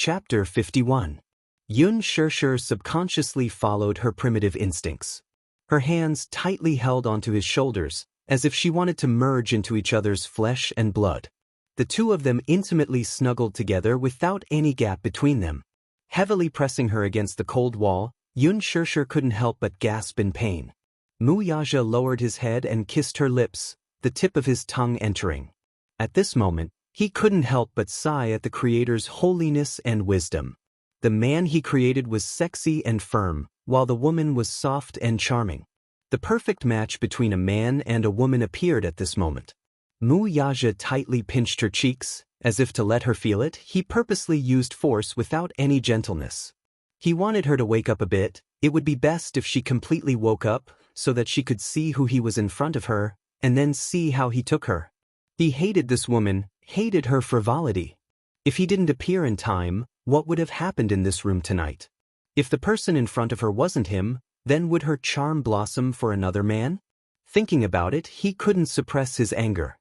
Chapter 51. Xianxia subconsciously followed her primitive instincts. Her hands tightly held onto his shoulders, as if she wanted to merge into each other's flesh and blood. The two of them intimately snuggled together without any gap between them. Heavily pressing her against the cold wall, Xianxia couldn't help but gasp in pain. Wuxia lowered his head and kissed her lips, the tip of his tongue entering. At this moment, he couldn't help but sigh at the Creator's holiness and wisdom. The man he created was sexy and firm, while the woman was soft and charming. The perfect match between a man and a woman appeared at this moment. Wuxia tightly pinched her cheeks, as if to let her feel it. He purposely used force without any gentleness. He wanted her to wake up a bit. It would be best if she completely woke up, so that she could see who he was in front of her, and then see how he took her. He hated this woman, hated her frivolity. If he didn't appear in time, what would have happened in this room tonight? If the person in front of her wasn't him, then would her charm blossom for another man? Thinking about it, he couldn't suppress his anger.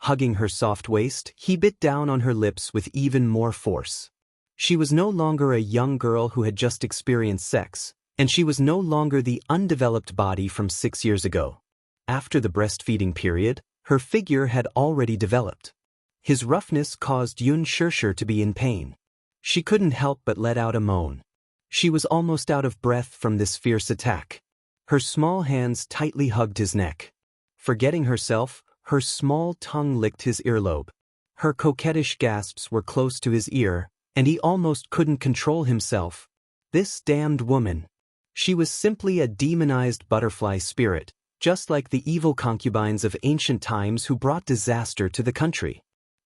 Hugging her soft waist, he bit down on her lips with even more force. She was no longer a young girl who had just experienced sex, and she was no longer the undeveloped body from 6 years ago. After the breastfeeding period, her figure had already developed. His roughness caused Xianxia to be in pain. She couldn't help but let out a moan. She was almost out of breath from this fierce attack. Her small hands tightly hugged his neck. Forgetting herself, her small tongue licked his earlobe. Her coquettish gasps were close to his ear, and he almost couldn't control himself. This damned woman. She was simply a demonized butterfly spirit, just like the evil concubines of ancient times who brought disaster to the country.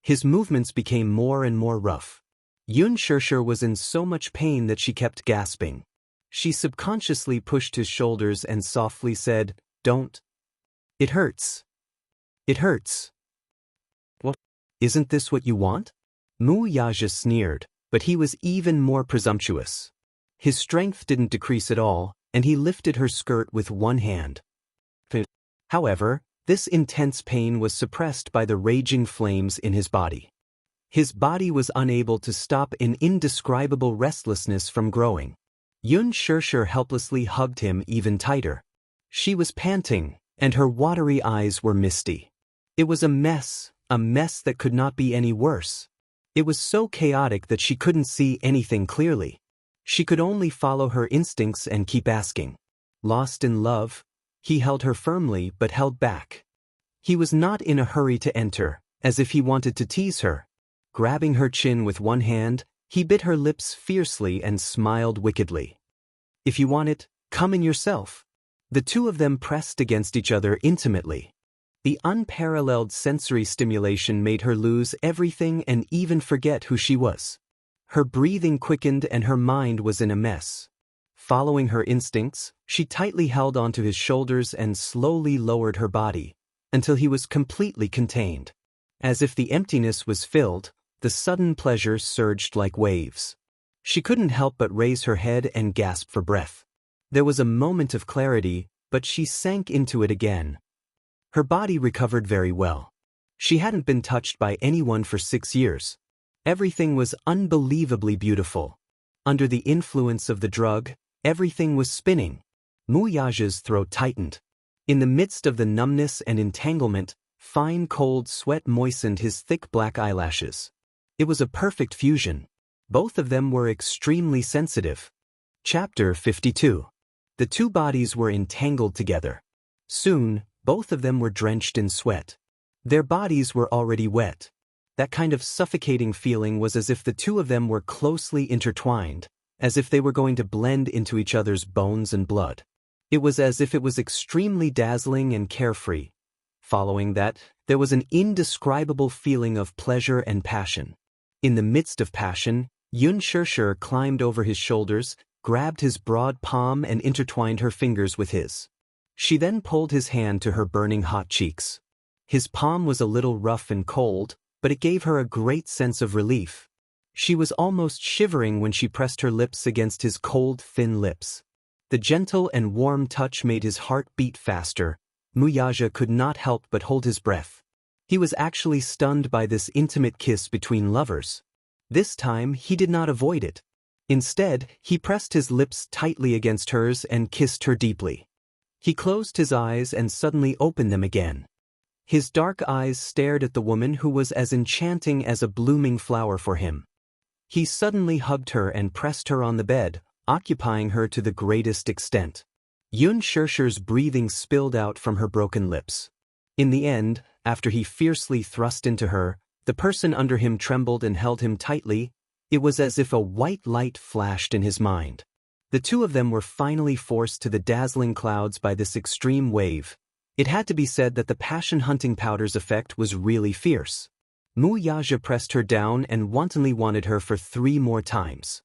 His movements became more and more rough. Xianxia was in so much pain that she kept gasping. She subconsciously pushed his shoulders and softly said, "Don't. It hurts. It hurts." "What? Isn't this what you want?" Wuxia sneered, but he was even more presumptuous. His strength didn't decrease at all, and he lifted her skirt with one hand. However, this intense pain was suppressed by the raging flames in his body. His body was unable to stop an indescribable restlessness from growing. Xianxia helplessly hugged him even tighter. She was panting, and her watery eyes were misty. It was a mess that could not be any worse. It was so chaotic that she couldn't see anything clearly. She could only follow her instincts and keep asking. Lost in love, he held her firmly but held back. He was not in a hurry to enter, as if he wanted to tease her. Grabbing her chin with one hand, he bit her lips fiercely and smiled wickedly. "If you want it, come in yourself." The two of them pressed against each other intimately. The unparalleled sensory stimulation made her lose everything and even forget who she was. Her breathing quickened and her mind was in a mess. Following her instincts, she tightly held onto his shoulders and slowly lowered her body, until he was completely contained. As if the emptiness was filled, the sudden pleasure surged like waves. She couldn't help but raise her head and gasp for breath. There was a moment of clarity, but she sank into it again. Her body recovered very well. She hadn't been touched by anyone for 6 years. Everything was unbelievably beautiful. Under the influence of the drug, everything was spinning. Wuxia's throat tightened. In the midst of the numbness and entanglement, fine cold sweat moistened his thick black eyelashes. It was a perfect fusion. Both of them were extremely sensitive. Chapter 52. The two bodies were entangled together. Soon, both of them were drenched in sweat. Their bodies were already wet. That kind of suffocating feeling was as if the two of them were closely intertwined, as if they were going to blend into each other's bones and blood. It was as if it was extremely dazzling and carefree. Following that, there was an indescribable feeling of pleasure and passion. In the midst of passion, Xianxia climbed over his shoulders, grabbed his broad palm and intertwined her fingers with his. She then pulled his hand to her burning hot cheeks. His palm was a little rough and cold, but it gave her a great sense of relief. She was almost shivering when she pressed her lips against his cold, thin lips. The gentle and warm touch made his heart beat faster. Wuxia could not help but hold his breath. He was actually stunned by this intimate kiss between lovers. This time he did not avoid it. Instead, he pressed his lips tightly against hers and kissed her deeply. He closed his eyes and suddenly opened them again. His dark eyes stared at the woman who was as enchanting as a blooming flower for him. He suddenly hugged her and pressed her on the bed, occupying her to the greatest extent. Xianxia's breathing spilled out from her broken lips. In the end, after he fiercely thrust into her, the person under him trembled and held him tightly. It was as if a white light flashed in his mind. The two of them were finally forced to the dazzling clouds by this extreme wave. It had to be said that the passion-hunting powder's effect was really fierce. Wuxia pressed her down and wantonly wanted her for 3 more times.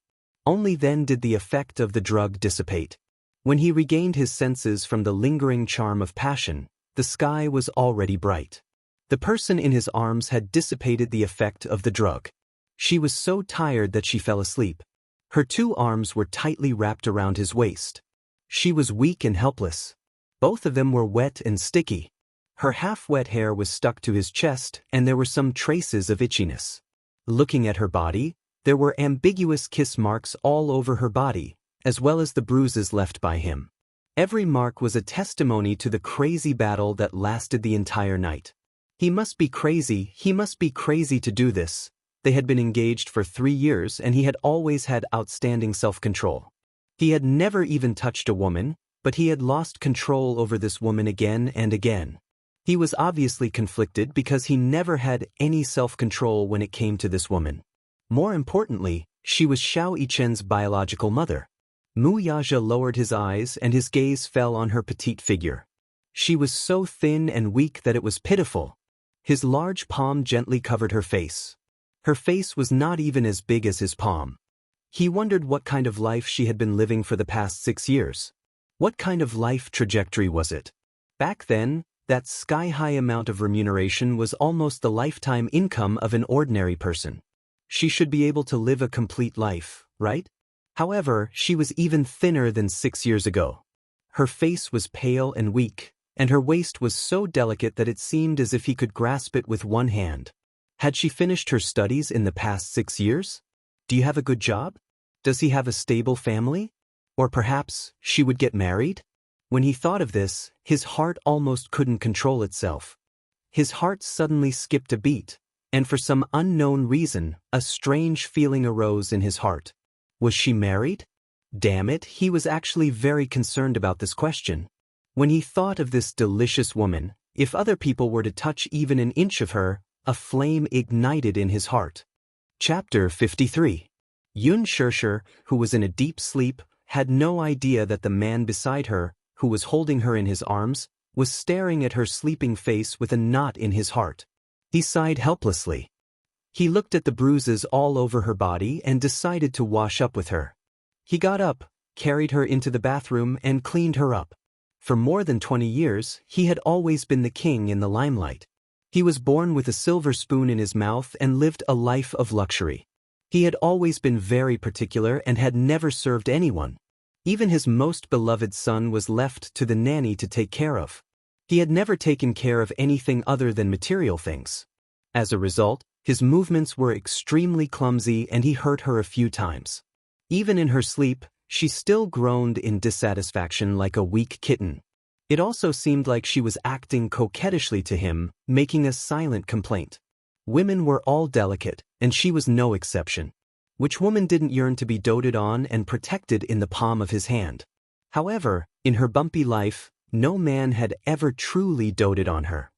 Only then did the effect of the drug dissipate. When he regained his senses from the lingering charm of passion, the sky was already bright. The person in his arms had dissipated the effect of the drug. She was so tired that she fell asleep. Her 2 arms were tightly wrapped around his waist. She was weak and helpless. Both of them were wet and sticky. Her half-wet hair was stuck to his chest, and there were some traces of itchiness. Looking at her body, there were ambiguous kiss marks all over her body, as well as the bruises left by him. Every mark was a testimony to the crazy battle that lasted the entire night. He must be crazy to do this. They had been engaged for 3 years and he had always had outstanding self-control. He had never even touched a woman, but he had lost control over this woman again and again. He was obviously conflicted because he never had any self-control when it came to this woman. More importantly, she was Xiao Yichen's biological mother. Wuxia lowered his eyes and his gaze fell on her petite figure. She was so thin and weak that it was pitiful. His large palm gently covered her face. Her face was not even as big as his palm. He wondered what kind of life she had been living for the past 6 years. What kind of life trajectory was it? Back then, that sky-high amount of remuneration was almost the lifetime income of an ordinary person. She should be able to live a complete life, right? However, she was even thinner than 6 years ago. Her face was pale and weak, and her waist was so delicate that it seemed as if he could grasp it with one hand. Had she finished her studies in the past 6 years? Do you have a good job? Does he have a stable family? Or perhaps she would get married? When he thought of this, his heart almost couldn't control itself. His heart suddenly skipped a beat, and for some unknown reason, a strange feeling arose in his heart. Was she married? Damn it, he was actually very concerned about this question. When he thought of this delicious woman, if other people were to touch even an inch of her, a flame ignited in his heart. Chapter 53. Xianxia, who was in a deep sleep, had no idea that the man beside her, who was holding her in his arms, was staring at her sleeping face with a knot in his heart. He sighed helplessly. He looked at the bruises all over her body and decided to wash up with her. He got up, carried her into the bathroom and cleaned her up. For more than 20 years, he had always been the king in the limelight. He was born with a silver spoon in his mouth and lived a life of luxury. He had always been very particular and had never served anyone. Even his most beloved son was left to the nanny to take care of. He had never taken care of anything other than material things. As a result, his movements were extremely clumsy and he hurt her a few times. Even in her sleep, she still groaned in dissatisfaction like a weak kitten. It also seemed like she was acting coquettishly to him, making a silent complaint. Women were all delicate, and she was no exception. Which woman didn't yearn to be doted on and protected in the palm of his hand? However, in her bumpy life, no man had ever truly doted on her.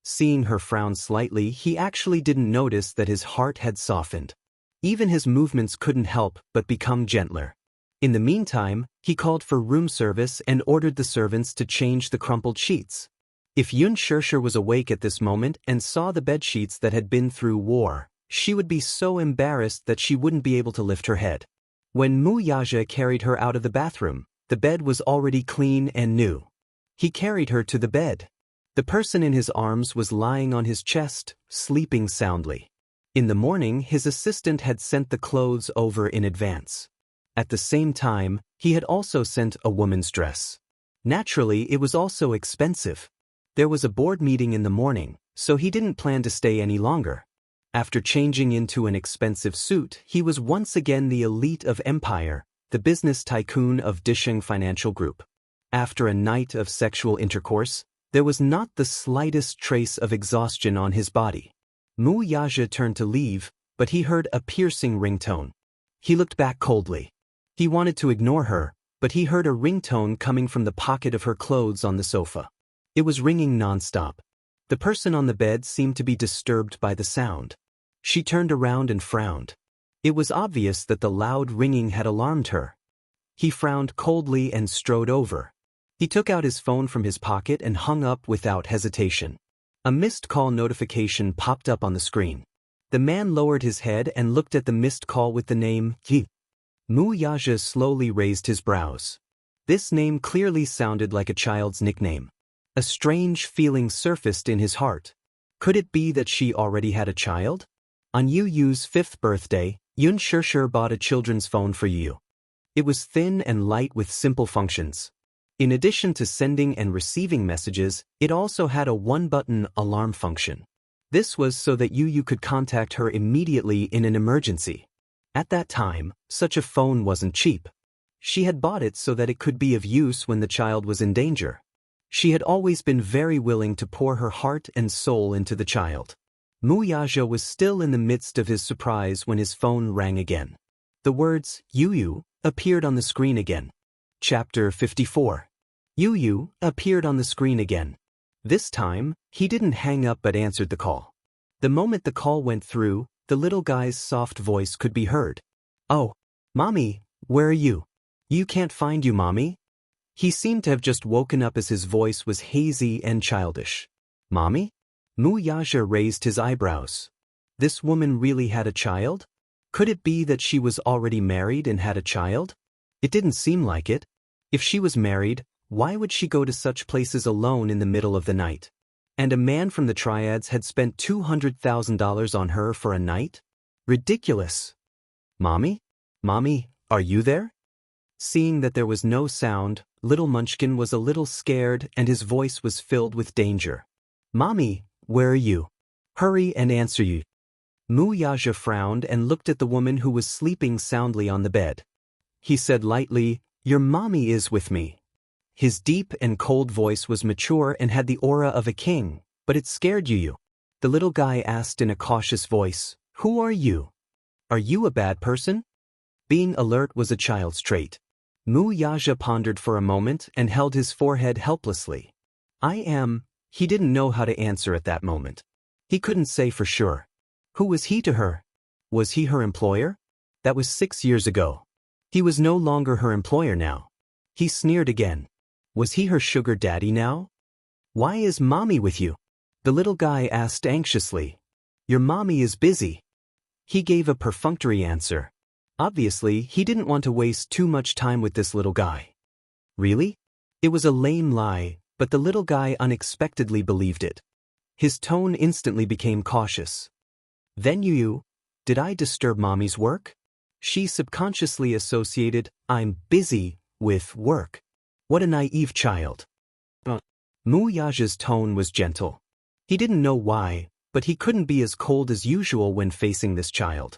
Seeing her frown slightly, he actually didn't notice that his heart had softened. Even his movements couldn't help but become gentler. In the meantime, he called for room service and ordered the servants to change the crumpled sheets. If Xianxia was awake at this moment and saw the bedsheets that had been through war, she would be so embarrassed that she wouldn't be able to lift her head. When Wuxia carried her out of the bathroom, the bed was already clean and new. He carried her to the bed. The person in his arms was lying on his chest, sleeping soundly. In the morning, his assistant had sent the clothes over in advance. At the same time, he had also sent a woman's dress. Naturally, it was also expensive. There was a board meeting in the morning, so he didn't plan to stay any longer. After changing into an expensive suit, he was once again the elite of Empire, the business tycoon of Disheng Financial Group. After a night of sexual intercourse, there was not the slightest trace of exhaustion on his body. Mu Yaja turned to leave, but he heard a piercing ringtone. He looked back coldly. He wanted to ignore her, but he heard a ringtone coming from the pocket of her clothes on the sofa. It was ringing non-stop. The person on the bed seemed to be disturbed by the sound. She turned around and frowned. It was obvious that the loud ringing had alarmed her. He frowned coldly and strode over. He took out his phone from his pocket and hung up without hesitation. A missed call notification popped up on the screen. The man lowered his head and looked at the missed call with the name Yi. Mu Yaja slowly raised his brows. This name clearly sounded like a child's nickname. A strange feeling surfaced in his heart. Could it be that she already had a child? On Yu Yu's 5th birthday, Xianxia bought a children's phone for Yu. It was thin and light with simple functions. In addition to sending and receiving messages, it also had a one-button alarm function. This was so that Yu could contact her immediately in an emergency. At that time, such a phone wasn't cheap. She had bought it so that it could be of use when the child was in danger. She had always been very willing to pour her heart and soul into the child. Mu Yaja was still in the midst of his surprise when his phone rang again. The words, Yu, appeared on the screen again. Chapter 54. Yu appeared on the screen again. This time, he didn't hang up but answered the call. The moment the call went through, the little guy's soft voice could be heard. "Oh, Mommy, where are you? You can't find you, Mommy." He seemed to have just woken up as his voice was hazy and childish. "Mommy?" Mu Yaja raised his eyebrows. This woman really had a child? Could it be that she was already married and had a child? It didn't seem like it. If she was married, why would she go to such places alone in the middle of the night? And a man from the Triads had spent $200,000 on her for a night? Ridiculous. "Mommy? Mommy, are you there?" Seeing that there was no sound, little Munchkin was a little scared and his voice was filled with danger. "Mommy, where are you? Hurry and answer you." Mu Yaja frowned and looked at the woman who was sleeping soundly on the bed. He said lightly, "Your mommy is with me." His deep and cold voice was mature and had the aura of a king, but it scared Yu. The little guy asked in a cautious voice, "Who are you? Are you a bad person?" Being alert was a child's trait. Mu Yaja pondered for a moment and held his forehead helplessly. "I am." He didn't know how to answer at that moment. He couldn't say for sure. Who was he to her? Was he her employer? That was 6 years ago. He was no longer her employer now. He sneered again. Was he her sugar daddy now? "Why is Mommy with you?" the little guy asked anxiously. "Your mommy is busy." He gave a perfunctory answer. Obviously, he didn't want to waste too much time with this little guy. Really? It was a lame lie, but the little guy unexpectedly believed it. His tone instantly became cautious. "Then Yu, did I disturb Mommy's work?" She subconsciously associated "I'm busy" with work. What a naive child. Mu Yaja's tone was gentle. He didn't know why, but he couldn't be as cold as usual when facing this child.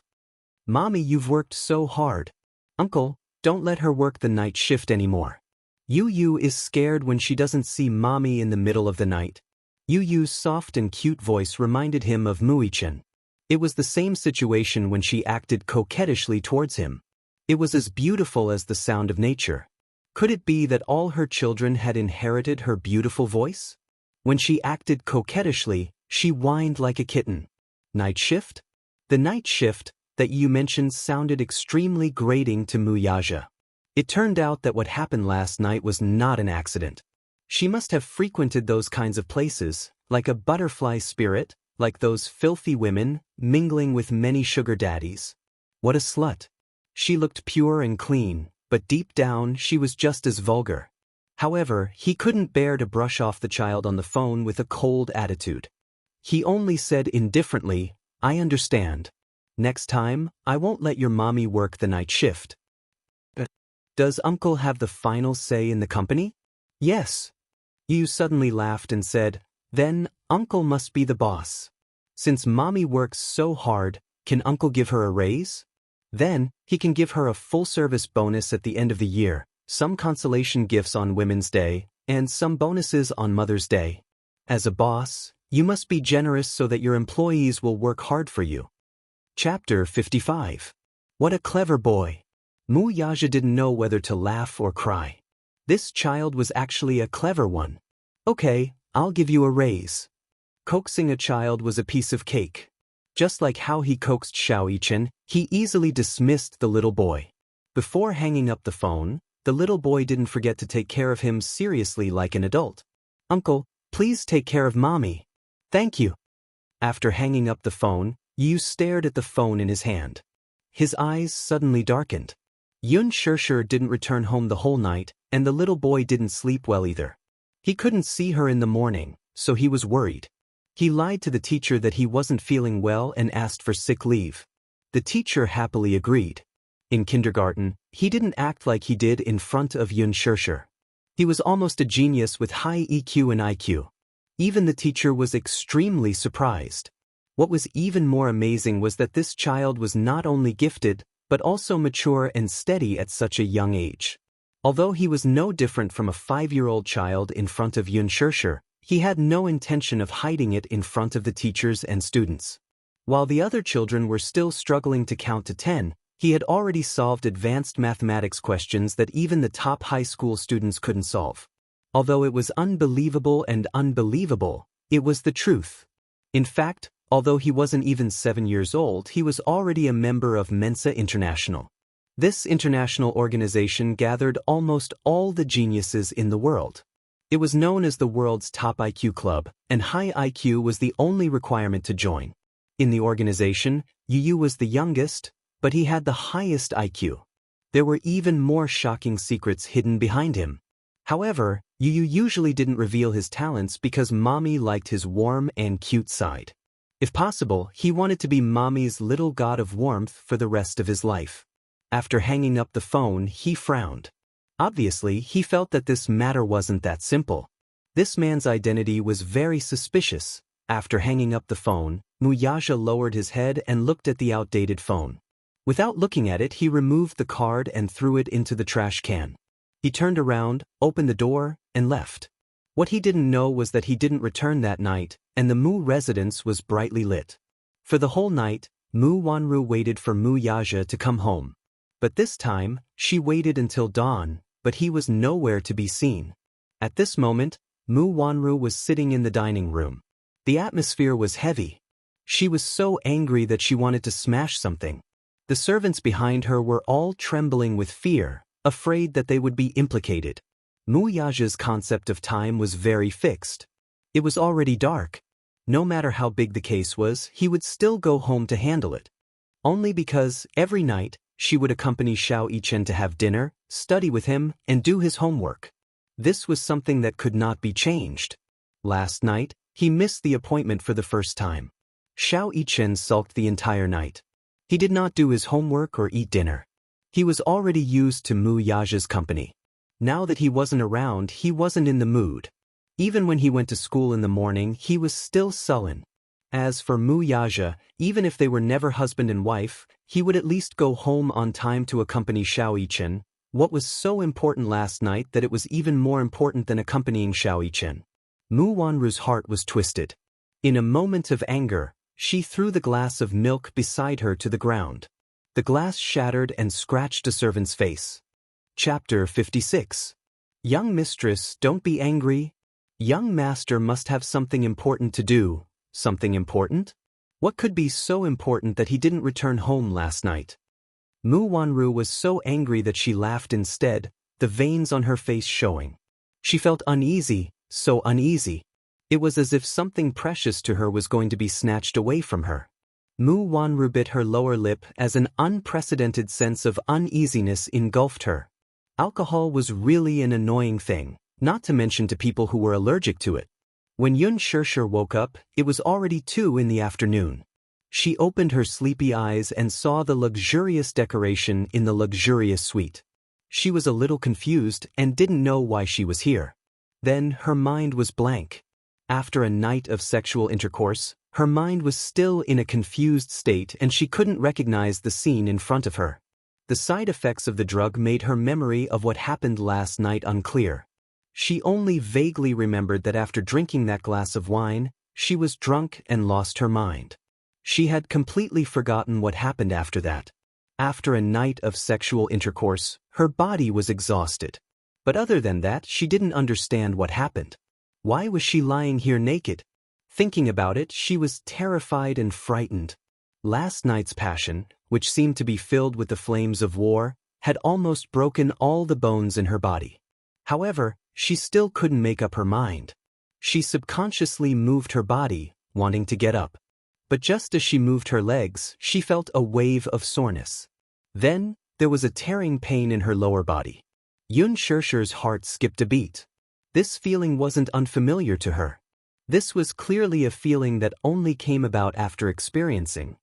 "Mommy, you've worked so hard. Uncle, don't let her work the night shift anymore." Yu is scared when she doesn't see Mommy in the middle of the night. Yu's soft and cute voice reminded him of Muichin. It was the same situation when she acted coquettishly towards him. It was as beautiful as the sound of nature. Could it be that all her children had inherited her beautiful voice? When she acted coquettishly, she whined like a kitten. Night shift? The night shift that you mentioned sounded extremely grating to Mu Yaja. It turned out that what happened last night was not an accident. She must have frequented those kinds of places, like a butterfly spirit, like those filthy women, mingling with many sugar daddies. What a slut. She looked pure and clean, but deep down she was just as vulgar. However, he couldn't bear to brush off the child on the phone with a cold attitude. He only said indifferently, "I understand. Next time, I won't let your mommy work the night shift." "Does Uncle have the final say in the company?" "Yes." Yu suddenly laughed and said, "Then, Uncle must be the boss." Since mommy works so hard, can uncle give her a raise? Then, he can give her a full-service bonus at the end of the year, some consolation gifts on Women's Day, and some bonuses on Mother's Day. As a boss, you must be generous so that your employees will work hard for you. Chapter 55. What a clever boy. Wuxia didn't know whether to laugh or cry. This child was actually a clever one. Okay, I'll give you a raise. Coaxing a child was a piece of cake. Just like how he coaxed Xianxia, he easily dismissed the little boy. Before hanging up the phone, the little boy didn't forget to take care of him seriously like an adult. Uncle, please take care of mommy. Thank you. After hanging up the phone, Yu stared at the phone in his hand. His eyes suddenly darkened. Xianxia didn't return home the whole night, and the little boy didn't sleep well either. He couldn't see her in the morning, so he was worried. He lied to the teacher that he wasn't feeling well and asked for sick leave. The teacher happily agreed. In kindergarten, he didn't act like he did in front of Xianxia. He was almost a genius with high EQ and IQ. Even the teacher was extremely surprised. What was even more amazing was that this child was not only gifted, but also mature and steady at such a young age. Although he was no different from a 5-year-old child in front of Xianxia, he had no intention of hiding it in front of the teachers and students. While the other children were still struggling to count to 10, he had already solved advanced mathematics questions that even the top high school students couldn't solve. Although it was unbelievable and unbelievable, it was the truth. In fact, although he wasn't even 7 years old, he was already a member of Mensa International. This international organization gathered almost all the geniuses in the world. It was known as the world's top IQ club, and high IQ was the only requirement to join. In the organization, Yu was the youngest, but he had the highest IQ. There were even more shocking secrets hidden behind him. However, Yu usually didn't reveal his talents because mommy liked his warm and cute side. If possible, he wanted to be mommy's little god of warmth for the rest of his life. After hanging up the phone, he frowned. Obviously, he felt that this matter wasn't that simple. This man's identity was very suspicious. After hanging up the phone, Wuxia lowered his head and looked at the outdated phone. Without looking at it, he removed the card and threw it into the trash can. He turned around, opened the door, and left. What he didn't know was that he didn't return that night, and the Mu residence was brightly lit. For the whole night, Mu Wanru waited for Wuxia to come home. But this time, she waited until dawn, but he was nowhere to be seen. At this moment, Mu Wanru was sitting in the dining room. The atmosphere was heavy. She was so angry that she wanted to smash something. The servants behind her were all trembling with fear, afraid that they would be implicated. Wuxia's concept of time was very fixed. It was already dark. No matter how big the case was, he would still go home to handle it. Only because, every night, she would accompany Xianxia to have dinner, study with him, and do his homework. This was something that could not be changed. Last night, he missed the appointment for the first time. Xianxia sulked the entire night. He did not do his homework or eat dinner. He was already used to Wuxia's company. Now that he wasn't around, he wasn't in the mood. Even when he went to school in the morning, he was still sullen. As for Wuxia, even if they were never husband and wife, he would at least go home on time to accompany Xianxia. What was so important last night that it was even more important than accompanying Xianxia? Mu Wanru's heart was twisted. In a moment of anger, she threw the glass of milk beside her to the ground. The glass shattered and scratched a servant's face. Chapter 56. Young mistress, don't be angry. Young master must have something important to do. Something important? What could be so important that he didn't return home last night? Mu Wanru was so angry that she laughed instead, the veins on her face showing. She felt uneasy, so uneasy. It was as if something precious to her was going to be snatched away from her. Mu Wanru bit her lower lip as an unprecedented sense of uneasiness engulfed her. Alcohol was really an annoying thing, not to mention to people who were allergic to it. When Xianxia woke up, it was already 2 in the afternoon. She opened her sleepy eyes and saw the luxurious decoration in the luxurious suite. She was a little confused and didn't know why she was here. Then her mind was blank. After a night of sexual intercourse, Her mind was still in a confused state and she couldn't recognize the scene in front of her. The side effects of the drug made her memory of what happened last night unclear. She only vaguely remembered that after drinking that glass of wine, she was drunk and lost her mind. She had completely forgotten what happened after that. After a night of sexual intercourse, her body was exhausted. But other than that, she didn't understand what happened. Why was she lying here naked? Thinking about it, she was terrified and frightened. Last night's passion, which seemed to be filled with the flames of war, had almost broken all the bones in her body. However, she still couldn't make up her mind. She subconsciously moved her body, wanting to get up. But just as she moved her legs, she felt a wave of soreness. Then, there was a tearing pain in her lower body. Xianxia's heart skipped a beat. This feeling wasn't unfamiliar to her. This was clearly a feeling that only came about after experiencing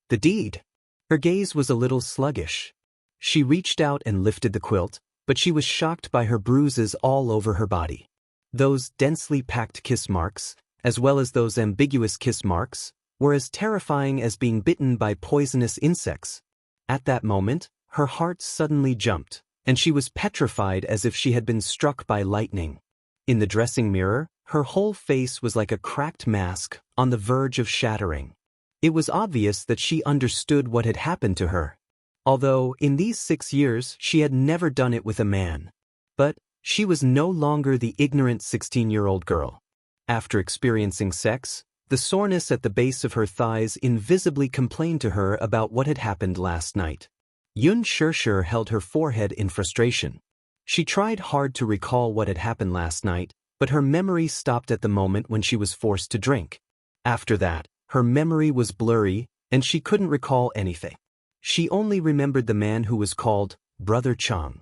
the deed. Her gaze was a little sluggish. She reached out and lifted the quilt, but she was shocked by her bruises all over her body. Those densely packed kiss marks, as well as those ambiguous kiss marks, were as terrifying as being bitten by poisonous insects. At that moment, her heart suddenly jumped, and she was petrified as if she had been struck by lightning. In the dressing mirror, her whole face was like a cracked mask, on the verge of shattering. It was obvious that she understood what had happened to her. Although, in these 6 years, she had never done it with a man. But, she was no longer the ignorant 16-year-old girl. After experiencing sex, the soreness at the base of her thighs invisibly complained to her about what had happened last night. Xianxia held her forehead in frustration. She tried hard to recall what had happened last night, but her memory stopped at the moment when she was forced to drink. After that, her memory was blurry, and she couldn't recall anything. She only remembered the man who was called Brother Chang.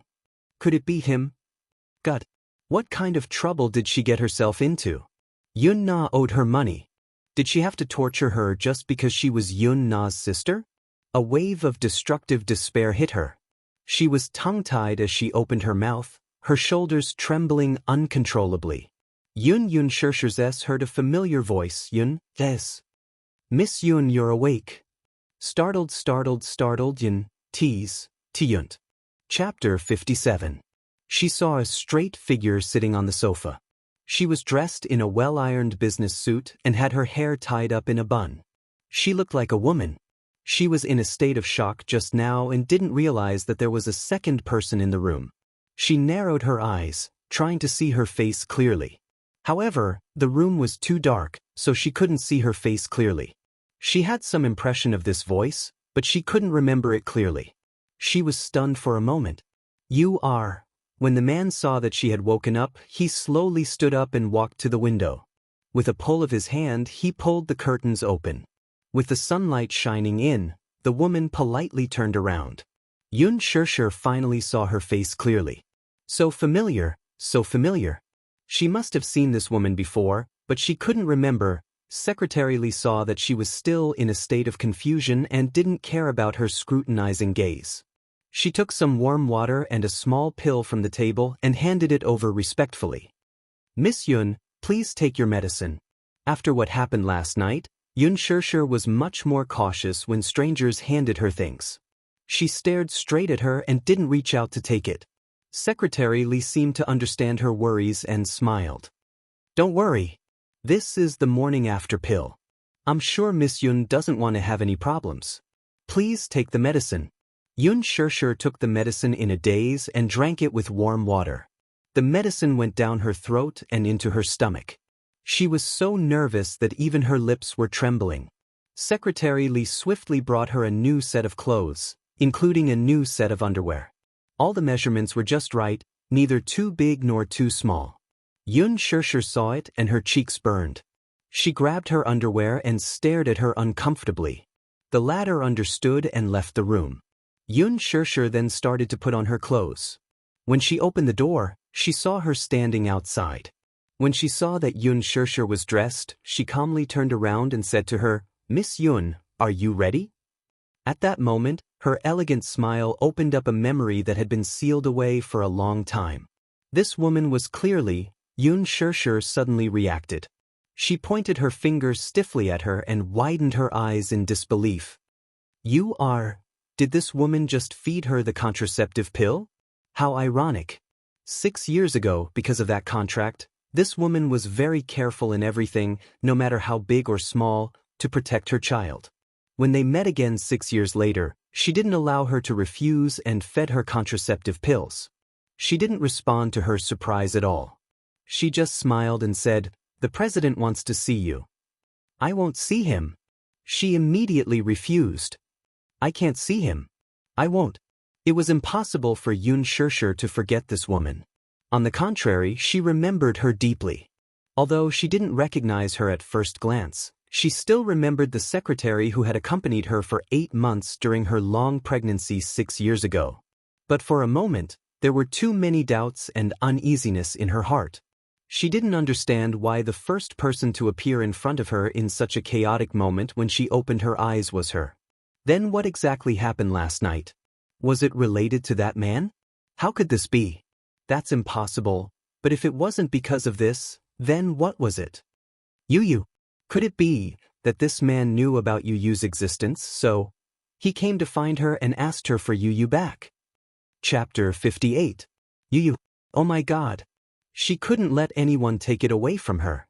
Could it be him? God, what kind of trouble did she get herself into? Yun Na owed her money. Did she have to torture her just because she was Yun Na's sister? A wave of destructive despair hit her. She was tongue-tied as she opened her mouth, her shoulders trembling uncontrollably. Xianxia's heard a familiar voice. Yun, yes. Miss Yun, you're awake. Startled, Yun, tease, Tiyunt. Chapter 57. She saw a straight figure sitting on the sofa. She was dressed in a well-ironed business suit and had her hair tied up in a bun. She looked like a woman. She was in a state of shock just now and didn't realize that there was a second person in the room. She narrowed her eyes, trying to see her face clearly. However, the room was too dark, so she couldn't see her face clearly. She had some impression of this voice, but she couldn't remember it clearly. She was stunned for a moment. You are. When the man saw that she had woken up, he slowly stood up and walked to the window. With a pull of his hand, he pulled the curtains open. With the sunlight shining in, the woman politely turned around. Xianxia finally saw her face clearly. So familiar, so familiar. She must have seen this woman before, but she couldn't remember. Secretary Li saw that she was still in a state of confusion and didn't care about her scrutinizing gaze. She took some warm water and a small pill from the table and handed it over respectfully. Miss Yun, please take your medicine. After what happened last night, Xianxia was much more cautious when strangers handed her things. She stared straight at her and didn't reach out to take it. Secretary Li seemed to understand her worries and smiled. Don't worry. This is the morning after pill. I'm sure Miss Yun doesn't want to have any problems. Please take the medicine. Xianxia took the medicine in a daze and drank it with warm water. The medicine went down her throat and into her stomach. She was so nervous that even her lips were trembling. Secretary Li swiftly brought her a new set of clothes, including a new set of underwear. All the measurements were just right, neither too big nor too small. Xianxia saw it and her cheeks burned. She grabbed her underwear and stared at her uncomfortably. The latter understood and left the room. Xianxia then started to put on her clothes. When she opened the door, she saw her standing outside. When she saw that Xianxia was dressed, she calmly turned around and said to her, Miss Yun, are you ready? At that moment, her elegant smile opened up a memory that had been sealed away for a long time. This woman was clearly. Xianxia suddenly reacted. She pointed her finger stiffly at her and widened her eyes in disbelief. You are… Did this woman just feed her the contraceptive pill? How ironic. 6 years ago, because of that contract, this woman was very careful in everything, no matter how big or small, to protect her child. When they met again 6 years later, she didn't allow her to refuse and fed her contraceptive pills. She didn't respond to her surprise at all. She just smiled and said, "The president wants to see you." "I won't see him." She immediately refused. "I can't see him." "I won't." It was impossible for Xianxia to forget this woman. On the contrary, she remembered her deeply. Although she didn't recognize her at first glance, she still remembered the secretary who had accompanied her for 8 months during her long pregnancy 6 years ago. But for a moment, there were too many doubts and uneasiness in her heart. She didn't understand why the first person to appear in front of her in such a chaotic moment when she opened her eyes was her. Then what exactly happened last night? Was it related to that man? How could this be? That's impossible, but if it wasn't because of this, then what was it? Yu. Could it be that this man knew about Yu's existence, so he came to find her and asked her for Yu back? Chapter 58. Yu. Oh my God. She couldn't let anyone take it away from her.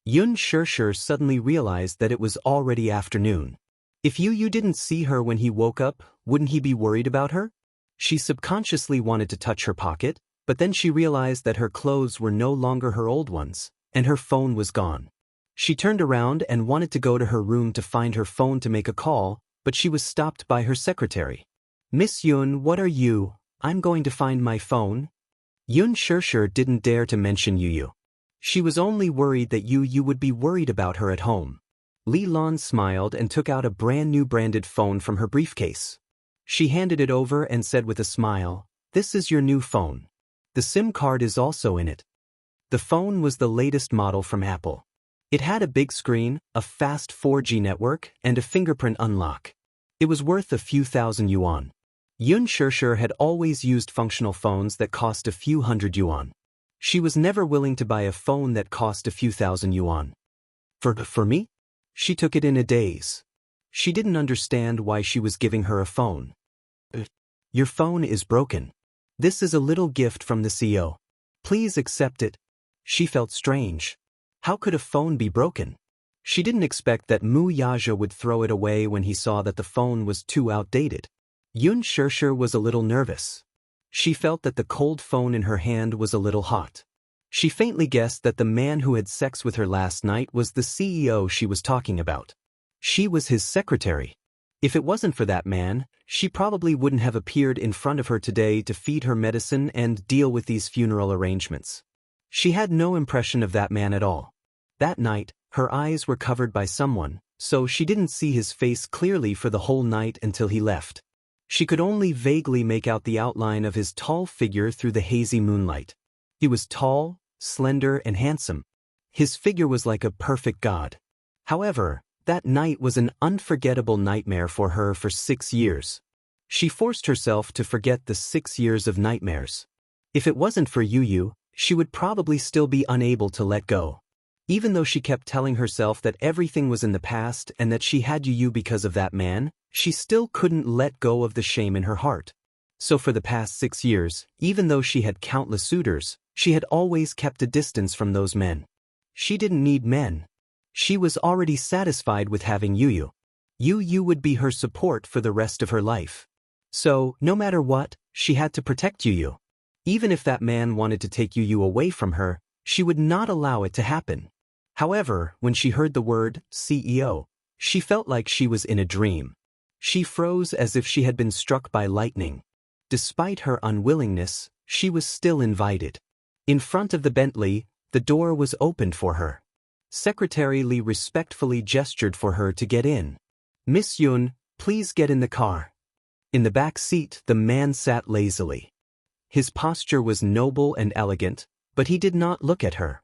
Xianxia suddenly realized that it was already afternoon. If Yu didn't see her when he woke up, wouldn't he be worried about her? She subconsciously wanted to touch her pocket, but then she realized that her clothes were no longer her old ones, and her phone was gone. She turned around and wanted to go to her room to find her phone to make a call, but she was stopped by her secretary. "Miss Yun, what are you? I'm going to find my phone." Xianxia didn't dare to mention Yu. She was only worried that Yu would be worried about her at home. Li Lan smiled and took out a brand new branded phone from her briefcase. She handed it over and said with a smile, "This is your new phone. The SIM card is also in it." The phone was the latest model from Apple. It had a big screen, a fast 4G network, and a fingerprint unlock. It was worth a few thousand yuan. Xianxia had always used functional phones that cost a few hundred yuan. She was never willing to buy a phone that cost a few thousand yuan. For me? She took it in a daze. She didn't understand why she was giving her a phone. Your phone is broken. This is a little gift from the CEO. Please accept it." She felt strange. How could a phone be broken? She didn't expect that Mu Yaja would throw it away when he saw that the phone was too outdated. Xianxia was a little nervous. She felt that the cold phone in her hand was a little hot. She faintly guessed that the man who had sex with her last night was the CEO she was talking about. She was his secretary. If it wasn't for that man, she probably wouldn't have appeared in front of her today to feed her medicine and deal with these funeral arrangements. She had no impression of that man at all. That night, her eyes were covered by someone, so she didn't see his face clearly for the whole night until he left. She could only vaguely make out the outline of his tall figure through the hazy moonlight. He was tall, slender, and handsome. His figure was like a perfect god. However, that night was an unforgettable nightmare for her for 6 years. She forced herself to forget the 6 years of nightmares. If it wasn't for Yu, she would probably still be unable to let go. Even though she kept telling herself that everything was in the past and that she had Yu because of that man, she still couldn't let go of the shame in her heart. So for the past 6 years, even though she had countless suitors, she had always kept a distance from those men. She didn't need men. She was already satisfied with having Yu. Yu would be her support for the rest of her life. So, no matter what, she had to protect Yu. Even if that man wanted to take Yu away from her, she would not allow it to happen. However, when she heard the word CEO, she felt like she was in a dream. She froze as if she had been struck by lightning. Despite her unwillingness, she was still invited. In front of the Bentley, the door was opened for her. Secretary Li respectfully gestured for her to get in. "Miss Yun, please get in the car." In the back seat, the man sat lazily. His posture was noble and elegant, but he did not look at her.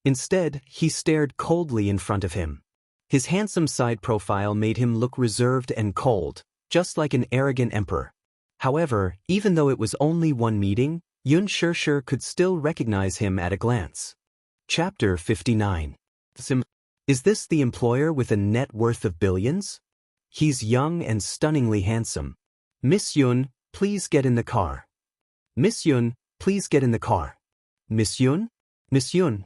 Instead, he stared coldly in front of him. His handsome side profile made him look reserved and cold, just like an arrogant emperor. However, even though it was only one meeting, Xianxia could still recognize him at a glance. Chapter 59. Is this the employer with a net worth of billions? He's young and stunningly handsome. Miss Yun, please get in the car. Miss Yun, please get in the car. Miss Yun? Miss Yun.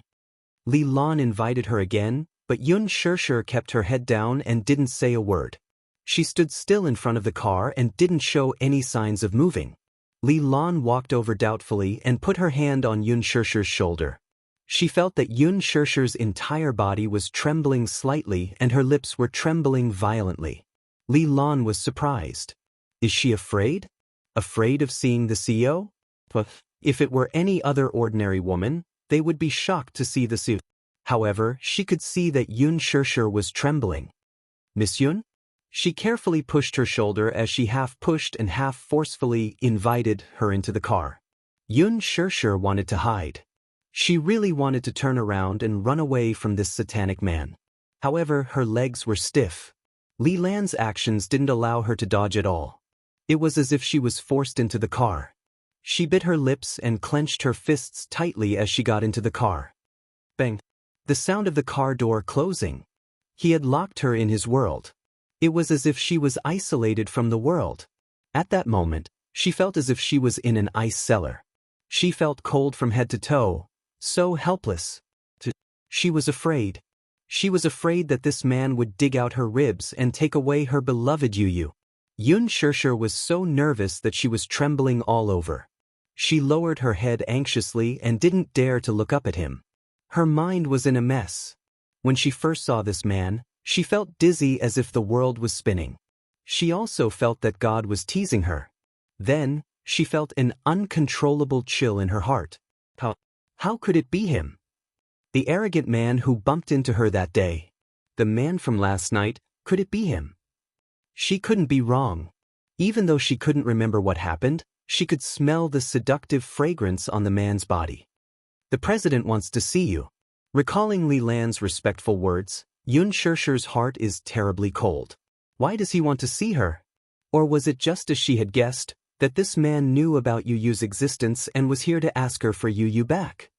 Li Lan invited her again, but Yun Shishir kept her head down and didn't say a word. She stood still in front of the car and didn't show any signs of moving. Li Lan walked over doubtfully and put her hand on Yun Shishir's shoulder. She felt that Yun Shishir's entire body was trembling slightly and her lips were trembling violently. Li Lan was surprised. Is she afraid? Afraid of seeing the CEO? But if it were any other ordinary woman, they would be shocked to see the CEO. However, she could see that Yun Shishir was trembling. Miss Yun? She carefully pushed her shoulder as she half pushed and half forcefully invited her into the car. Yun Shishir wanted to hide. She really wanted to turn around and run away from this satanic man. However, her legs were stiff. Li Lan's actions didn't allow her to dodge at all. It was as if she was forced into the car. She bit her lips and clenched her fists tightly as she got into the car. Bang! The sound of the car door closing. He had locked her in his world. It was as if she was isolated from the world. At that moment, she felt as if she was in an ice cellar. She felt cold from head to toe, so helpless. She was afraid. She was afraid that this man would dig out her ribs and take away her beloved Yu. Yun Shishir was so nervous that she was trembling all over. She lowered her head anxiously and didn't dare to look up at him. Her mind was in a mess. When she first saw this man, she felt dizzy as if the world was spinning. She also felt that God was teasing her. Then, she felt an uncontrollable chill in her heart. How could it be him? The arrogant man who bumped into her that day. The man from last night, could it be him? She couldn't be wrong. Even though she couldn't remember what happened, she could smell the seductive fragrance on the man's body. The president wants to see you. Recalling Li Lan's respectful words, Yun Shishir's heart is terribly cold. Why does he want to see her? Or was it just as she had guessed, that this man knew about Yu's existence and was here to ask her for Yu back?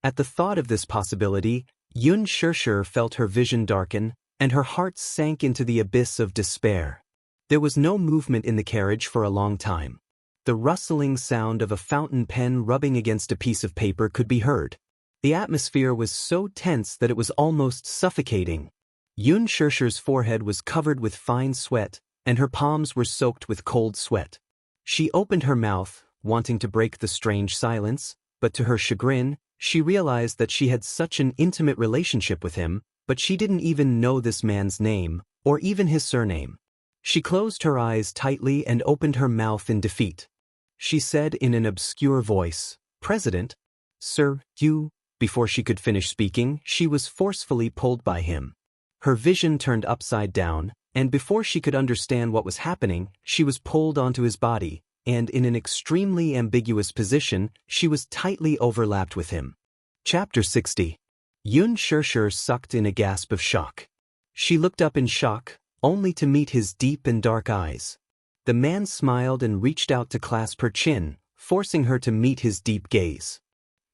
At the thought of this possibility, Yun Shishir felt her vision darken, and her heart sank into the abyss of despair. There was no movement in the carriage for a long time. The rustling sound of a fountain pen rubbing against a piece of paper could be heard. The atmosphere was so tense that it was almost suffocating. Yun Shishir's forehead was covered with fine sweat, and her palms were soaked with cold sweat. She opened her mouth, wanting to break the strange silence, but to her chagrin, she realized that she had such an intimate relationship with him, but she didn't even know this man's name, or even his surname. She closed her eyes tightly and opened her mouth in defeat. She said in an obscure voice, "President, Sir, you." Before she could finish speaking, she was forcefully pulled by him. Her vision turned upside down, and before she could understand what was happening, she was pulled onto his body, and in an extremely ambiguous position, she was tightly overlapped with him. Chapter 60. Yun Shishir sucked in a gasp of shock. She looked up in shock, only to meet his deep and dark eyes. The man smiled and reached out to clasp her chin, forcing her to meet his deep gaze.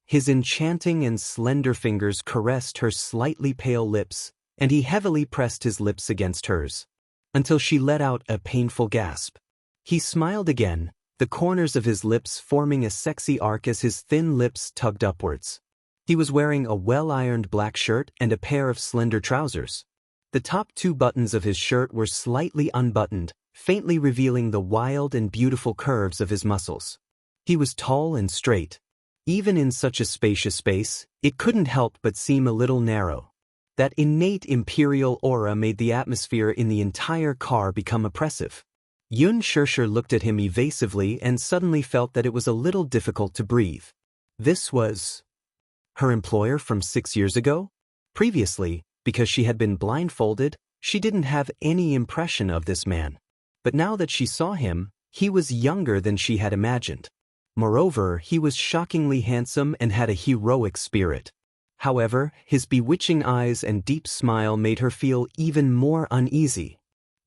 His enchanting and slender fingers caressed her slightly pale lips, and he heavily pressed his lips against hers, until she let out a painful gasp. He smiled again, the corners of his lips forming a sexy arc as his thin lips tugged upwards. He was wearing a well-ironed black shirt and a pair of slender trousers. The top two buttons of his shirt were slightly unbuttoned, faintly revealing the wild and beautiful curves of his muscles. He was tall and straight. Even in such a spacious space, it couldn't help but seem a little narrow. That innate imperial aura made the atmosphere in the entire car become oppressive. Yun Shishir looked at him evasively and suddenly felt that it was a little difficult to breathe. This was her employer from 6 years ago? Previously, because she had been blindfolded, she didn't have any impression of this man. But now that she saw him, he was younger than she had imagined. Moreover, he was shockingly handsome and had a heroic spirit. However, his bewitching eyes and deep smile made her feel even more uneasy.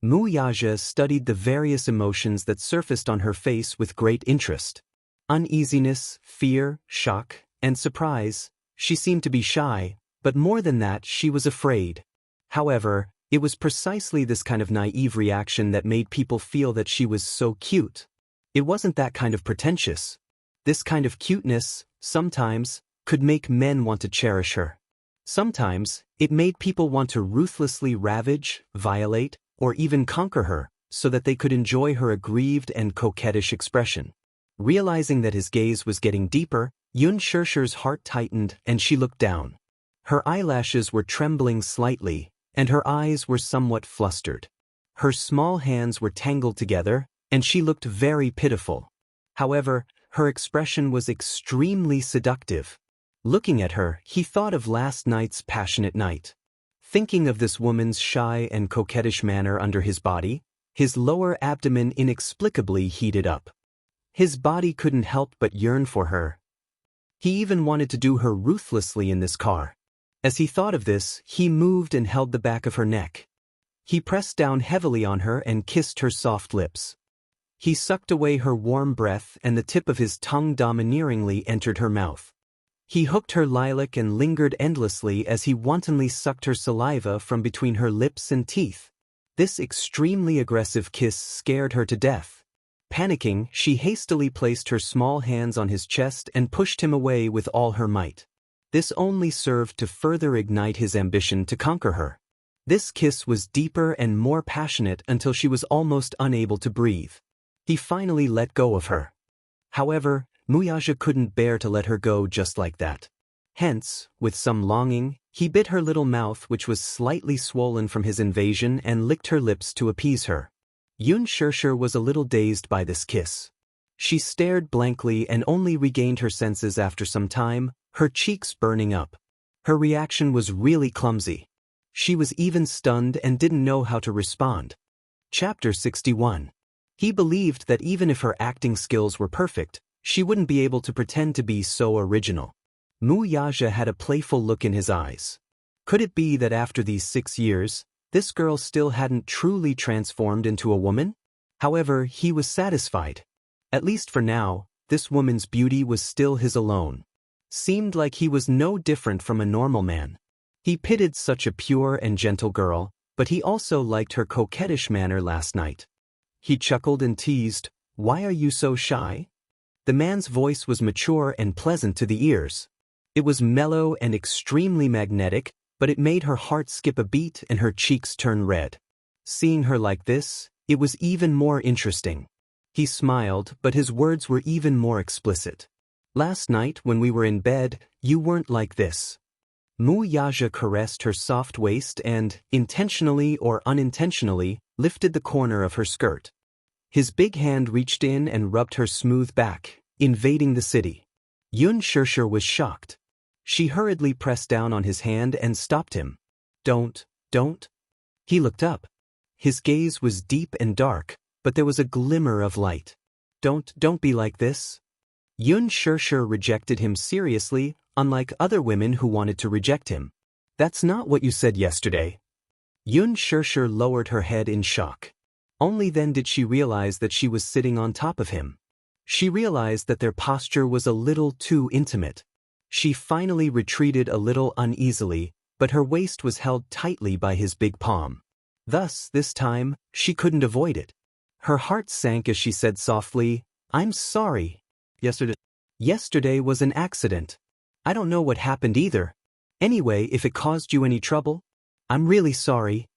Wuxia studied the various emotions that surfaced on her face with great interest. Uneasiness, fear, shock, and surprise. She seemed to be shy, but more than that, she was afraid. However, it was precisely this kind of naive reaction that made people feel that she was so cute. It wasn't that kind of pretentious. This kind of cuteness, sometimes, could make men want to cherish her. Sometimes, it made people want to ruthlessly ravage, violate, or even conquer her, so that they could enjoy her aggrieved and coquettish expression. Realizing that his gaze was getting deeper, Xianxia's heart tightened and she looked down. Her eyelashes were trembling slightly, and her eyes were somewhat flustered. Her small hands were tangled together, and she looked very pitiful. However, her expression was extremely seductive. Looking at her, he thought of last night's passionate night. Thinking of this woman's shy and coquettish manner under his body, his lower abdomen inexplicably heated up. His body couldn't help but yearn for her. He even wanted to do her ruthlessly in this car. As he thought of this, he moved and held the back of her neck. He pressed down heavily on her and kissed her soft lips. He sucked away her warm breath and the tip of his tongue domineeringly entered her mouth. He hooked her lilac and lingered endlessly as he wantonly sucked her saliva from between her lips and teeth. This extremely aggressive kiss scared her to death. Panicking, she hastily placed her small hands on his chest and pushed him away with all her might. This only served to further ignite his ambition to conquer her. This kiss was deeper and more passionate until she was almost unable to breathe. He finally let go of her. However, Wuxia couldn't bear to let her go just like that. Hence, with some longing, he bit her little mouth which was slightly swollen from his invasion and licked her lips to appease her. Xianxia was a little dazed by this kiss. She stared blankly and only regained her senses after some time, her cheeks burning up. Her reaction was really clumsy. She was even stunned and didn't know how to respond. Chapter 61. He believed that even if her acting skills were perfect, she wouldn't be able to pretend to be so original. Wuxia had a playful look in his eyes. Could it be that after these 6 years, this girl still hadn't truly transformed into a woman? However, he was satisfied. At least for now, this woman's beauty was still his alone. Seemed like he was no different from a normal man. He pitied such a pure and gentle girl, but he also liked her coquettish manner last night. He chuckled and teased, "Why are you so shy?" The man's voice was mature and pleasant to the ears. It was mellow and extremely magnetic, but it made her heart skip a beat and her cheeks turn red. Seeing her like this, it was even more interesting. He smiled, but his words were even more explicit. "Last night when we were in bed, you weren't like this." Wuxia caressed her soft waist and, intentionally or unintentionally, lifted the corner of her skirt. His big hand reached in and rubbed her smooth back, invading the city. Xianxia was shocked. She hurriedly pressed down on his hand and stopped him. Don't. He looked up. His gaze was deep and dark, but there was a glimmer of light. Don't be like this." Xianxia rejected him seriously, unlike other women who wanted to reject him. "That's not what you said yesterday." Xianxia lowered her head in shock. Only then did she realize that she was sitting on top of him. She realized that their posture was a little too intimate. She finally retreated a little uneasily, but her waist was held tightly by his big palm. Thus, this time, she couldn't avoid it. Her heart sank as she said softly, "I'm sorry. Yesterday was an accident. I don't know what happened either. Anyway, if it caused you any trouble, I'm really sorry."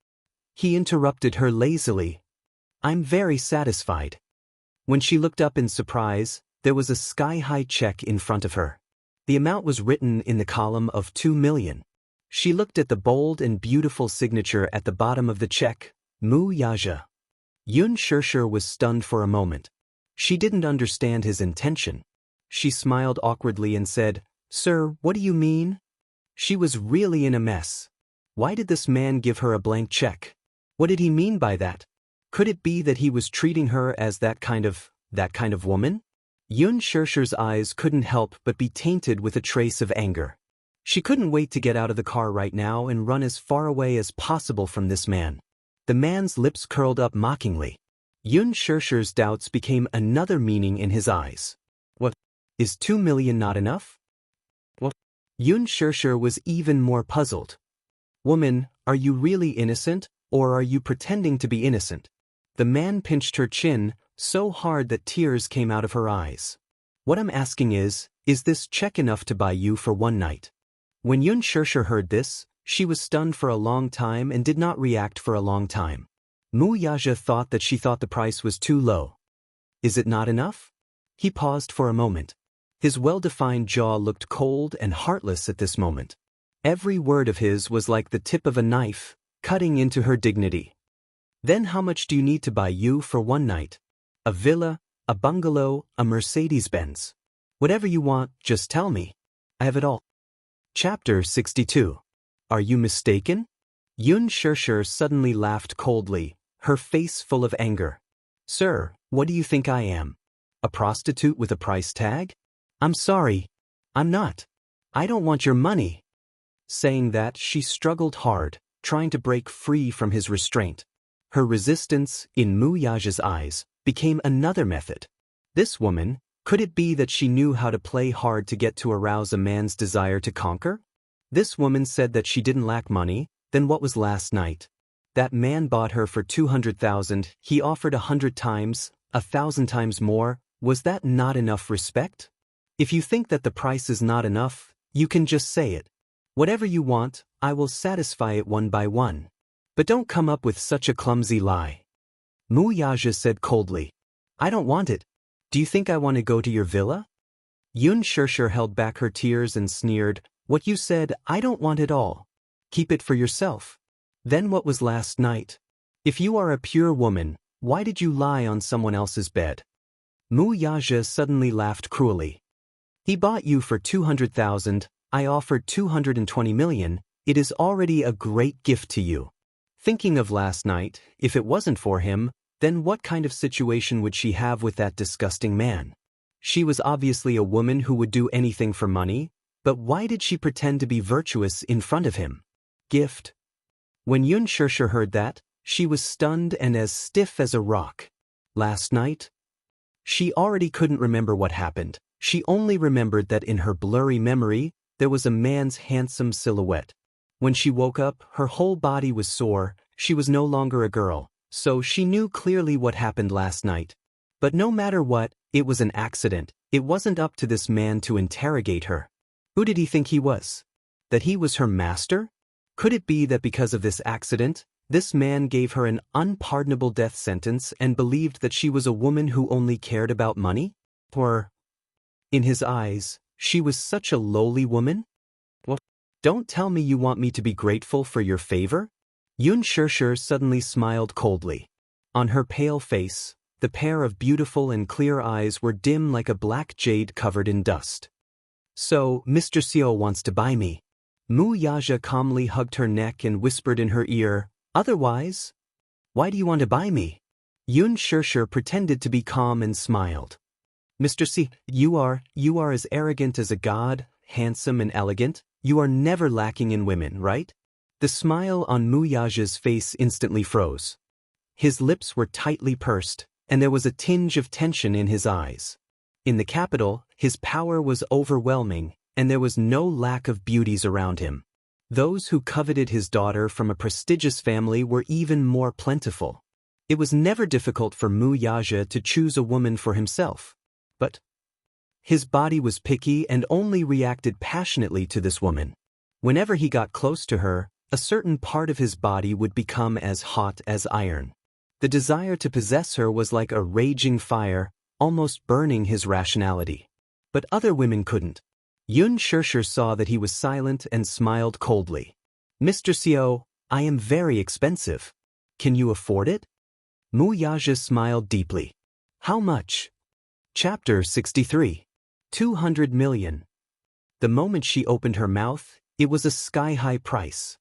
He interrupted her lazily. "I'm very satisfied." When she looked up in surprise, there was a sky-high check in front of her. The amount was written in the column of 2 million. She looked at the bold and beautiful signature at the bottom of the check, Wuxia. Xianxia was stunned for a moment. She didn't understand his intention. She smiled awkwardly and said, "Sir, what do you mean?" She was really in a mess. Why did this man give her a blank check? What did he mean by that? Could it be that he was treating her as that kind of woman? Xianxia's eyes couldn't help but be tainted with a trace of anger. She couldn't wait to get out of the car right now and run as far away as possible from this man. The man's lips curled up mockingly. Xianxia's doubts became another meaning in his eyes. What? Is 2 million not enough? What? Xianxia was even more puzzled. Woman, are you really innocent, or are you pretending to be innocent? The man pinched her chin so hard that tears came out of her eyes. What I'm asking is this check enough to buy you for one night? When Xianxia heard this, she was stunned for a long time and did not react for a long time. Wuxia thought the price was too low. Is it not enough? He paused for a moment. His well-defined jaw looked cold and heartless at this moment. Every word of his was like the tip of a knife, cutting into her dignity. Then how much do you need to buy you for one night? A villa, a bungalow, a Mercedes-Benz. Whatever you want, just tell me. I have it all. Chapter 62. Are you mistaken? Xianxia suddenly laughed coldly, her face full of anger. Sir, what do you think I am? A prostitute with a price tag? I'm sorry. I'm not. I don't want your money. Saying that, she struggled hard, trying to break free from his restraint. Her resistance, in Wuxia's eyes, became another method. This woman, could it be that she knew how to play hard to get to arouse a man's desire to conquer? This woman said that she didn't lack money. Then what was last night? That man bought her for 200,000, he offered 100 times, 1,000 times more. Was that not enough respect? If you think that the price is not enough, you can just say it. Whatever you want, I will satisfy it one by one. But don't come up with such a clumsy lie. Wuxia said coldly. I don't want it. Do you think I want to go to your villa? Xianxia held back her tears and sneered. What you said, I don't want it all. Keep it for yourself. Then what was last night? If you are a pure woman, why did you lie on someone else's bed? Wuxia suddenly laughed cruelly. He bought you for 200,000, I offered 220 million, it is already a great gift to you. Thinking of last night, if it wasn't for him, then what kind of situation would she have with that disgusting man? She was obviously a woman who would do anything for money, but why did she pretend to be virtuous in front of him? Gift. When Xianxia heard that, she was stunned and as stiff as a rock. Last night? She already couldn't remember what happened. She only remembered that in her blurry memory, there was a man's handsome silhouette. When she woke up, her whole body was sore. She was no longer a girl, so she knew clearly what happened last night. But no matter what, it was an accident. It wasn't up to this man to interrogate her. Who did he think he was? That he was her master? Could it be that because of this accident, this man gave her an unpardonable death sentence and believed that she was a woman who only cared about money? Or, in his eyes, she was such a lowly woman? Well, don't tell me you want me to be grateful for your favor? Xianxia suddenly smiled coldly. On her pale face, the pair of beautiful and clear eyes were dim like a black jade covered in dust. So, Mr. Xiao wants to buy me. Wuxia calmly hugged her neck and whispered in her ear, otherwise? Why do you want to buy me? Xianxia pretended to be calm and smiled. Mr. C, you are as arrogant as a god, handsome and elegant. You are never lacking in women, right? The smile on Wuxia's face instantly froze. His lips were tightly pursed, and there was a tinge of tension in his eyes. In the capital, his power was overwhelming, and there was no lack of beauties around him. Those who coveted his daughter from a prestigious family were even more plentiful. It was never difficult for Wuxia to choose a woman for himself. But his body was picky and only reacted passionately to this woman. Whenever he got close to her, a certain part of his body would become as hot as iron. The desire to possess her was like a raging fire, almost burning his rationality. But other women couldn't. Xianxia saw that he was silent and smiled coldly. Mr. Xiao, I am very expensive. Can you afford it? Wuxia smiled deeply. How much? Chapter 63. 200 million. The moment she opened her mouth, it was a sky-high price.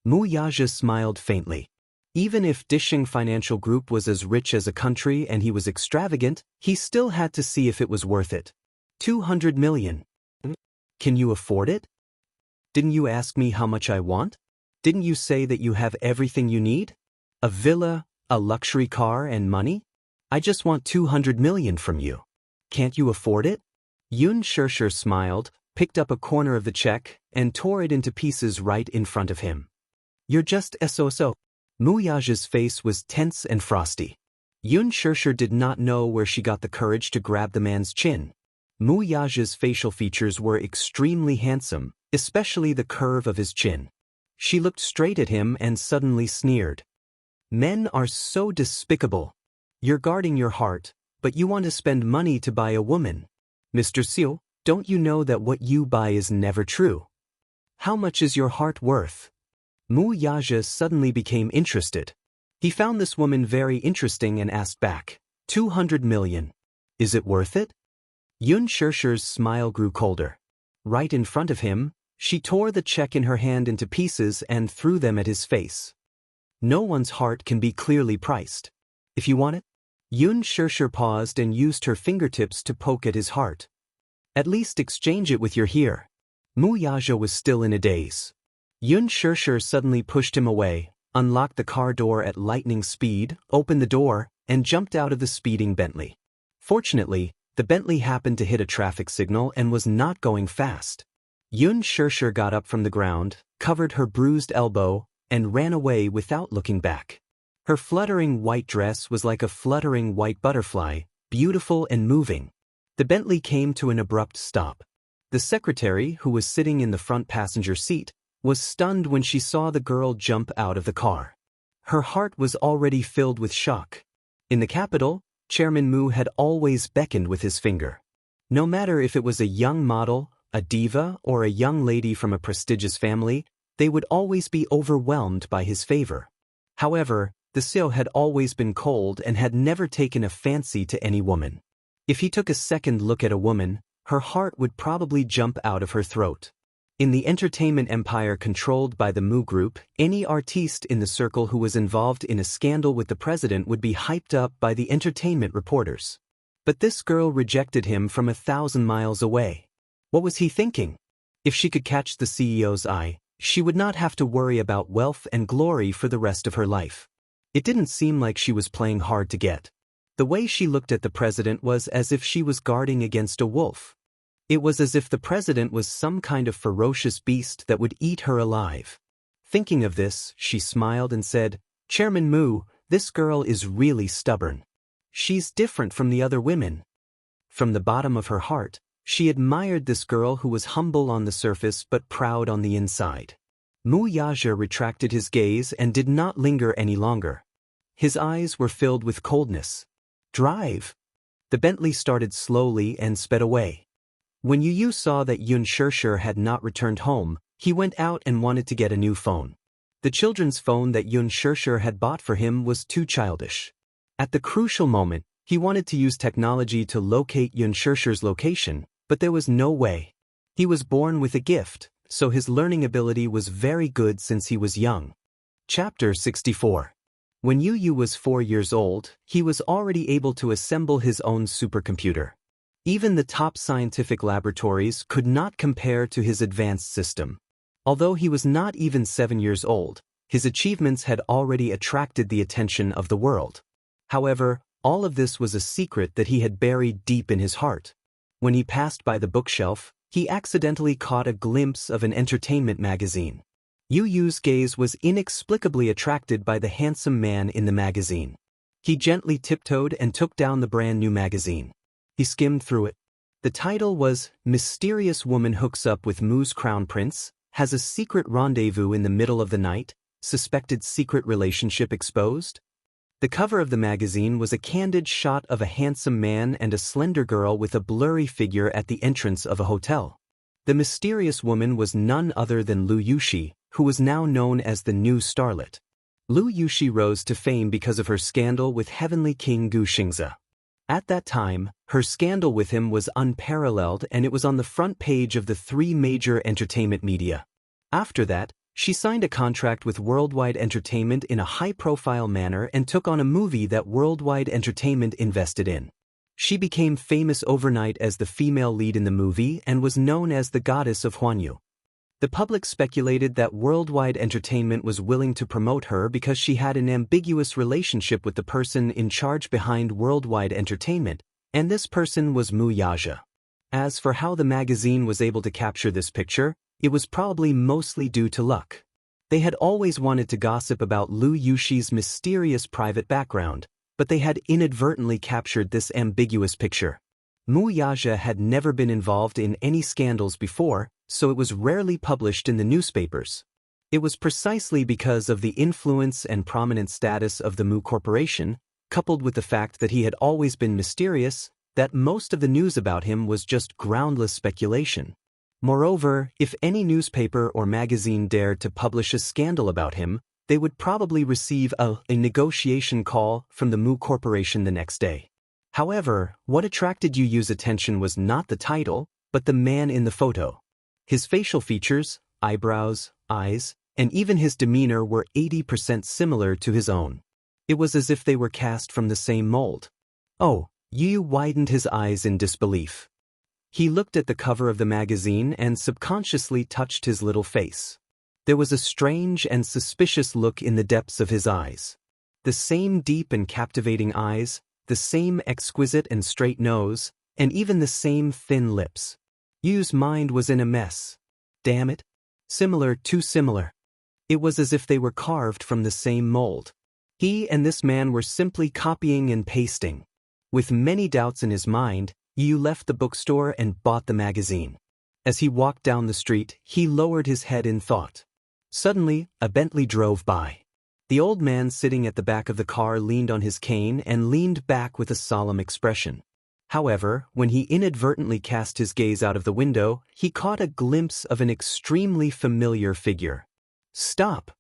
Wuxia smiled faintly. Even if Disheng Financial Group was as rich as a country and he was extravagant, he still had to see if it was worth it. 200 million. Can you afford it? Didn't you ask me how much I want? Didn't you say that you have everything you need? A villa, a luxury car, and money? I just want 200 million from you. Can't you afford it? Xianxia smiled, picked up a corner of the check, and tore it into pieces right in front of him. You're just so. Mu Yaja's face was tense and frosty. Xianxia did not know where she got the courage to grab the man's chin. Mu Yaja's facial features were extremely handsome, especially the curve of his chin. She looked straight at him and suddenly sneered. Men are so despicable. You're guarding your heart, but you want to spend money to buy a woman. Mr. Xiu, don't you know that what you buy is never true? How much is your heart worth? Mu Yaja suddenly became interested. He found this woman very interesting and asked back, 200 million. Is it worth it? Xianxia's smile grew colder. Right in front of him, she tore the check in her hand into pieces and threw them at his face. No one's heart can be clearly priced. If you want it? Xianxia paused and used her fingertips to poke at his heart. At least exchange it with your here. Mu Yaja was still in a daze. Xianxia suddenly pushed him away, unlocked the car door at lightning speed, opened the door, and jumped out of the speeding Bentley. Fortunately, the Bentley happened to hit a traffic signal and was not going fast. Xianxia got up from the ground, covered her bruised elbow, and ran away without looking back. Her fluttering white dress was like a fluttering white butterfly, beautiful and moving. The Bentley came to an abrupt stop. The secretary, who was sitting in the front passenger seat, was stunned when she saw the girl jump out of the car. Her heart was already filled with shock. In the capital, Chairman Mu had always beckoned with his finger. No matter if it was a young model, a diva, or a young lady from a prestigious family, they would always be overwhelmed by his favor. However, the Xiu had always been cold and had never taken a fancy to any woman. If he took a second look at a woman, her heart would probably jump out of her throat. In the entertainment empire controlled by the Mu Group, any artiste in the circle who was involved in a scandal with the president would be hyped up by the entertainment reporters. But this girl rejected him from 1,000 miles away. What was he thinking? If she could catch the CEO's eye, she would not have to worry about wealth and glory for the rest of her life. It didn't seem like she was playing hard to get. The way she looked at the president was as if she was guarding against a wolf. It was as if the president was some kind of ferocious beast that would eat her alive. Thinking of this, she smiled and said, Chairman Mu, this girl is really stubborn. She's different from the other women. From the bottom of her heart, she admired this girl who was humble on the surface but proud on the inside. Mu Yaja retracted his gaze and did not linger any longer. His eyes were filled with coldness. Drive! The Bentley started slowly and sped away. When Yu saw that Xianxia had not returned home, he went out and wanted to get a new phone. The children's phone that Xianxia had bought for him was too childish. At the crucial moment, he wanted to use technology to locate Xianxia's location, but there was no way. He was born with a gift, so his learning ability was very good since he was young. Chapter 64. When Yu was 4 years old, he was already able to assemble his own supercomputer. Even the top scientific laboratories could not compare to his advanced system. Although he was not even 7 years old, his achievements had already attracted the attention of the world. However, all of this was a secret that he had buried deep in his heart. When he passed by the bookshelf, he accidentally caught a glimpse of an entertainment magazine. Yu's gaze was inexplicably attracted by the handsome man in the magazine. He gently tiptoed and took down the brand new magazine. He skimmed through it. The title was Mysterious Woman Hooks Up with Mu's Crown Prince, Has a Secret Rendezvous in the Middle of the Night, Suspected Secret Relationship Exposed. The cover of the magazine was a candid shot of a handsome man and a slender girl with a blurry figure at the entrance of a hotel. The mysterious woman was none other than Lu Yuxi, who was now known as the new starlet. Lu Yuxi rose to fame because of her scandal with Heavenly King Gu Xingzi. At that time, her scandal with him was unparalleled and it was on the front page of the 3 major entertainment media. After that, she signed a contract with Worldwide Entertainment in a high-profile manner and took on a movie that Worldwide Entertainment invested in. She became famous overnight as the female lead in the movie and was known as the Goddess of Huanyu. The public speculated that Worldwide Entertainment was willing to promote her because she had an ambiguous relationship with the person in charge behind Worldwide Entertainment, and this person was Mu Yaja. As for how the magazine was able to capture this picture, it was probably mostly due to luck. They had always wanted to gossip about Lu Yuxi's mysterious private background, but they had inadvertently captured this ambiguous picture. Mu Yaxia had never been involved in any scandals before, so it was rarely published in the newspapers. It was precisely because of the influence and prominent status of the Mu Corporation, coupled with the fact that he had always been mysterious, that most of the news about him was just groundless speculation. Moreover, if any newspaper or magazine dared to publish a scandal about him, they would probably receive a negotiation call from the Mu Corporation the next day. However, what attracted Yu Yu's attention was not the title, but the man in the photo. His facial features, eyebrows, eyes, and even his demeanor were 80% similar to his own. It was as if they were cast from the same mold. Oh, Yu Yu widened his eyes in disbelief. He looked at the cover of the magazine and subconsciously touched his little face. There was a strange and suspicious look in the depths of his eyes. The same deep and captivating eyes, the same exquisite and straight nose, and even the same thin lips. Yu's mind was in a mess. Damn it. Similar, too similar. It was as if they were carved from the same mold. He and this man were simply copying and pasting. With many doubts in his mind, Yu left the bookstore and bought the magazine. As he walked down the street, he lowered his head in thought. Suddenly, a Bentley drove by. The old man sitting at the back of the car leaned on his cane and leaned back with a solemn expression. However, when he inadvertently cast his gaze out of the window, he caught a glimpse of an extremely familiar figure. "Stop!"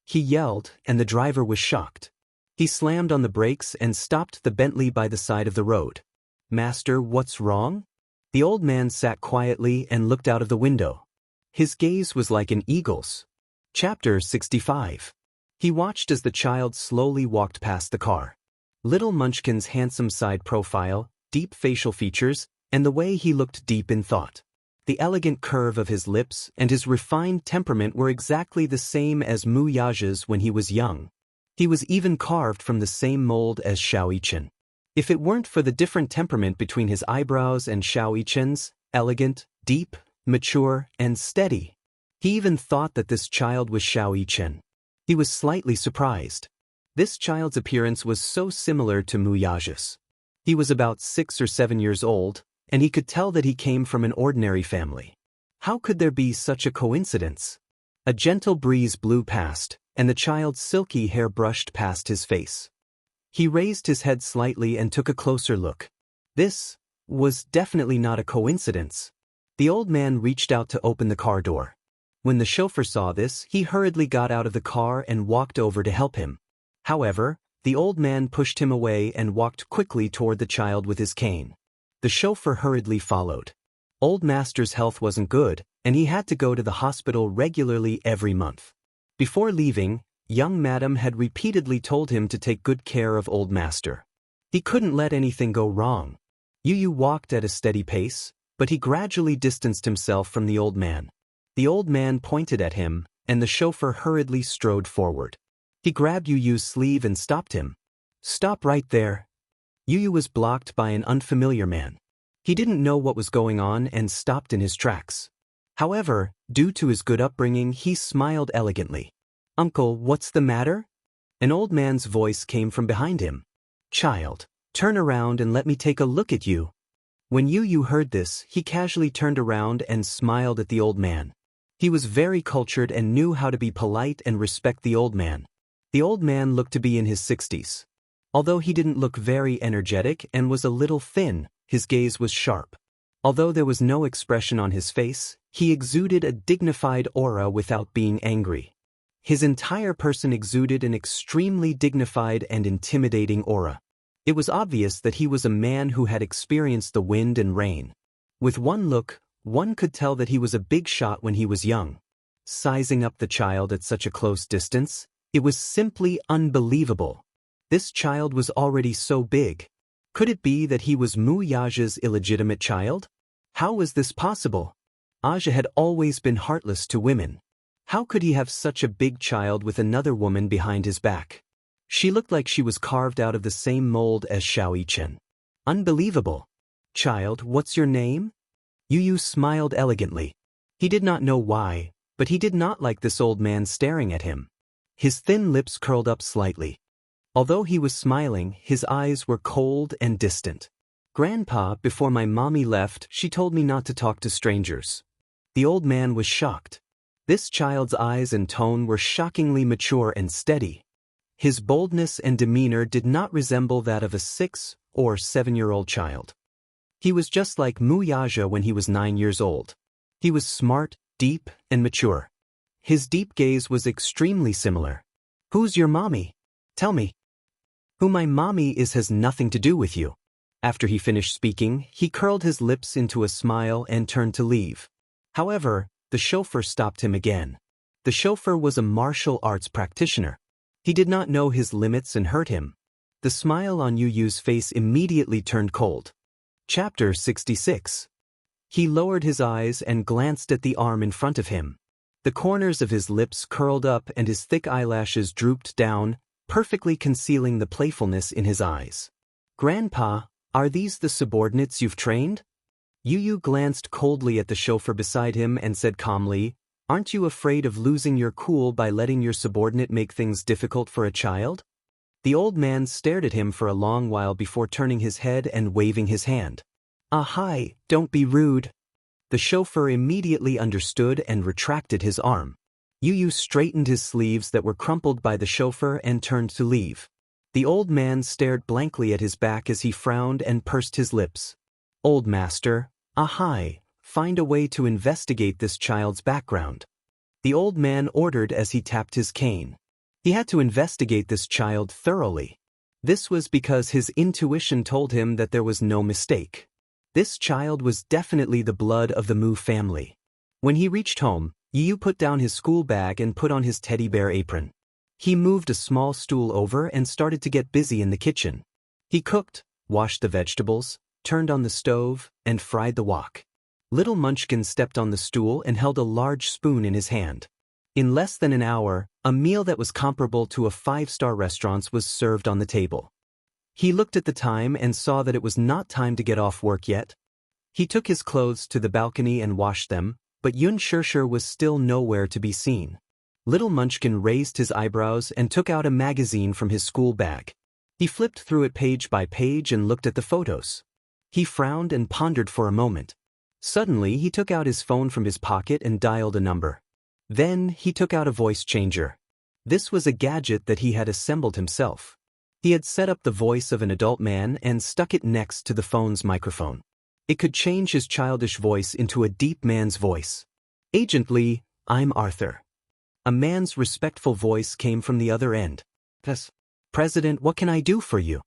he yelled, and the driver was shocked. He slammed on the brakes and stopped the Bentley by the side of the road. "Master, what's wrong?" The old man sat quietly and looked out of the window. His gaze was like an eagle's. Chapter 65. He watched as the child slowly walked past the car. Little Munchkin's handsome side profile, deep facial features, and the way he looked deep in thought. The elegant curve of his lips and his refined temperament were exactly the same as Mu Yajia's when he was young. He was even carved from the same mold as Xiao Yichen. If it weren't for the different temperament between his eyebrows and Xiao Yichen's, elegant, deep, mature, and steady, he even thought that this child was Xiao Yichen. He was slightly surprised. This child's appearance was so similar to Mu Yajia's. He was about 6 or 7 years old, and he could tell that he came from an ordinary family. How could there be such a coincidence? A gentle breeze blew past, and the child's silky hair brushed past his face. He raised his head slightly and took a closer look. This was definitely not a coincidence. The old man reached out to open the car door. When the chauffeur saw this, he hurriedly got out of the car and walked over to help him. However, the old man pushed him away and walked quickly toward the child with his cane. The chauffeur hurriedly followed. Old Master's health wasn't good, and he had to go to the hospital regularly every month. Before leaving, young Madam had repeatedly told him to take good care of Old Master. He couldn't let anything go wrong. Yu Yu walked at a steady pace, but he gradually distanced himself from the old man. The old man pointed at him, and the chauffeur hurriedly strode forward. He grabbed Yu Yu's sleeve and stopped him. "Stop right there." Yu Yu was blocked by an unfamiliar man. He didn't know what was going on and stopped in his tracks. However, due to his good upbringing, he smiled elegantly. "Uncle, what's the matter?" An old man's voice came from behind him. "Child, turn around and let me take a look at you." When Yu Yu heard this, he casually turned around and smiled at the old man. He was very cultured and knew how to be polite and respect the old man. The old man looked to be in his 60s. Although he didn't look very energetic and was a little thin, his gaze was sharp. Although there was no expression on his face, he exuded a dignified aura without being angry. His entire person exuded an extremely dignified and intimidating aura. It was obvious that he was a man who had experienced the wind and rain. With one look, one could tell that he was a big shot when he was young. Sizing up the child at such a close distance, it was simply unbelievable. This child was already so big. Could it be that he was Mu Yajia's illegitimate child? How was this possible? Aja had always been heartless to women. How could he have such a big child with another woman behind his back? She looked like she was carved out of the same mold as Xiao Yichen. Unbelievable. "Child, what's your name?" Yu Yu smiled elegantly. He did not know why, But he did not like this old man staring at him. His thin lips curled up slightly. Although he was smiling, his eyes were cold and distant. "Grandpa, before my mommy left, she told me not to talk to strangers." The old man was shocked. This child's eyes and tone were shockingly mature and steady. His boldness and demeanor did not resemble that of a 6 or 7-year-old child. He was just like Wuxia when he was 9 years old. He was smart, deep, and mature. His deep gaze was extremely similar. "Who's your mommy? Tell me." "Who my mommy is has nothing to do with you." After he finished speaking, he curled his lips into a smile and turned to leave. However, the chauffeur stopped him again. The chauffeur was a martial arts practitioner. He did not know his limits and hurt him. The smile on Yu Yu's face immediately turned cold. Chapter 66. He lowered his eyes and glanced at the arm in front of him. The corners of his lips curled up and his thick eyelashes drooped down, perfectly concealing the playfulness in his eyes. "Grandpa, are these the subordinates you've trained?" Yu Yu glanced coldly at the chauffeur beside him and said calmly, "Aren't you afraid of losing your cool by letting your subordinate make things difficult for a child?" The old man stared at him for a long while before turning his head and waving his hand. "Hi, don't be rude." The chauffeur immediately understood and retracted his arm. Yu Yu straightened his sleeves that were crumpled by the chauffeur and turned to leave. The old man stared blankly at his back as he frowned and pursed his lips. "Old master, hi, find a way to investigate this child's background," the old man ordered as he tapped his cane. He had to investigate this child thoroughly. This was because his intuition told him that there was no mistake. This child was definitely the blood of the Mu family. When he reached home, Yu Yu put down his school bag and put on his teddy bear apron. He moved a small stool over and started to get busy in the kitchen. He cooked, washed the vegetables, turned on the stove, and fried the wok. Little Munchkin stepped on the stool and held a large spoon in his hand. In less than an hour, a meal that was comparable to a 5-star restaurant was served on the table. He looked at the time and saw that it was not time to get off work yet. He took his clothes to the balcony and washed them, but Xianxia was still nowhere to be seen. Little Munchkin raised his eyebrows and took out a magazine from his school bag. He flipped through it page by page and looked at the photos. He frowned and pondered for a moment. Suddenly, he took out his phone from his pocket and dialed a number. Then, he took out a voice changer. This was a gadget that he had assembled himself. He had set up the voice of an adult man and stuck it next to the phone's microphone. It could change his childish voice into a deep man's voice. "Agent Lee, I'm Arthur." A man's respectful voice came from the other end. "Yes, President, what can I do for you?"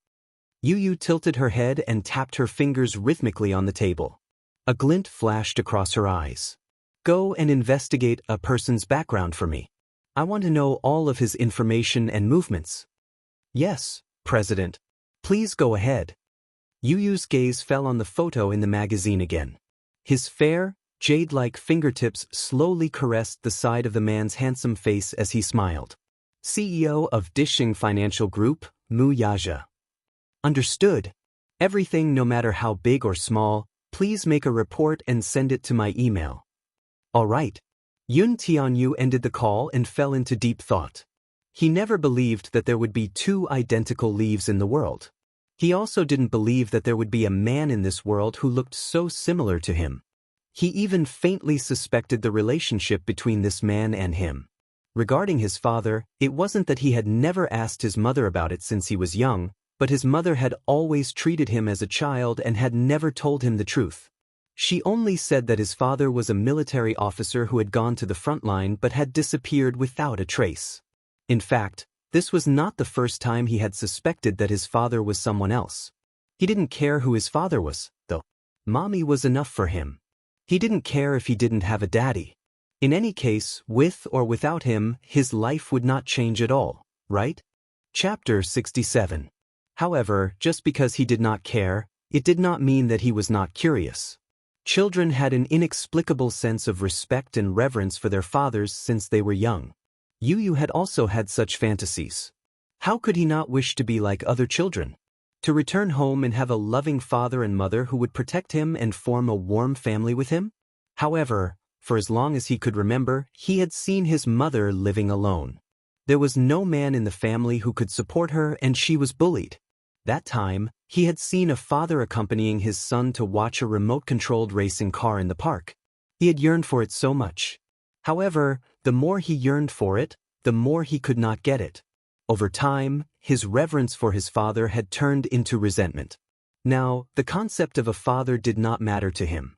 Yu Yu tilted her head and tapped her fingers rhythmically on the table. A glint flashed across her eyes. "Go and investigate a person's background for me. I want to know all of his information and movements." "Yes, President. Please go ahead." Yu Yu's gaze fell on the photo in the magazine again. His fair, jade-like fingertips slowly caressed the side of the man's handsome face as he smiled. "CEO of Dishing Financial Group, Wuxia." "Understood. Everything, no matter how big or small, please make a report and send it to my email." "All right." Yun Tianyu ended the call and fell into deep thought. He never believed that there would be 2 identical leaves in the world. He also didn't believe that there would be a man in this world who looked so similar to him. He even faintly suspected the relationship between this man and him. Regarding his father, it wasn't that he had never asked his mother about it since he was young, but his mother had always treated him as a child and had never told him the truth. She only said that his father was a military officer who had gone to the front line but had disappeared without a trace. In fact, this was not the first time he had suspected that his father was someone else. He didn't care who his father was, though. Mommy was enough for him. He didn't care if he didn't have a daddy. In any case, with or without him, his life would not change at all, right? Chapter 67. However, just because he did not care, it did not mean that he was not curious. Children had an inexplicable sense of respect and reverence for their fathers since they were young. Yu Yu had also had such fantasies. How could he not wish to be like other children? To return home and have a loving father and mother who would protect him and form a warm family with him? However, for as long as he could remember, he had seen his mother living alone. There was no man in the family who could support her, and she was bullied. That time, he had seen a father accompanying his son to watch a remote-controlled racing car in the park. He had yearned for it so much. However, the more he yearned for it, the more he could not get it. Over time, his reverence for his father had turned into resentment. Now, the concept of a father did not matter to him.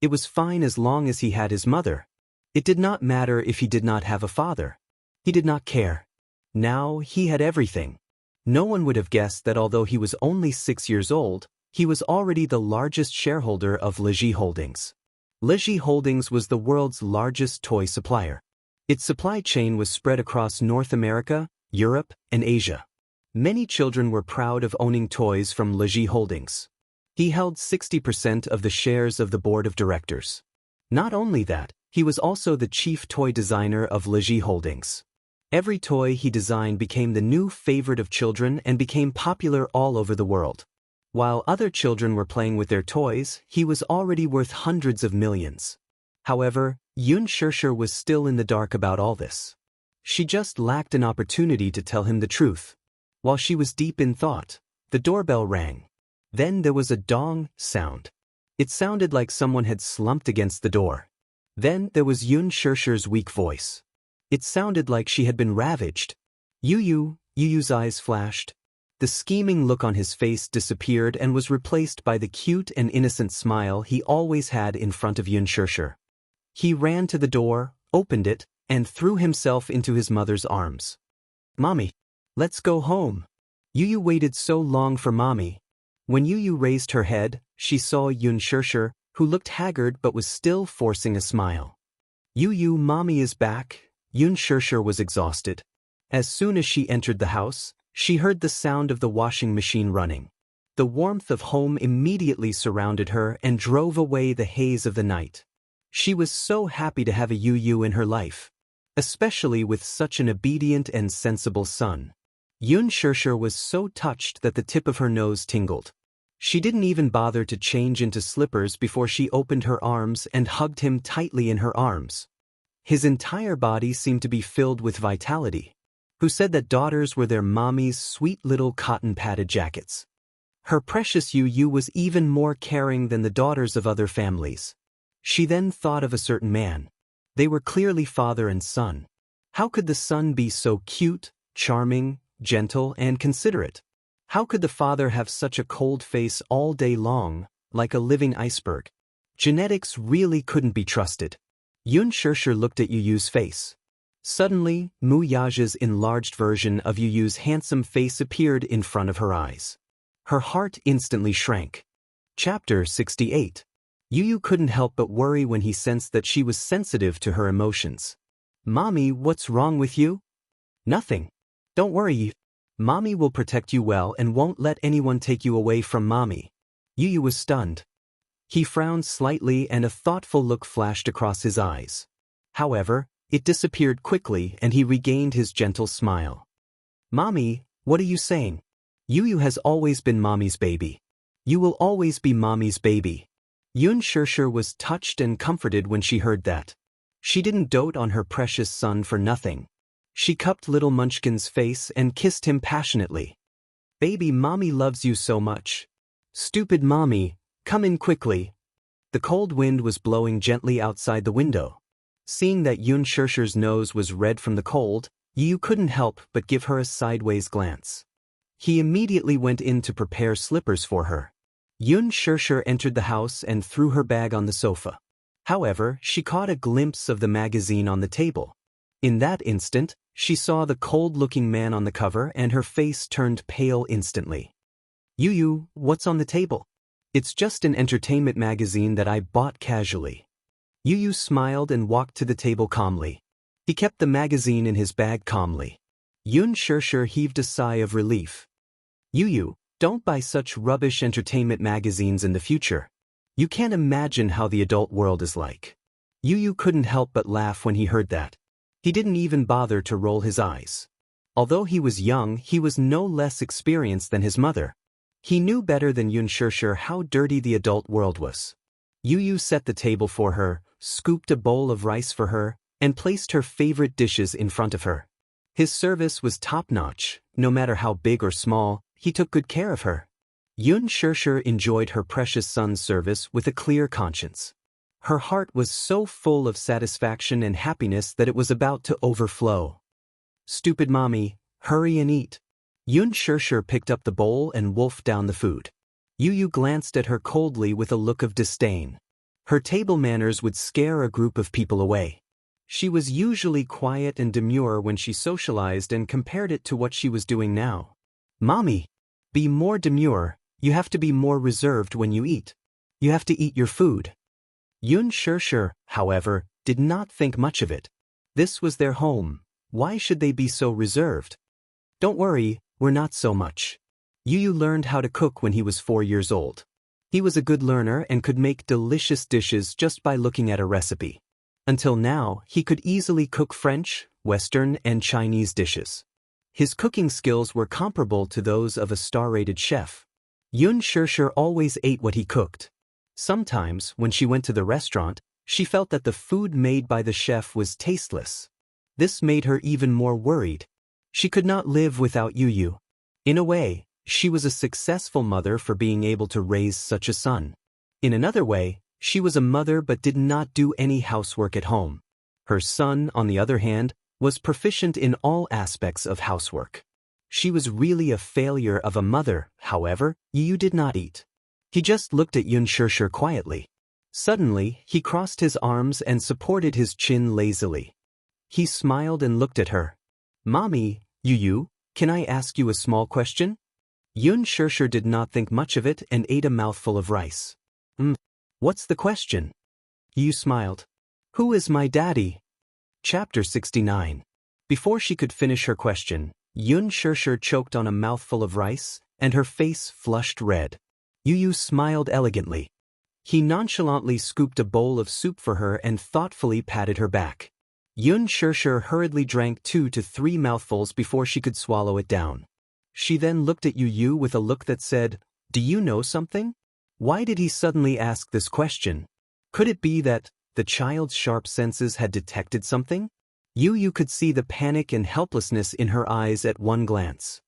It was fine as long as he had his mother. It did not matter if he did not have a father. He did not care. Now, he had everything. No one would have guessed that although he was only 6 years old, he was already the largest shareholder of Leji Holdings. Leji Holdings was the world's largest toy supplier. Its supply chain was spread across North America, Europe, and Asia. Many children were proud of owning toys from Leji Holdings. He held 60% of the shares of the board of directors. Not only that, he was also the chief toy designer of Leji Holdings. Every toy he designed became the new favorite of children and became popular all over the world. While other children were playing with their toys, he was already worth hundreds of millions. However, Xianxia was still in the dark about all this. She just lacked an opportunity to tell him the truth. While she was deep in thought, the doorbell rang. Then there was a dong sound. It sounded like someone had slumped against the door. Then there was Xia's weak voice. It sounded like she had been ravaged. Yu's eyes flashed. The scheming look on his face disappeared and was replaced by the cute and innocent smile he always had in front of Xianxia. He ran to the door, opened it, and threw himself into his mother's arms. "Mommy, let's go home." Yu waited so long for Mommy. When Yu raised her head, she saw Xianxia, who looked haggard but was still forcing a smile. Mommy is back." Xianxia was exhausted. As soon as she entered the house, she heard the sound of the washing machine running. The warmth of home immediately surrounded her and drove away the haze of the night. She was so happy to have a Yu in her life, especially with such an obedient and sensible son. Xianxia was so touched that the tip of her nose tingled. She didn't even bother to change into slippers before she opened her arms and hugged him tightly in her arms. His entire body seemed to be filled with vitality. Who said that daughters were their mommy's sweet little cotton-padded jackets? Her precious Yu was even more caring than the daughters of other families. She then thought of a certain man. They were clearly father and son. How could the son be so cute, charming, gentle, and considerate? How could the father have such a cold face all day long, like a living iceberg? Genetics really couldn't be trusted. Xianxia looked at Yu's face. Suddenly, Mu Yaja's enlarged version of Yu's handsome face appeared in front of her eyes. Her heart instantly shrank. Chapter 68. Yu couldn't help but worry when he sensed that she was sensitive to her emotions. "Mommy, what's wrong with you?" "Nothing. Don't worry. Mommy will protect you well and won't let anyone take you away from Mommy." Yu was stunned. He frowned slightly and a thoughtful look flashed across his eyes. However, it disappeared quickly and he regained his gentle smile. "Mommy, what are you saying? Yu has always been Mommy's baby. You will always be Mommy's baby." Xianxia was touched and comforted when she heard that. She didn't dote on her precious son for nothing. She cupped little Munchkin's face and kissed him passionately. "Baby, Mommy loves you so much." "Stupid Mommy, come in quickly." The cold wind was blowing gently outside the window. Seeing that Xia's nose was red from the cold, Yu couldn't help but give her a sideways glance. He immediately went in to prepare slippers for her. Xianxia entered the house and threw her bag on the sofa. However, she caught a glimpse of the magazine on the table. In that instant, she saw the cold-looking man on the cover and her face turned pale instantly. "Yu, what's on the table?" "It's just an entertainment magazine that I bought casually." Yu smiled and walked to the table calmly. He kept the magazine in his bag calmly. Xianxia heaved a sigh of relief. "Yu, don't buy such rubbish entertainment magazines in the future. You can't imagine how the adult world is like." Yu couldn't help but laugh when he heard that. He didn't even bother to roll his eyes. Although he was young, he was no less experienced than his mother. He knew better than Xianxia how dirty the adult world was. Yu set the table for her, scooped a bowl of rice for her, and placed her favorite dishes in front of her. His service was top-notch. No matter how big or small, he took good care of her. Xianxia enjoyed her precious son's service with a clear conscience. Her heart was so full of satisfaction and happiness that it was about to overflow. "Stupid mommy, hurry and eat." Xianxia picked up the bowl and wolfed down the food. Yu glanced at her coldly with a look of disdain. Her table manners would scare a group of people away. She was usually quiet and demure when she socialized and compared it to what she was doing now. "Mommy, be more demure. You have to be more reserved when you eat. You have to eat your food." Xianxia, however, did not think much of it. This was their home. Why should they be so reserved? "Don't worry, we're not so much." Yu learned how to cook when he was 4 years old. He was a good learner and could make delicious dishes just by looking at a recipe. Until now, he could easily cook French, Western, and Chinese dishes. His cooking skills were comparable to those of a star-rated chef. Xianxia always ate what he cooked. Sometimes, when she went to the restaurant, she felt that the food made by the chef was tasteless. This made her even more worried. She could not live without Yu. In a way, she was a successful mother for being able to raise such a son. In another way, she was a mother but did not do any housework at home. Her son, on the other hand, was proficient in all aspects of housework. She was really a failure of a mother. However, Yu did not eat. He just looked at Xianxia quietly. Suddenly, he crossed his arms and supported his chin lazily. He smiled and looked at her. "Mommy, Yu, can I ask you a small question?" Xianxia did not think much of it and ate a mouthful of rice. What's the question?" Yu smiled. "Who is my daddy?" Chapter 69. Before she could finish her question, Xianxia choked on a mouthful of rice, and her face flushed red. Yu smiled elegantly. He nonchalantly scooped a bowl of soup for her and thoughtfully patted her back. Xianxia hurriedly drank 2 to 3 mouthfuls before she could swallow it down. She then looked at Yu with a look that said, "Do you know something?" Why did he suddenly ask this question? Could it be that the child's sharp senses had detected something? Yu could see the panic and helplessness in her eyes at one glance.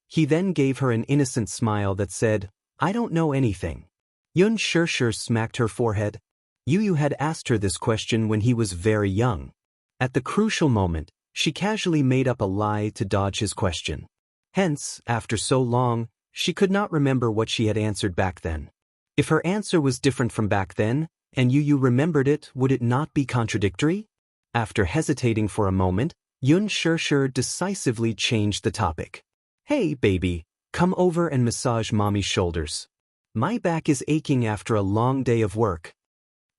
He then gave her an innocent smile that said, "I don't know anything." Xianxia smacked her forehead. Yu had asked her this question when he was very young. At the crucial moment, she casually made up a lie to dodge his question. Hence, after so long, she could not remember what she had answered back then. If her answer was different from back then, and Yu remembered it, would it not be contradictory? After hesitating for a moment, Xianxia decisively changed the topic. "Hey, baby, come over and massage mommy's shoulders. My back is aching after a long day of work."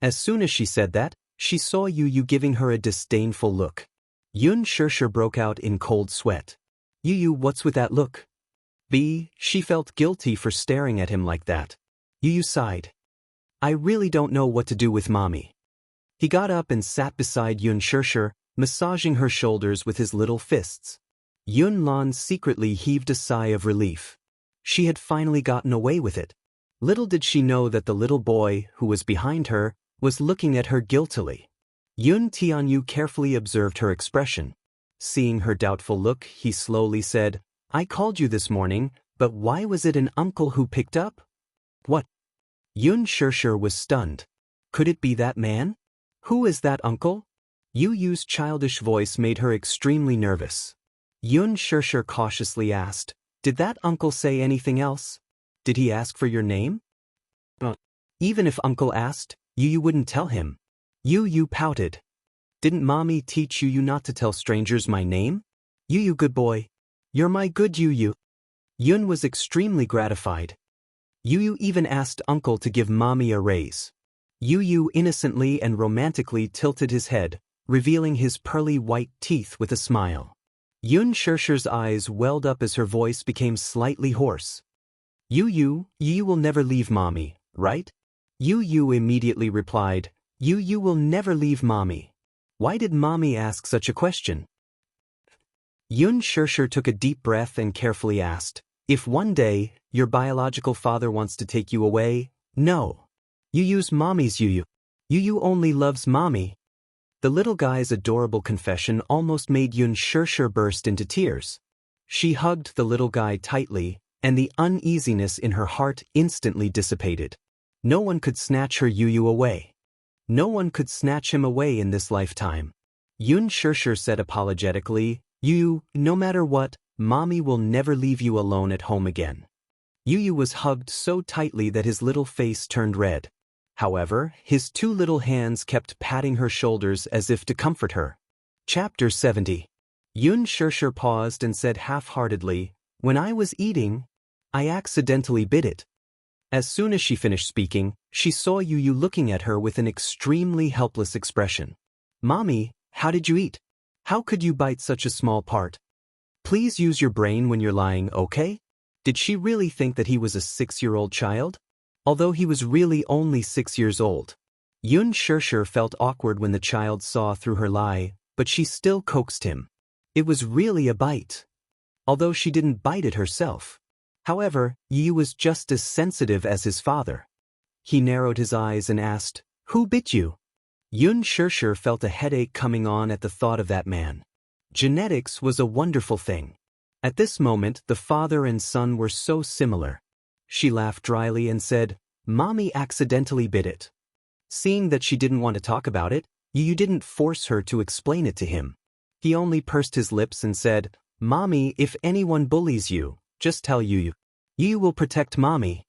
As soon as she said that, she saw Yu giving her a disdainful look. Xianxia broke out in cold sweat. "Yu, what's with that look?" She felt guilty for staring at him like that. Yu sighed. "I really don't know what to do with mommy." He got up and sat beside Xianxia, massaging her shoulders with his little fists. Yunlan secretly heaved a sigh of relief. She had finally gotten away with it. Little did she know that the little boy, who was behind her, was looking at her guiltily. Yun Tianyu carefully observed her expression. Seeing her doubtful look, he slowly said, "I called you this morning, but why was it an uncle who picked up?" "What?" Xianxia was stunned. Could it be that man? Who is that uncle? Yu's childish voice made her extremely nervous. Xianxia cautiously asked, "Did that uncle say anything else? Did he ask for your name?" Even if uncle asked, Yu wouldn't tell him. Yu pouted. "Didn't mommy teach you not to tell strangers my name?" "Yu, good boy. You're my good Yu." Yun was extremely gratified. Yu even asked uncle to give mommy a raise. Yu innocently and romantically tilted his head, revealing his pearly white teeth with a smile. Xianxia's eyes welled up as her voice became slightly hoarse. You will never leave mommy, right?" Yu immediately replied, You will never leave mommy." Why did mommy ask such a question? Xianxia took a deep breath and carefully asked, "If one day, your biological father wants to take you away, no. You use mommy's Yu Yu. Yu Yu only loves mommy. The little guy's adorable confession almost made Yun Shirshir burst into tears. She hugged the little guy tightly, and the uneasiness in her heart instantly dissipated. No one could snatch her Yu Yu away. No one could snatch him away in this lifetime. Yun Shirshir said apologetically, Yu, no matter what, mommy will never leave you alone at home again. Yu was hugged so tightly that his little face turned red. However, his two little hands kept patting her shoulders as if to comfort her. Chapter 70. Yun Shirshir paused and said half-heartedly, When I was eating, I accidentally bit it. As soon as she finished speaking, she saw Yu looking at her with an extremely helpless expression. Mommy, how did you eat? How could you bite such a small part? Please use your brain when you're lying, okay? Did she really think that he was a 6-year-old child? Although he was really only 6 years old. Yun Shirshir felt awkward when the child saw through her lie, but she still coaxed him. It was really a bite. Although she didn't bite it herself. However, Yu was just as sensitive as his father. He narrowed his eyes and asked, Who bit you? Yun Shirshir felt a headache coming on at the thought of that man. Genetics was a wonderful thing. At this moment, the father and son were so similar. She laughed dryly and said, Mommy accidentally bit it. Seeing that she didn't want to talk about it, Yu didn't force her to explain it to him. He only pursed his lips and said, Mommy, if anyone bullies you, just tell Yu. Yu will protect Mommy.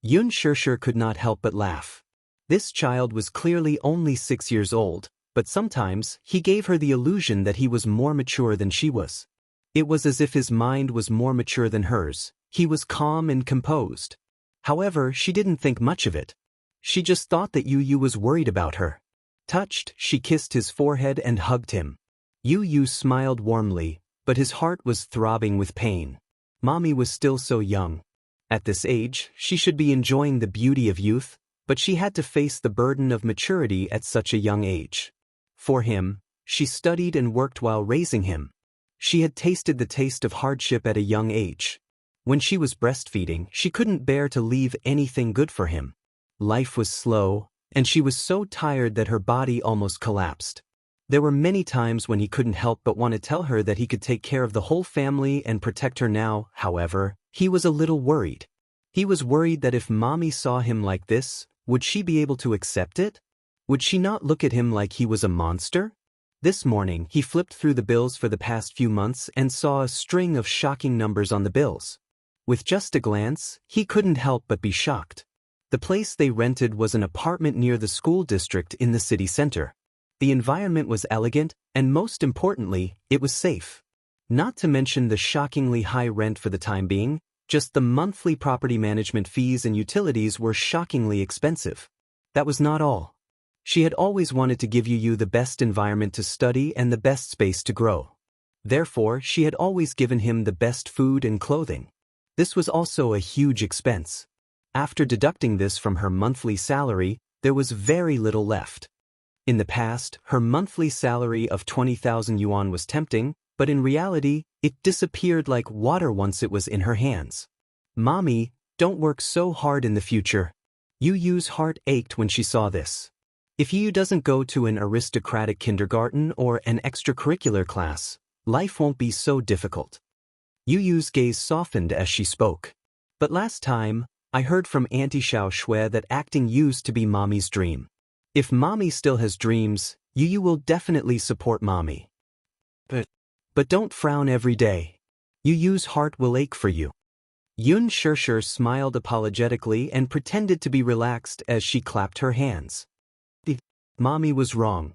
Yun Shirshir could not help but laugh. This child was clearly only 6 years old, but sometimes he gave her the illusion that he was more mature than she was. It was as if his mind was more mature than hers. He was calm and composed. However, she didn't think much of it. She just thought that Yu was worried about her. Touched, she kissed his forehead and hugged him. Yu smiled warmly, but his heart was throbbing with pain. Mommy was still so young. At this age, she should be enjoying the beauty of youth, but she had to face the burden of maturity at such a young age. For him, she studied and worked while raising him. She had tasted the taste of hardship at a young age. When she was breastfeeding, she couldn't bear to leave anything good for him. Life was slow, and she was so tired that her body almost collapsed. There were many times when he couldn't help but want to tell her that he could take care of the whole family and protect her now. However, he was a little worried. He was worried that if Mommy saw him like this, would she be able to accept it? Would she not look at him like he was a monster? This morning, he flipped through the bills for the past few months and saw a string of shocking numbers on the bills. With just a glance, he couldn't help but be shocked. The place they rented was an apartment near the school district in the city center. The environment was elegant, and most importantly, it was safe. Not to mention the shockingly high rent for the time being, just the monthly property management fees and utilities were shockingly expensive. That was not all. She had always wanted to give Yu the best environment to study and the best space to grow. Therefore, she had always given him the best food and clothing. This was also a huge expense. After deducting this from her monthly salary, there was very little left. In the past, her monthly salary of 20,000 yuan was tempting, but in reality, it disappeared like water once it was in her hands. Mommy, don't work so hard in the future. Yu's heart ached when she saw this. If Yu doesn't go to an aristocratic kindergarten or an extracurricular class, life won't be so difficult. Yu's gaze softened as she spoke. But last time, I heard from Auntie Xiao Shui that acting used to be Mommy's dream. If Mommy still has dreams, Yu will definitely support Mommy. But don't frown every day. Yu's heart will ache for you. Yun Shirshir smiled apologetically and pretended to be relaxed as she clapped her hands. Mommy was wrong.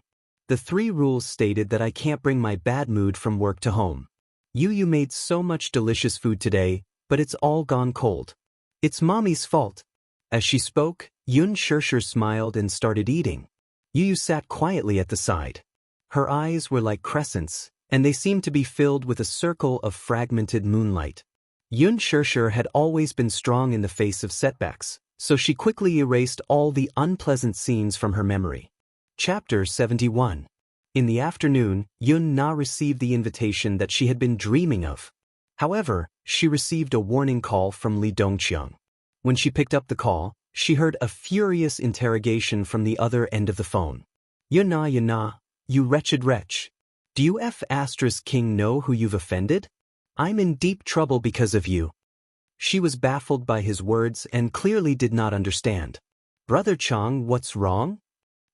The 3 rules stated that I can't bring my bad mood from work to home. Yu made so much delicious food today, but it's all gone cold. It's Mommy's fault. As she spoke, Yun Shirshir smiled and started eating. Yu sat quietly at the side. Her eyes were like crescents, and they seemed to be filled with a circle of fragmented moonlight. Yun Shirshir had always been strong in the face of setbacks, so she quickly erased all the unpleasant scenes from her memory. Chapter 71. In the afternoon, Yun Na received the invitation that she had been dreaming of. However, she received a warning call from Li Dongqiang. When she picked up the call, She heard a furious interrogation from the other end of the phone. Yana, you wretched wretch. Do you King know who you've offended? I'm in deep trouble because of you. She was baffled by his words and clearly did not understand. Brother Chang, what's wrong?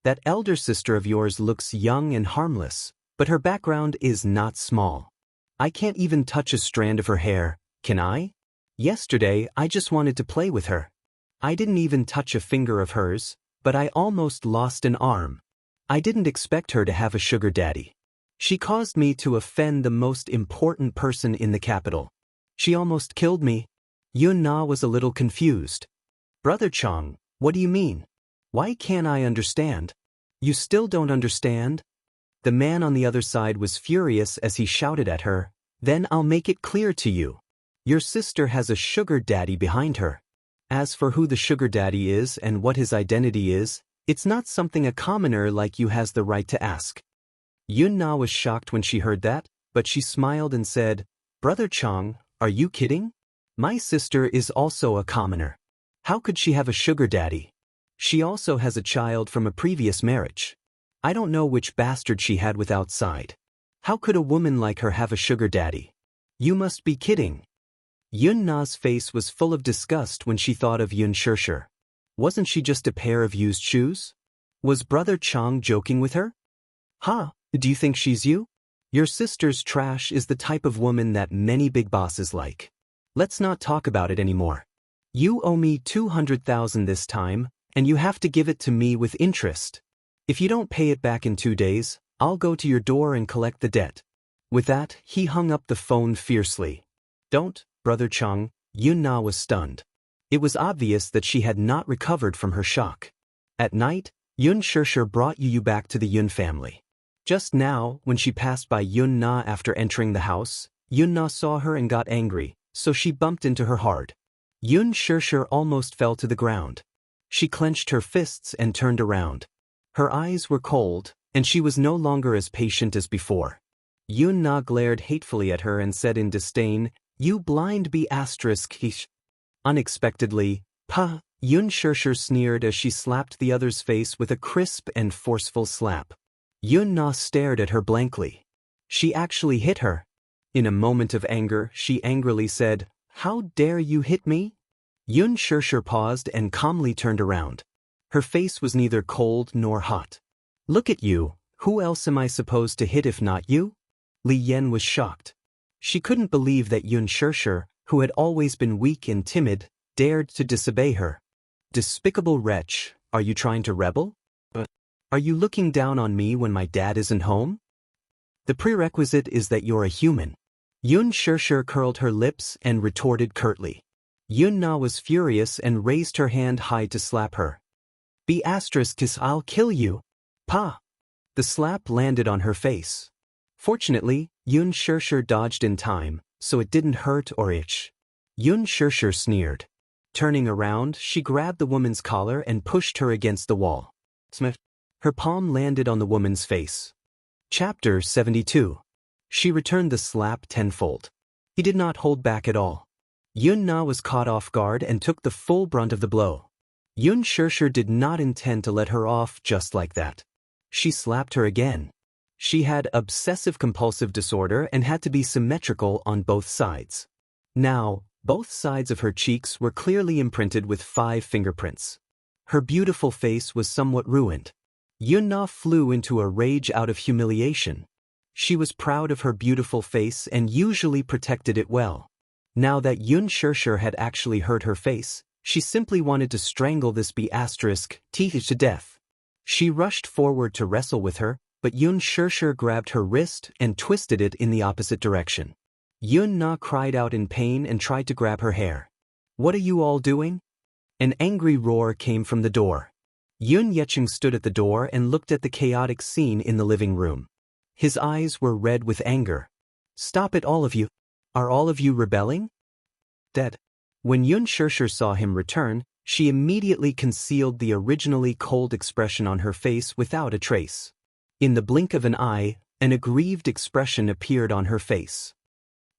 That elder sister of yours looks young and harmless, but her background is not small. I can't even touch a strand of her hair, can I? Yesterday, I just wanted to play with her. I didn't even touch a finger of hers, but I almost lost an arm. I didn't expect her to have a sugar daddy. She caused me to offend the most important person in the capital. She almost killed me. Yun Na was a little confused. Brother Chang, what do you mean? Why can't I understand? You still don't understand? The man on the other side was furious as he shouted at her. Then I'll make it clear to you. Your sister has a sugar daddy behind her. As for who the sugar daddy is and what his identity is, it's not something a commoner like you has the right to ask. Yun Na was shocked when she heard that, but she smiled and said, Brother Chang, are you kidding? My sister is also a commoner. How could she have a sugar daddy? She also has a child from a previous marriage. I don't know which bastard she had with outside. How could a woman like her have a sugar daddy? You must be kidding. Yun Na's face was full of disgust when she thought of Yun Shirshir. Wasn't she just a pair of used shoes? Was Brother Chang joking with her? Ha, do you think she's you? Your sister's trash is the type of woman that many big bosses like. Let's not talk about it anymore. You owe me 200,000 this time, and you have to give it to me with interest. If you don't pay it back in 2 days, I'll go to your door and collect the debt. With that, he hung up the phone fiercely. Don't, Brother Chang, Yun Na was stunned. It was obvious that she had not recovered from her shock. At night, Yun Shirshir brought Yu back to the Yun family. Just now, when she passed by Yun Na after entering the house, Yun Na saw her and got angry, so she bumped into her hard. Yun Shirshir almost fell to the ground. She clenched her fists and turned around. Her eyes were cold, and she was no longer as patient as before. Yun Na glared hatefully at her and said in disdain, You blind b***ish. Unexpectedly, "Pah!" Yun Shirshir sneered as she slapped the other's face with a crisp and forceful slap. Yun Na stared at her blankly. She actually hit her. In a moment of anger, she angrily said, How dare you hit me? Yun Shirshir paused and calmly turned around. Her face was neither cold nor hot. Look at you, who else am I supposed to hit if not you? Li Yan was shocked. She couldn't believe that Yun Shirshir, who had always been weak and timid, dared to disobey her. Despicable wretch, are you trying to rebel? Are you looking down on me when my dad isn't home? The prerequisite is that you're a human. Yun Shirshir curled her lips and retorted curtly. Yun Na was furious and raised her hand high to slap her. I'll kill you. Pa! The slap landed on her face. Fortunately, Yun Shirshir dodged in time, so it didn't hurt or itch. Yun Shirshir sneered. Turning around, she grabbed the woman's collar and pushed her against the wall. Her palm landed on the woman's face. Chapter 72. She returned the slap tenfold. He did not hold back at all. Yun Na was caught off guard and took the full brunt of the blow. Yun Shirshir did not intend to let her off just like that. She slapped her again. She had obsessive-compulsive disorder and had to be symmetrical on both sides. Now, both sides of her cheeks were clearly imprinted with 5 fingerprints. Her beautiful face was somewhat ruined. Yun Na flew into a rage out of humiliation. She was proud of her beautiful face and usually protected it well. Now that Yun Shirshir had actually hurt her face, she simply wanted to strangle this teeth to death. She rushed forward to wrestle with her, but Yun Shirshir grabbed her wrist and twisted it in the opposite direction. Yun Na cried out in pain and tried to grab her hair. What are you all doing? An angry roar came from the door. Yun Yecheng stood at the door and looked at the chaotic scene in the living room. His eyes were red with anger. Stop it, all of you. Are all of you rebelling? Dead. When Yun Shirshir saw him return, she immediately concealed the originally cold expression on her face without a trace. In the blink of an eye, an aggrieved expression appeared on her face.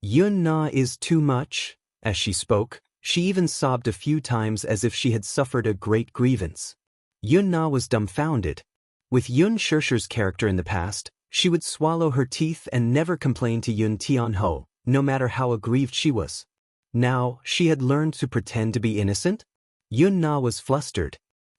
Yun Na is too much. As she spoke, She even sobbed a few times as if she had suffered a great grievance. Yun Na was dumbfounded. With Yun Shishir's character in the past, she would swallow her teeth and never complain to Yun Tianho, no matter how aggrieved she was. Now, she had learned to pretend to be innocent? Yun Na was flustered.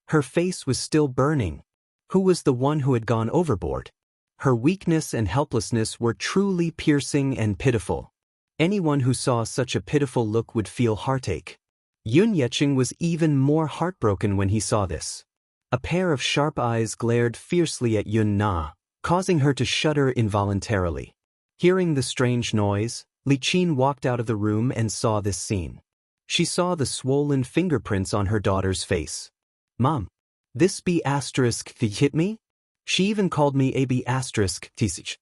Her face was still burning. Who was the one who had gone overboard? Her weakness and helplessness were truly piercing and pitiful. Anyone who saw such a pitiful look would feel heartache. Yun Yeqing was even more heartbroken when he saw this. A pair of sharp eyes glared fiercely at Yun Na, causing her to shudder involuntarily. Hearing the strange noise, Li Qin walked out of the room and saw this scene. She saw the swollen fingerprints on her daughter's face. "Mom, this B asterisk hit me? She even called me AB asterisk Tisich.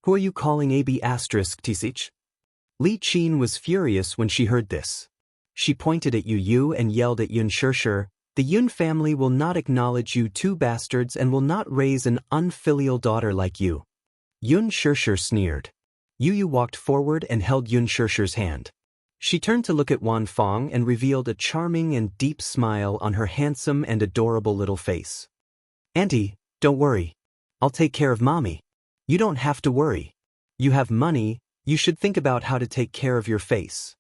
Who are you calling AB asterisk Tisich?" Li Qin was furious when she heard this. She pointed at Yu Yu and yelled at Yun Shishir, "The Yun family will not acknowledge you two bastards and will not raise an unfilial daughter like you." Yun Shishir sneered. Yu Yu walked forward and held Yun Shishir's hand. She turned to look at Wan Fong and revealed a charming and deep smile on her handsome and adorable little face. "Auntie, don't worry. I'll take care of Mommy. You don't have to worry. You have money, you should think about how to take care of your face."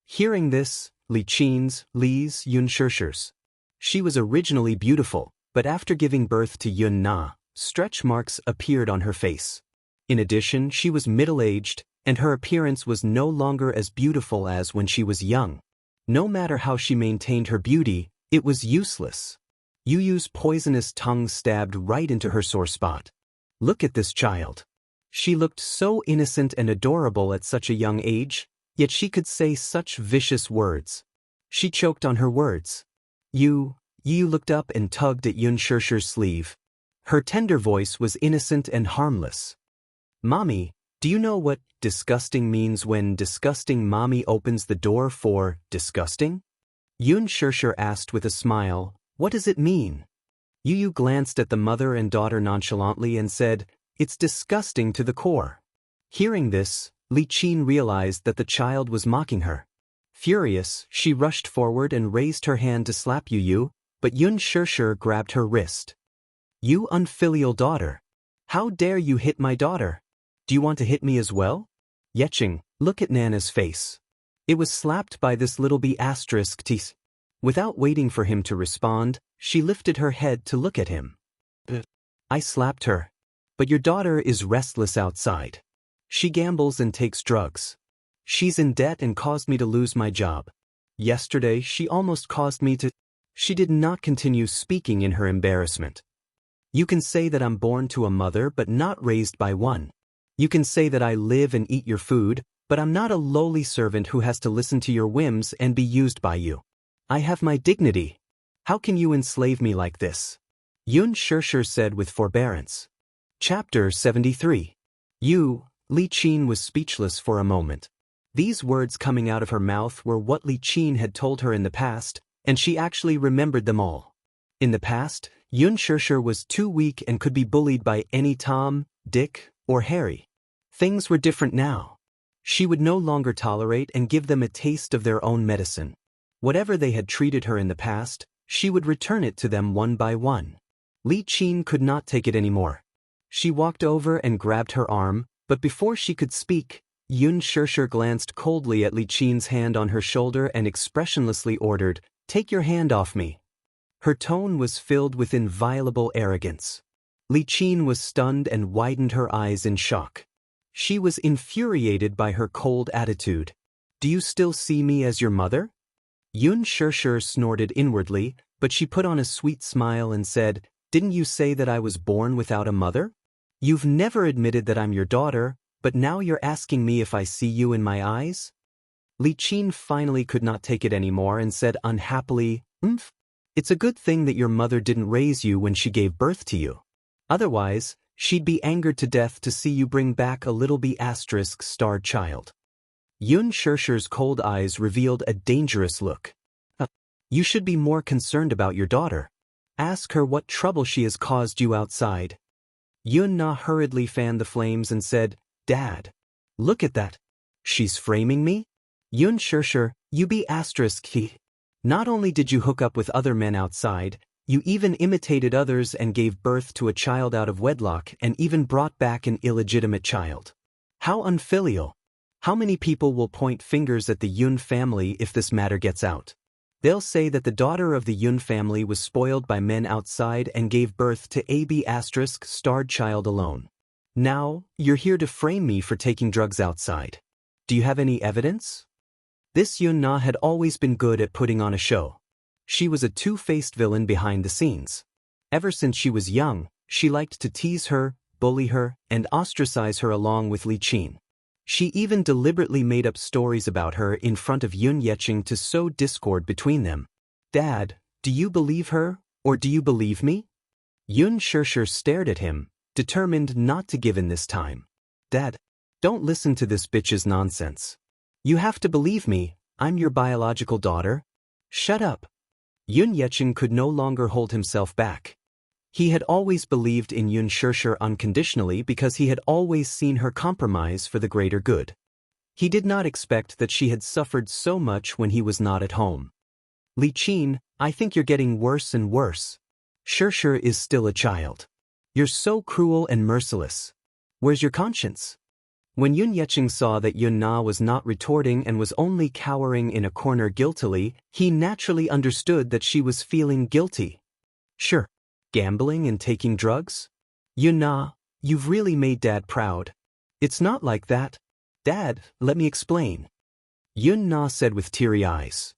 Hearing this, Li Qin's, Li's, Yun Shishir's. She was originally beautiful, but after giving birth to Yun Na, stretch marks appeared on her face. In addition, she was middle-aged, and her appearance was no longer as beautiful as when she was young. No matter how she maintained her beauty, it was useless. Yu Yu's poisonous tongue stabbed right into her sore spot. Look at this child. She looked so innocent and adorable at such a young age, yet she could say such vicious words. She choked on her words. Yu looked up and tugged at Yun Shishir's sleeve. Her tender voice was innocent and harmless. "Mommy, do you know what disgusting means when disgusting mommy opens the door for disgusting?" Yun Shishir asked with a smile, "What does it mean?" Yu Yu glanced at the mother and daughter nonchalantly and said, "It's disgusting to the core." Hearing this, Li Qin realized that the child was mocking her. Furious, she rushed forward and raised her hand to slap Yu Yu, but Yun Shishir grabbed her wrist. "You unfilial daughter! How dare you hit my daughter? Do you want to hit me as well?" Yeqing, look at Nana's face. It was slapped by this little B asterisk tease. Without waiting for him to respond, she lifted her head to look at him. "I slapped her. But your daughter is restless outside. She gambles and takes drugs. She's in debt and caused me to lose my job. Yesterday, she almost caused me to—" She did not continue speaking in her embarrassment. "You can say that I'm born to a mother but not raised by one. You can say that I live and eat your food, but I'm not a lowly servant who has to listen to your whims and be used by you. I have my dignity. How can you enslave me like this?" Yun Shishir said with forbearance. Chapter 73. Li Qin was speechless for a moment. These words coming out of her mouth were what Li Qin had told her in the past, and she actually remembered them all. In the past, Yun Shishir was too weak and could be bullied by any Tom, Dick, or Harry. Things were different now. She would no longer tolerate and give them a taste of their own medicine. Whatever they had treated her in the past, she would return it to them one by one. Li Qin could not take it anymore. She walked over and grabbed her arm, but before she could speak, Yun Shishir glanced coldly at Li Qin's hand on her shoulder and expressionlessly ordered, "Take your hand off me." Her tone was filled with inviolable arrogance. Li Qin was stunned and widened her eyes in shock. She was infuriated by her cold attitude. "Do you still see me as your mother?" Yun Shishir snorted inwardly, but she put on a sweet smile and said, "Didn't you say that I was born without a mother? You've never admitted that I'm your daughter, but now you're asking me if I see you in my eyes?" Li Qin finally could not take it anymore and said unhappily, "It's a good thing that your mother didn't raise you when she gave birth to you. Otherwise, she'd be angered to death to see you bring back a little B asterisk starred child." Yun Shishir's cold eyes revealed a dangerous look. "You should be more concerned about your daughter. Ask her what trouble she has caused you outside." Yun Na hurriedly fanned the flames and said, "Dad, look at that. She's framing me?" Yun Shishir, You be asterisk he. Not only did you hook up with other men outside, you even imitated others and gave birth to a child out of wedlock and even brought back an illegitimate child. How unfilial. How many people will point fingers at the Yun family if this matter gets out? They'll say that the daughter of the Yun family was spoiled by men outside and gave birth to AB asterisk starred child alone. Now, you're here to frame me for taking drugs outside. Do you have any evidence? This Yun Na had always been good at putting on a show. She was a two-faced villain behind the scenes. Ever since she was young, she liked to tease her, bully her, and ostracize her along with Li Qin. She even deliberately made up stories about her in front of Yun Yeqing to sow discord between them. Dad, do you believe her, or do you believe me? Yun Xianxia stared at him, determined not to give in this time. Dad, don't listen to this bitch's nonsense. You have to believe me, I'm your biological daughter. Shut up. Yun Yeqing could no longer hold himself back. He had always believed in Yun Xianxia unconditionally because he had always seen her compromise for the greater good. He did not expect that she had suffered so much when he was not at home. Li Qin, I think you're getting worse and worse. Xianxia is still a child. You're so cruel and merciless. Where's your conscience? When Yun Yeqing saw that Yun Na was not retorting and was only cowering in a corner guiltily, he naturally understood that she was feeling guilty. Sure. Gambling and taking drugs? Yun Na, you've really made Dad proud. It's not like that. Dad, let me explain. Yun Na said with teary eyes.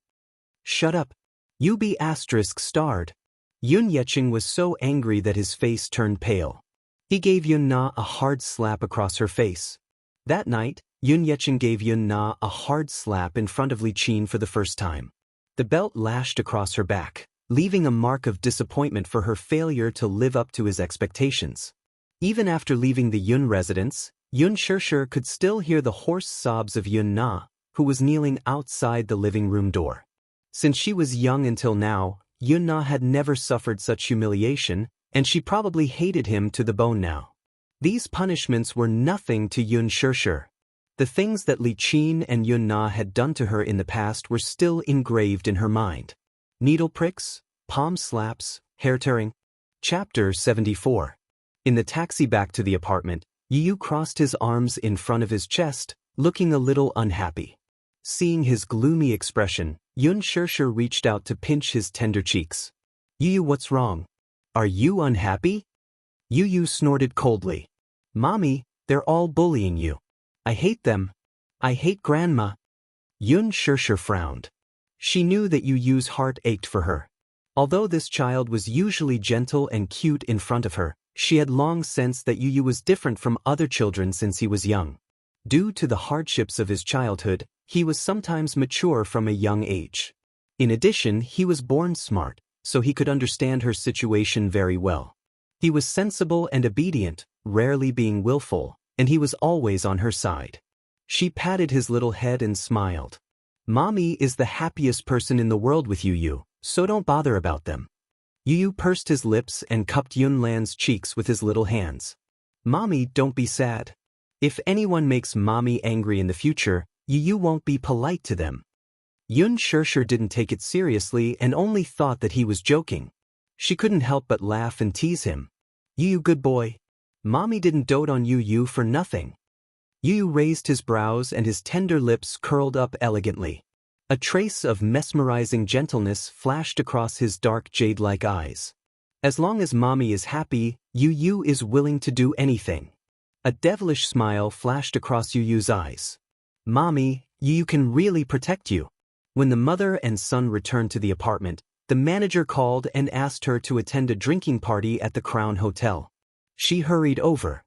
Shut up. You be asterisk starred. Yun Yeqing was so angry that his face turned pale. He gave Yun Na a hard slap across her face. That night, Yun Yeqing gave Yun Na a hard slap in front of Li Qin for the first time. The belt lashed across her back, leaving a mark of disappointment for her failure to live up to his expectations. Even after leaving the Yun residence, Yun Xianxia could still hear the hoarse sobs of Yun Na, who was kneeling outside the living room door. Since she was young until now, Yun Na had never suffered such humiliation, and she probably hated him to the bone now. These punishments were nothing to Yun Xianxia. The things that Li Qin and Yun Na had done to her in the past were still engraved in her mind. Needle pricks, palm slaps, hair tearing. Chapter 74. In the taxi back to the apartment, Yu crossed his arms in front of his chest, looking a little unhappy. Seeing his gloomy expression, Yun Xianxia reached out to pinch his tender cheeks. Yu, what's wrong? Are you unhappy? Yu snorted coldly. Mommy, they're all bullying you. I hate them. I hate Grandma. Yun Xianxia frowned. She knew that Yu's heart ached for her. Although this child was usually gentle and cute in front of her, she had long sensed that Yu was different from other children since he was young. Due to the hardships of his childhood, he was sometimes mature from a young age. In addition, he was born smart, so he could understand her situation very well. He was sensible and obedient, rarely being willful, and he was always on her side. She patted his little head and smiled. Mommy is the happiest person in the world with Yu, so don't bother about them. Yu pursed his lips and cupped Yun Lan's cheeks with his little hands. Mommy, don't be sad. If anyone makes Mommy angry in the future, Yu won't be polite to them. Yun Xianxia didn't take it seriously and only thought that he was joking. She couldn't help but laugh and tease him. Yu, good boy. Mommy didn't dote on Yu for nothing. Yu raised his brows and his tender lips curled up elegantly. A trace of mesmerizing gentleness flashed across his dark jade-like eyes. As long as Mommy is happy, Yu is willing to do anything. A devilish smile flashed across Yu's eyes. Mommy, Yu can really protect you. When the mother and son returned to the apartment, the manager called and asked her to attend a drinking party at the Crown Hotel. She hurried over.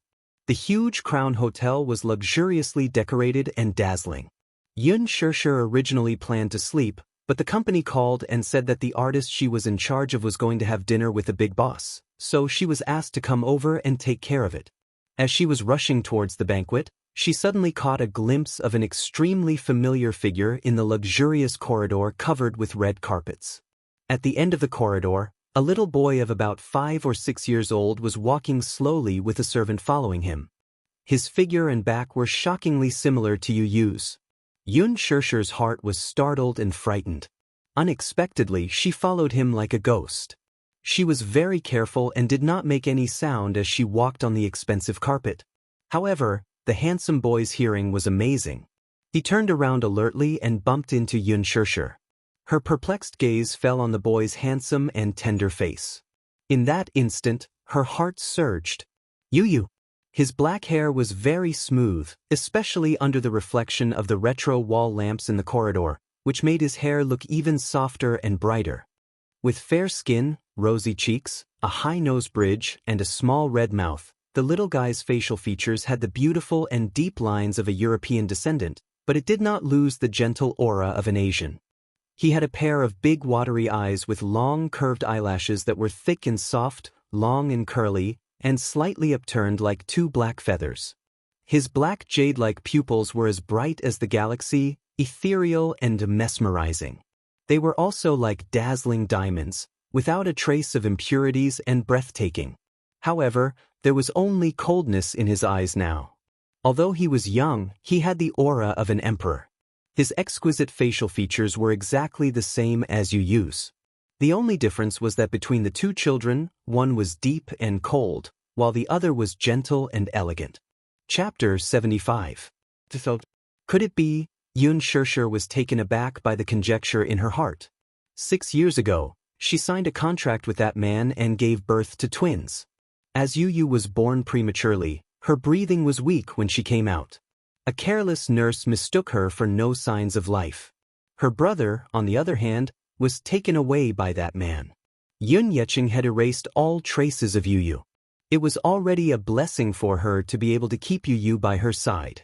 The huge Crown Hotel was luxuriously decorated and dazzling. Yun Xianxia originally planned to sleep, but the company called and said that the artist she was in charge of was going to have dinner with the big boss, so she was asked to come over and take care of it. As she was rushing towards the banquet, she suddenly caught a glimpse of an extremely familiar figure in the luxurious corridor covered with red carpets. At the end of the corridor, a little boy of about 5 or 6 years old was walking slowly with a servant following him. His figure and back were shockingly similar to Yu's. Yun Shirshi's heart was startled and frightened. Unexpectedly, she followed him like a ghost. She was very careful and did not make any sound as she walked on the expensive carpet. However, the handsome boy's hearing was amazing. He turned around alertly and bumped into Yun Shirshir. Her perplexed gaze fell on the boy's handsome and tender face. In that instant, her heart surged. Yu. His black hair was very smooth, especially under the reflection of the retro wall lamps in the corridor, which made his hair look even softer and brighter. With fair skin, rosy cheeks, a high nose bridge, and a small red mouth, the little guy's facial features had the beautiful and deep lines of a European descendant, but it did not lose the gentle aura of an Asian. He had a pair of big watery eyes with long curved eyelashes that were thick and soft, long and curly, and slightly upturned like two black feathers. His black jade-like pupils were as bright as the galaxy, ethereal and mesmerizing. They were also like dazzling diamonds, without a trace of impurities and breathtaking. However, there was only coldness in his eyes now. Although he was young, he had the aura of an emperor. His exquisite facial features were exactly the same as Yu's. The only difference was that between the two children, one was deep and cold, while the other was gentle and elegant. Chapter 75. Could it be? Yun Shirshir was taken aback by the conjecture in her heart. 6 years ago, she signed a contract with that man and gave birth to twins. As Yu was born prematurely, her breathing was weak when she came out. A careless nurse mistook her for no signs of life. Her brother, on the other hand, was taken away by that man. Yun Yecheng had erased all traces of Yu. It was already a blessing for her to be able to keep Yu by her side.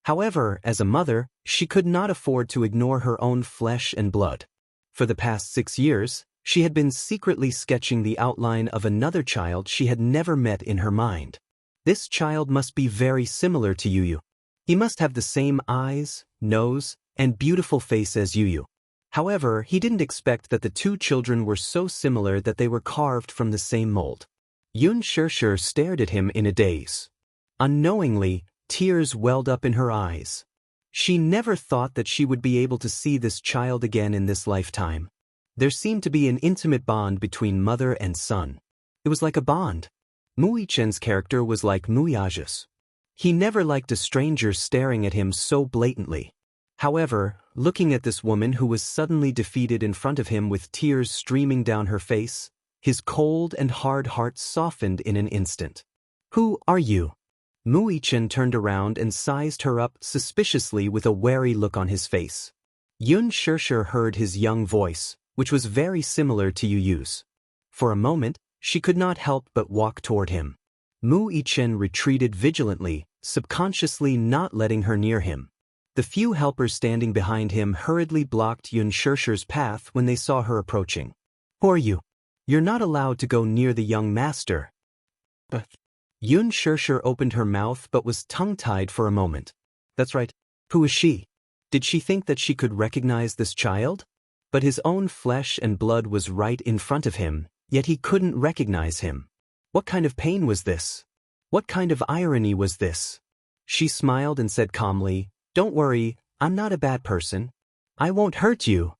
However, as a mother, she could not afford to ignore her own flesh and blood. For the past 6 years, she had been secretly sketching the outline of another child she had never met in her mind. This child must be very similar to Yu. He must have the same eyes, nose, and beautiful face as Yu. However, he didn't expect that the two children were so similar that they were carved from the same mold. Yun Shirshir stared at him in a daze. Unknowingly, tears welled up in her eyes. She never thought that she would be able to see this child again in this lifetime. There seemed to be an intimate bond between mother and son. It was like a bond. Muichen's character was like Muiage's. He never liked a stranger staring at him so blatantly. However, looking at this woman who was suddenly defeated in front of him with tears streaming down her face, his cold and hard heart softened in an instant. Who are you? Muichen turned around and sized her up suspiciously with a wary look on his face. Yun Shirshir heard his young voice, which was very similar to Yu's. For a moment, she could not help but walk toward him. Muichen retreated vigilantly, subconsciously not letting her near him. The few helpers standing behind him hurriedly blocked Yun Shirshir's path when they saw her approaching. Who are you? You're not allowed to go near the young master. But Yun Shirshir opened her mouth but was tongue-tied for a moment. That's right. Who is she? Did she think that she could recognize this child? But his own flesh and blood was right in front of him, yet he couldn't recognize him. What kind of pain was this? What kind of irony was this? She smiled and said calmly, "Don't worry, I'm not a bad person. I won't hurt you."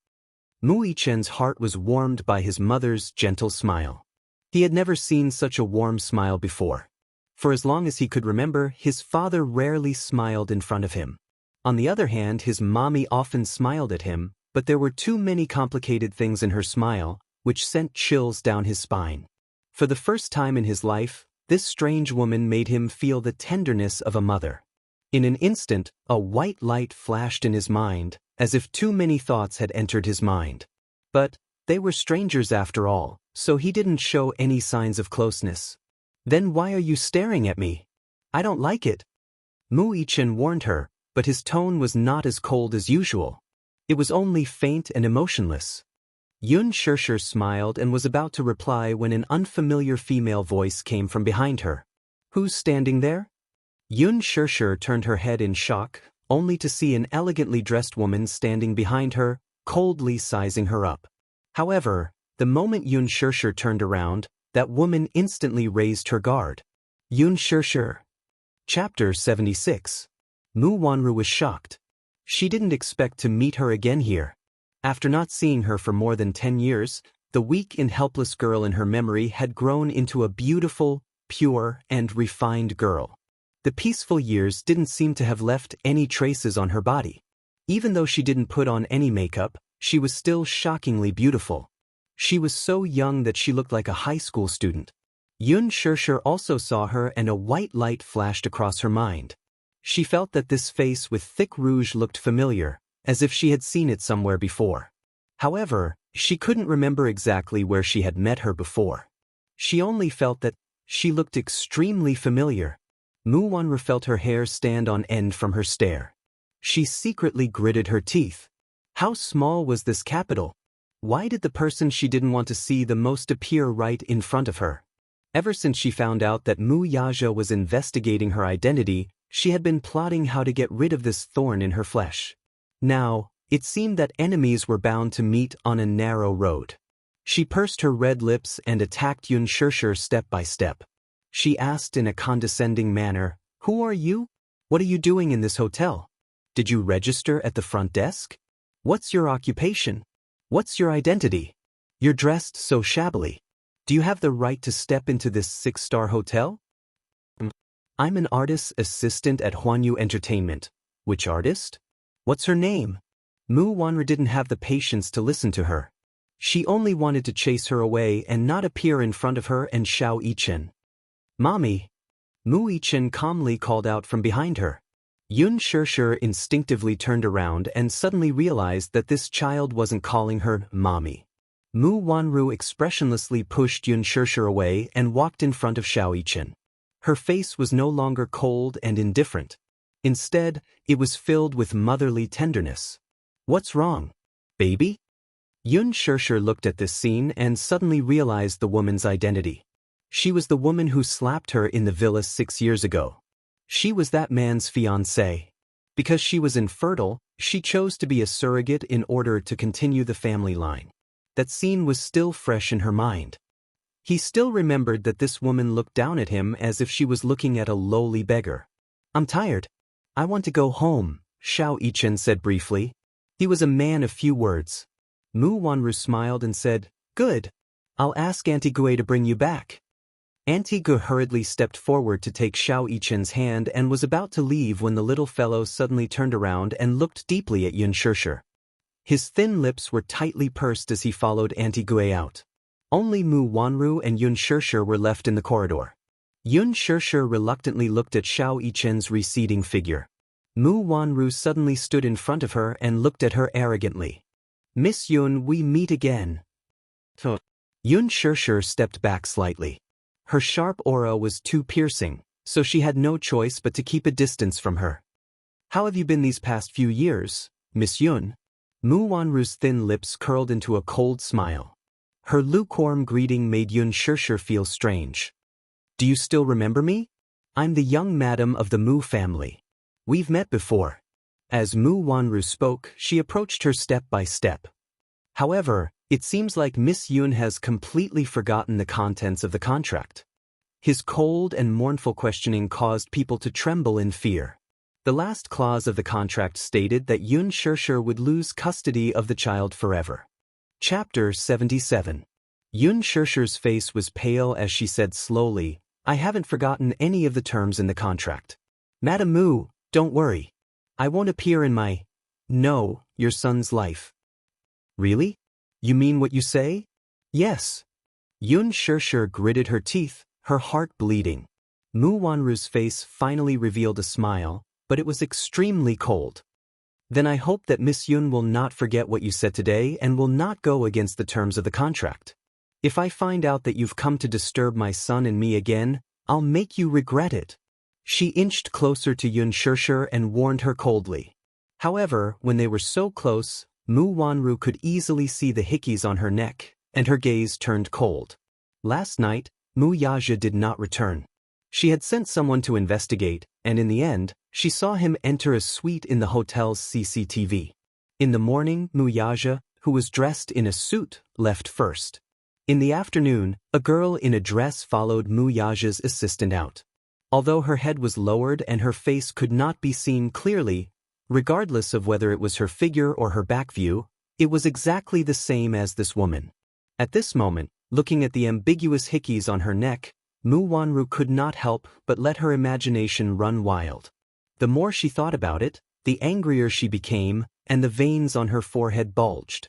Muichen's heart was warmed by his mother's gentle smile. He had never seen such a warm smile before. For as long as he could remember, his father rarely smiled in front of him. On the other hand, his mommy often smiled at him, but there were too many complicated things in her smile, which sent chills down his spine. For the first time in his life, this strange woman made him feel the tenderness of a mother. In an instant, a white light flashed in his mind, as if too many thoughts had entered his mind. But they were strangers after all, so he didn't show any signs of closeness. Then why are you staring at me? I don't like it. Muichen warned her, but his tone was not as cold as usual. It was only faint and emotionless. Yun Shirshir smiled and was about to reply when an unfamiliar female voice came from behind her. Who's standing there? Yun Shirshir turned her head in shock, only to see an elegantly dressed woman standing behind her, coldly sizing her up. However, the moment Yun Shirshir turned around, that woman instantly raised her guard. Yun Shirshir. Chapter 76. Mu Wanru was shocked. She didn't expect to meet her again here. After not seeing her for more than 10 years, the weak and helpless girl in her memory had grown into a beautiful, pure, and refined girl. The peaceful years didn't seem to have left any traces on her body. Even though she didn't put on any makeup, she was still shockingly beautiful. She was so young that she looked like a high school student. Xianxia also saw her and a white light flashed across her mind. She felt that this face with thick rouge looked familiar, as if she had seen it somewhere before. However, she couldn't remember exactly where she had met her before. She only felt that she looked extremely familiar. Mu Wanru felt her hair stand on end from her stare. She secretly gritted her teeth. How small was this capital? Why did the person she didn't want to see the most appear right in front of her? Ever since she found out that Mu Yaja was investigating her identity, she had been plotting how to get rid of this thorn in her flesh. Now, it seemed that enemies were bound to meet on a narrow road. She pursed her red lips and attacked Xianxia step by step. She asked in a condescending manner, "Who are you? What are you doing in this hotel? Did you register at the front desk? What's your occupation? What's your identity? You're dressed so shabbily. Do you have the right to step into this 6-star hotel?" "I'm an artist's assistant at Huanyu Entertainment." "Which artist? What's her name?" Mu Wanru didn't have the patience to listen to her. She only wanted to chase her away and not appear in front of her and Xiao Yichen. "Mommy!" Mu Yichen calmly called out from behind her. Xianxia instinctively turned around and suddenly realized that this child wasn't calling her mommy. Mu Wanru expressionlessly pushed Xianxia away and walked in front of Xiao Yichen. Her face was no longer cold and indifferent. Instead, it was filled with motherly tenderness. "What's wrong, baby?" Xianxia looked at this scene and suddenly realized the woman's identity. She was the woman who slapped her in the villa 6 years ago. She was that man's fiancée. Because she was infertile, she chose to be a surrogate in order to continue the family line. That scene was still fresh in her mind. He still remembered that this woman looked down at him as if she was looking at a lowly beggar. "I'm tired. I want to go home," Xiao Yichen said briefly. He was a man of few words. Mu Wanru smiled and said, "Good. I'll ask Auntie Gue to bring you back." Auntie Gue hurriedly stepped forward to take Xiao Yichen's hand and was about to leave when the little fellow suddenly turned around and looked deeply at Xianxia. His thin lips were tightly pursed as he followed Auntie Gue out. Only Mu Wanru and Xianxia were left in the corridor. Xianxia reluctantly looked at Xiao Yichen's receding figure. Mu Wanru suddenly stood in front of her and looked at her arrogantly. "Miss Yun, we meet again." Xianxia stepped back slightly. Her sharp aura was too piercing, so she had no choice but to keep a distance from her. "How have you been these past few years, Miss Yun?" Mu Wanru's thin lips curled into a cold smile. Her lukewarm greeting made Xianxia feel strange. "Do you still remember me? I'm the young madam of the Mu family. We've met before." As Mu Wanru spoke, she approached her step by step. However, it seems like Miss Yun has completely forgotten the contents of the contract. His cold and mournful questioning caused people to tremble in fear. The last clause of the contract stated that Xianxia would lose custody of the child forever. Chapter 77. Xiaxia's face was pale as she said slowly, "I haven't forgotten any of the terms in the contract. Madam Mu, don't worry. I won't appear in your son's life." "Really? You mean what you say?" "Yes." Xianxia gritted her teeth, her heart bleeding. Mu Wanru's face finally revealed a smile, but it was extremely cold. "Then I hope that Miss Yun will not forget what you said today and will not go against the terms of the contract. If I find out that you've come to disturb my son and me again, I'll make you regret it." She inched closer to Xianxia and warned her coldly. However, when they were so close, Mu Wanru could easily see the hickeys on her neck, and her gaze turned cold. Last night, Mu Yaja did not return. She had sent someone to investigate, and in the end, she saw him enter a suite in the hotel's CCTV. In the morning, Mu Yaja, who was dressed in a suit, left first. In the afternoon, a girl in a dress followed Mu Yaja's assistant out. Although her head was lowered and her face could not be seen clearly, Regardless of whether it was her figure or her back view, it was exactly the same as this woman. At this moment, looking at the ambiguous hickeys on her neck, Mu Wanru could not help but let her imagination run wild. The more she thought about it, the angrier she became, and the veins on her forehead bulged.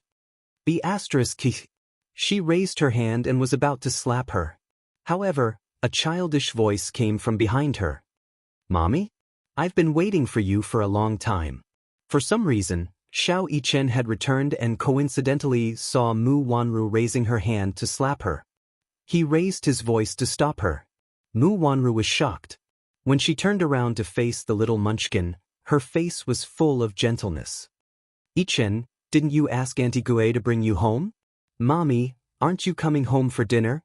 She raised her hand and was about to slap her. However, a childish voice came from behind her. "Mommy? I've been waiting for you for a long time." For some reason, Xiao Yichen had returned and coincidentally saw Mu Wanru raising her hand to slap her. He raised his voice to stop her. Mu Wanru was shocked. When she turned around to face the little munchkin, her face was full of gentleness. "Yichen, didn't you ask Auntie Gue to bring you home? Mommy, aren't you coming home for dinner?"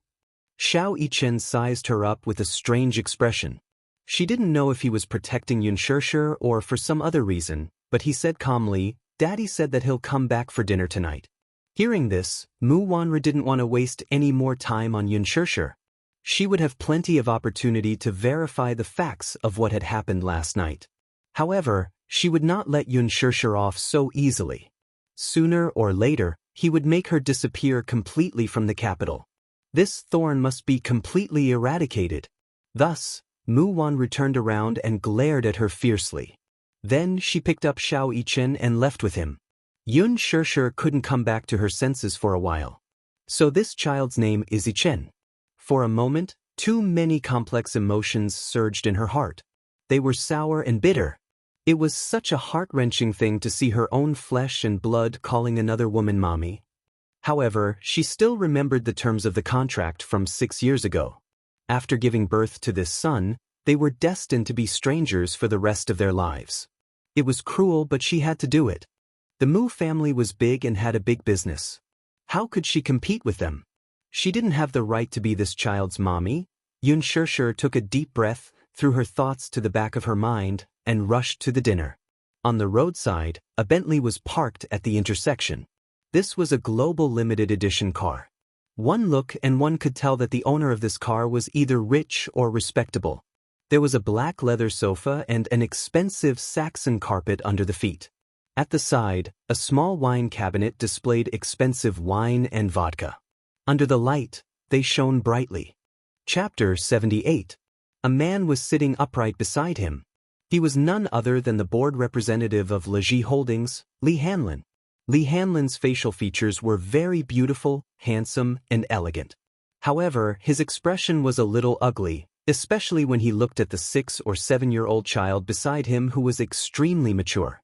Xiao Yichen sized her up with a strange expression. She didn't know if he was protecting Xianxia or for some other reason, but he said calmly, "Daddy said that he'll come back for dinner tonight." Hearing this, Mu Wanru didn't want to waste any more time on Xianxia. She would have plenty of opportunity to verify the facts of what had happened last night. However, she would not let Xianxia off so easily. Sooner or later, he would make her disappear completely from the capital. This thorn must be completely eradicated. Thus, Mu Wanru turned around and glared at her fiercely. Then she picked up Xiao Yichen and left with him. Xianxia couldn't come back to her senses for a while. So this child's name is Yichen. For a moment, too many complex emotions surged in her heart. They were sour and bitter. It was such a heart-wrenching thing to see her own flesh and blood calling another woman mommy. However, she still remembered the terms of the contract from 6 years ago. After giving birth to this son, they were destined to be strangers for the rest of their lives. It was cruel, but she had to do it. The Mu family was big and had a big business. How could she compete with them? She didn't have the right to be this child's mommy. Xianxia took a deep breath, threw her thoughts to the back of her mind, and rushed to the dinner. On the roadside, a Bentley was parked at the intersection. This was a global limited edition car. One look and one could tell that the owner of this car was either rich or respectable. There was a black leather sofa and an expensive Saxon carpet under the feet. At the side, a small wine cabinet displayed expensive wine and vodka. Under the light, they shone brightly. Chapter 78. A man was sitting upright beside him. He was none other than the board representative of Leji Holdings, Li Hanlin. Li Hanlin's facial features were very beautiful, handsome, and elegant. However, his expression was a little ugly, especially when he looked at the 6 or 7-year-old child beside him who was extremely mature.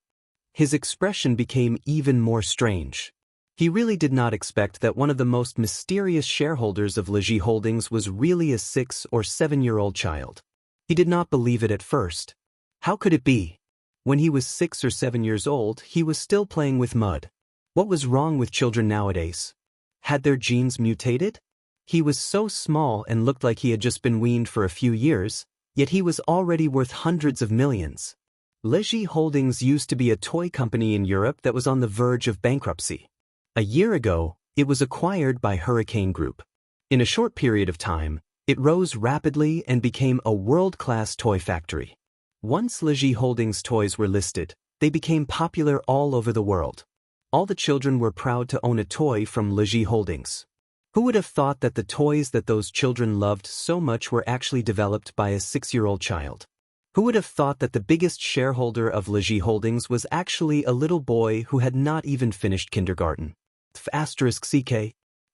His expression became even more strange. He really did not expect that one of the most mysterious shareholders of Leji Holdings was really a 6 or 7-year-old child. He did not believe it at first. How could it be? When he was 6 or 7 years old, he was still playing with mud. What was wrong with children nowadays? Had their genes mutated? He was so small and looked like he had just been weaned for a few years, yet he was already worth hundreds of millions. Leji Holdings used to be a toy company in Europe that was on the verge of bankruptcy. A year ago, it was acquired by Hurricane Group. In a short period of time, it rose rapidly and became a world-class toy factory. Once Leji Holdings toys were listed, they became popular all over the world. All the children were proud to own a toy from Leji Holdings. Who would have thought that the toys that those children loved so much were actually developed by a 6-year-old child? Who would have thought that the biggest shareholder of Leji Holdings was actually a little boy who had not even finished kindergarten? *CK.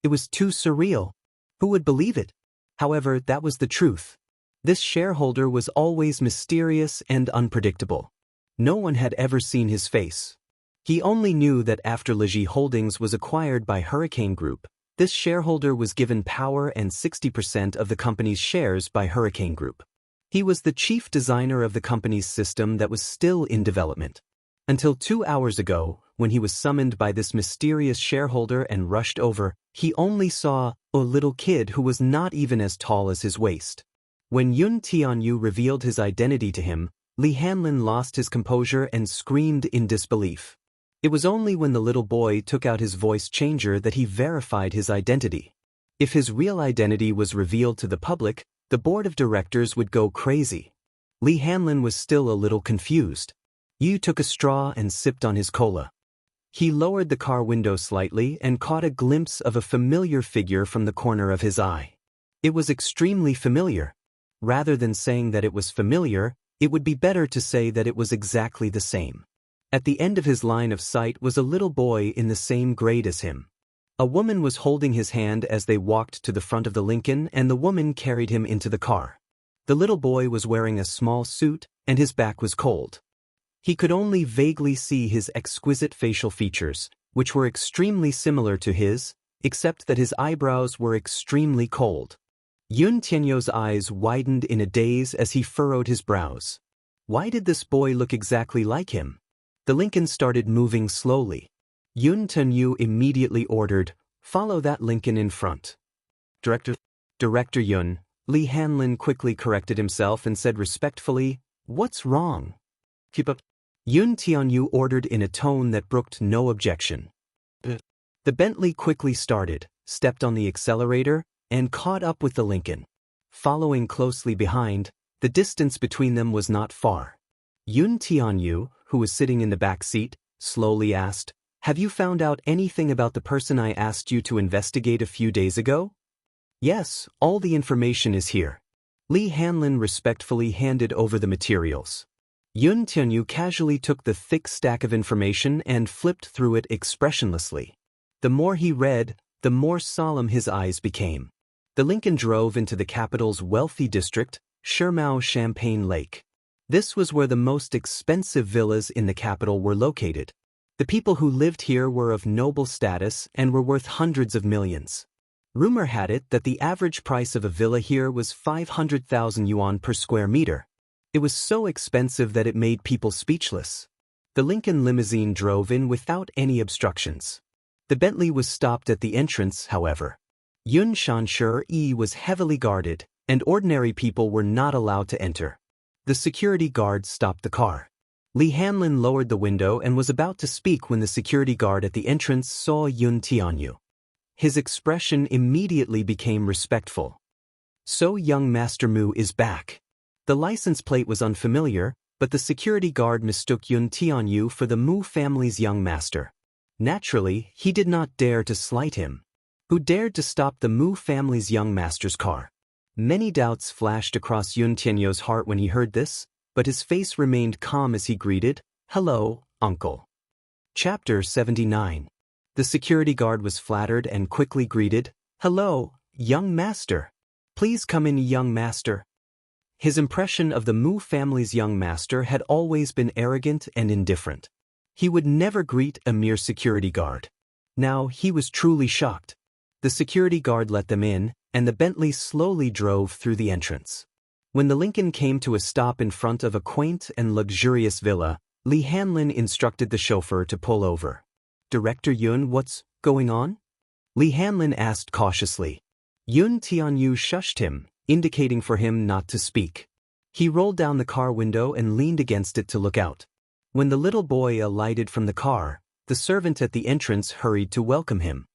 It was too surreal. Who would believe it? However, that was the truth. This shareholder was always mysterious and unpredictable. No one had ever seen his face. He only knew that after Leji Holdings was acquired by Hurricane Group, this shareholder was given power and 60% of the company's shares by Hurricane Group. He was the chief designer of the company's system that was still in development. Until 2 hours ago, when he was summoned by this mysterious shareholder and rushed over, he only saw a little kid who was not even as tall as his waist. When Yun Tianyu revealed his identity to him, Li Hanlin lost his composure and screamed in disbelief. It was only when the little boy took out his voice changer that he verified his identity. If his real identity was revealed to the public, the board of directors would go crazy. Li Hanlin was still a little confused. Yu took a straw and sipped on his cola. He lowered the car window slightly and caught a glimpse of a familiar figure from the corner of his eye. It was extremely familiar. Rather than saying that it was familiar, it would be better to say that it was exactly the same. At the end of his line of sight was a little boy in the same grade as him. A woman was holding his hand as they walked to the front of the Lincoln, and the woman carried him into the car. The little boy was wearing a small suit, and his back was cold. He could only vaguely see his exquisite facial features, which were extremely similar to his, except that his eyebrows were extremely cold. Yun Tianyo's eyes widened in a daze as he furrowed his brows. Why did this boy look exactly like him? The Lincoln started moving slowly. Yun Tianyo immediately ordered, "Follow that Lincoln in front." Director Yun, Li Hanlin quickly corrected himself and said respectfully, "What's wrong?" "Keep up." Yun Tianyo ordered in a tone that brooked no objection. The Bentley quickly started, stepped on the accelerator, and caught up with the Lincoln. Following closely behind, the distance between them was not far. Yun Tianyo, who was sitting in the back seat, slowly asked, "Have you found out anything about the person I asked you to investigate a few days ago?" "Yes, all the information is here." Li Hanlin respectfully handed over the materials. Yun Tianyo casually took the thick stack of information and flipped through it expressionlessly. The more he read, the more solemn his eyes became. The Lincoln drove into the capital's wealthy district, Shermao Champagne Lake. This was where the most expensive villas in the capital were located. The people who lived here were of noble status and were worth hundreds of millions. Rumor had it that the average price of a villa here was 500,000 yuan per square meter. It was so expensive that it made people speechless. The Lincoln limousine drove in without any obstructions. The Bentley was stopped at the entrance, however. Yun Xianxia was heavily guarded, and ordinary people were not allowed to enter. The security guard stopped the car. Li Hanlin lowered the window and was about to speak when the security guard at the entrance saw Yun Tianyo. His expression immediately became respectful. "So young Master Mu is back." The license plate was unfamiliar, but the security guard mistook Yun Tianyo for the Mu family's young master. Naturally, he did not dare to slight him. Who dared to stop the Mu family's young master's car? Many doubts flashed across Yun Tianyo's heart when he heard this, but his face remained calm as he greeted, "Hello, uncle." Chapter 79. The security guard was flattered and quickly greeted, "Hello, young master. Please come in, young master." His impression of the Mu family's young master had always been arrogant and indifferent. He would never greet a mere security guard. Now he was truly shocked. The security guard let them in, and the Bentley slowly drove through the entrance. When the Lincoln came to a stop in front of a quaint and luxurious villa, Li Hanlin instructed the chauffeur to pull over. "Director Yun, what's going on?" Li Hanlin asked cautiously. Yun Tianyo shushed him, indicating for him not to speak. He rolled down the car window and leaned against it to look out. When the little boy alighted from the car, the servant at the entrance hurried to welcome him.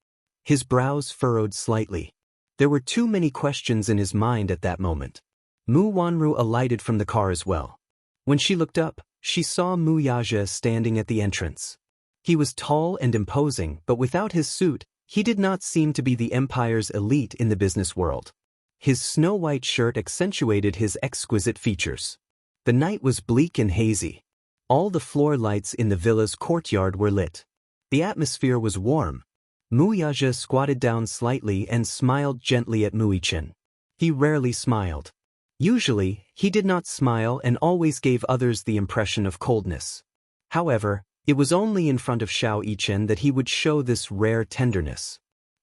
His brows furrowed slightly. There were too many questions in his mind at that moment. Mu Wanru alighted from the car as well. When she looked up, she saw Mu Yaja standing at the entrance. He was tall and imposing, but without his suit, he did not seem to be the empire's elite in the business world. His snow-white shirt accentuated his exquisite features. The night was bleak and hazy. All the floor lights in the villa's courtyard were lit. The atmosphere was warm. Mu Yaja squatted down slightly and smiled gently at Muichin. He rarely smiled. Usually, he did not smile and always gave others the impression of coldness. However, it was only in front of Xiao Yichen that he would show this rare tenderness.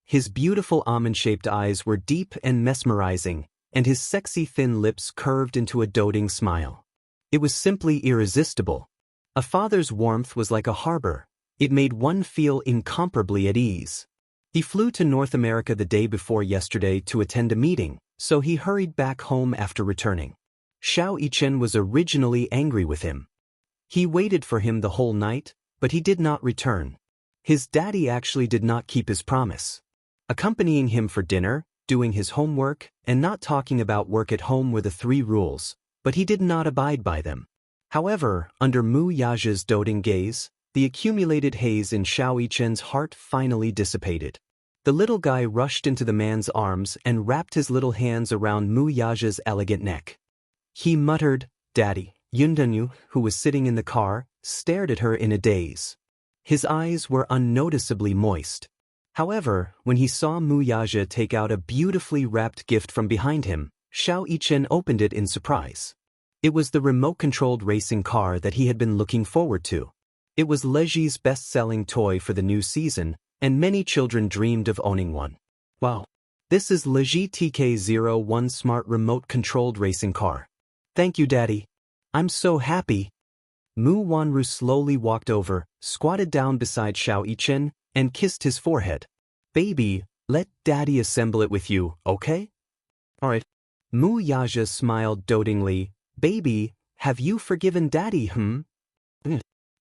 His beautiful almond-shaped eyes were deep and mesmerizing, and his sexy thin lips curved into a doting smile. It was simply irresistible. A father's warmth was like a harbor. It made one feel incomparably at ease. He flew to North America the day before yesterday to attend a meeting, so he hurried back home after returning. Xiao Yichen was originally angry with him. He waited for him the whole night, but he did not return. His daddy actually did not keep his promise. Accompanying him for dinner, doing his homework, and not talking about work at home were the 3 rules, but he did not abide by them. However, under Mu Yaja's doting gaze, the accumulated haze in Xiao Yichen's heart finally dissipated. The little guy rushed into the man's arms and wrapped his little hands around Mu Yaja's elegant neck. He muttered, "Daddy." Yundanyu, who was sitting in the car, stared at her in a daze. His eyes were unnoticeably moist. However, when he saw Mu Yaja take out a beautifully wrapped gift from behind him, Xiao Yichen opened it in surprise. It was the remote-controlled racing car that he had been looking forward to. It was Leji's best-selling toy for the new season, and many children dreamed of owning one. Wow! This is Leji TK01 Smart Remote-Controlled Racing Car. Thank you, Daddy. I'm so happy. Mu Wanru slowly walked over, squatted down beside Xiao Yichen, and kissed his forehead. Baby, let Daddy assemble it with you, okay? Alright. Mu Yaja smiled dotingly. Baby, have you forgiven Daddy,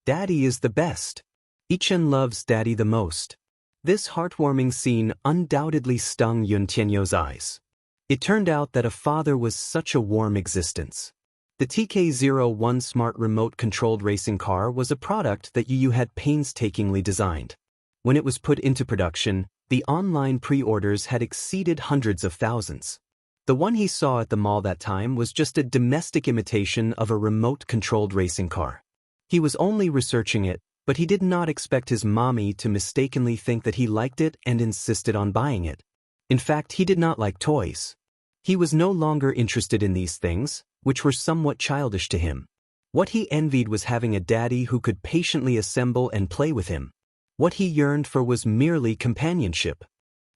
Daddy is the best. Yichen loves Daddy the most. This heartwarming scene undoubtedly stung Yun Tianyo's eyes. It turned out that a father was such a warm existence. The TK01 Smart Remote-Controlled Racing Car was a product that Yu had painstakingly designed. When it was put into production, the online pre-orders had exceeded hundreds of thousands. The one he saw at the mall that time was just a domestic imitation of a remote-controlled racing car. He was only researching it, but he did not expect his mommy to mistakenly think that he liked it and insisted on buying it. In fact, he did not like toys. He was no longer interested in these things, which were somewhat childish to him. What he envied was having a daddy who could patiently assemble and play with him. What he yearned for was merely companionship.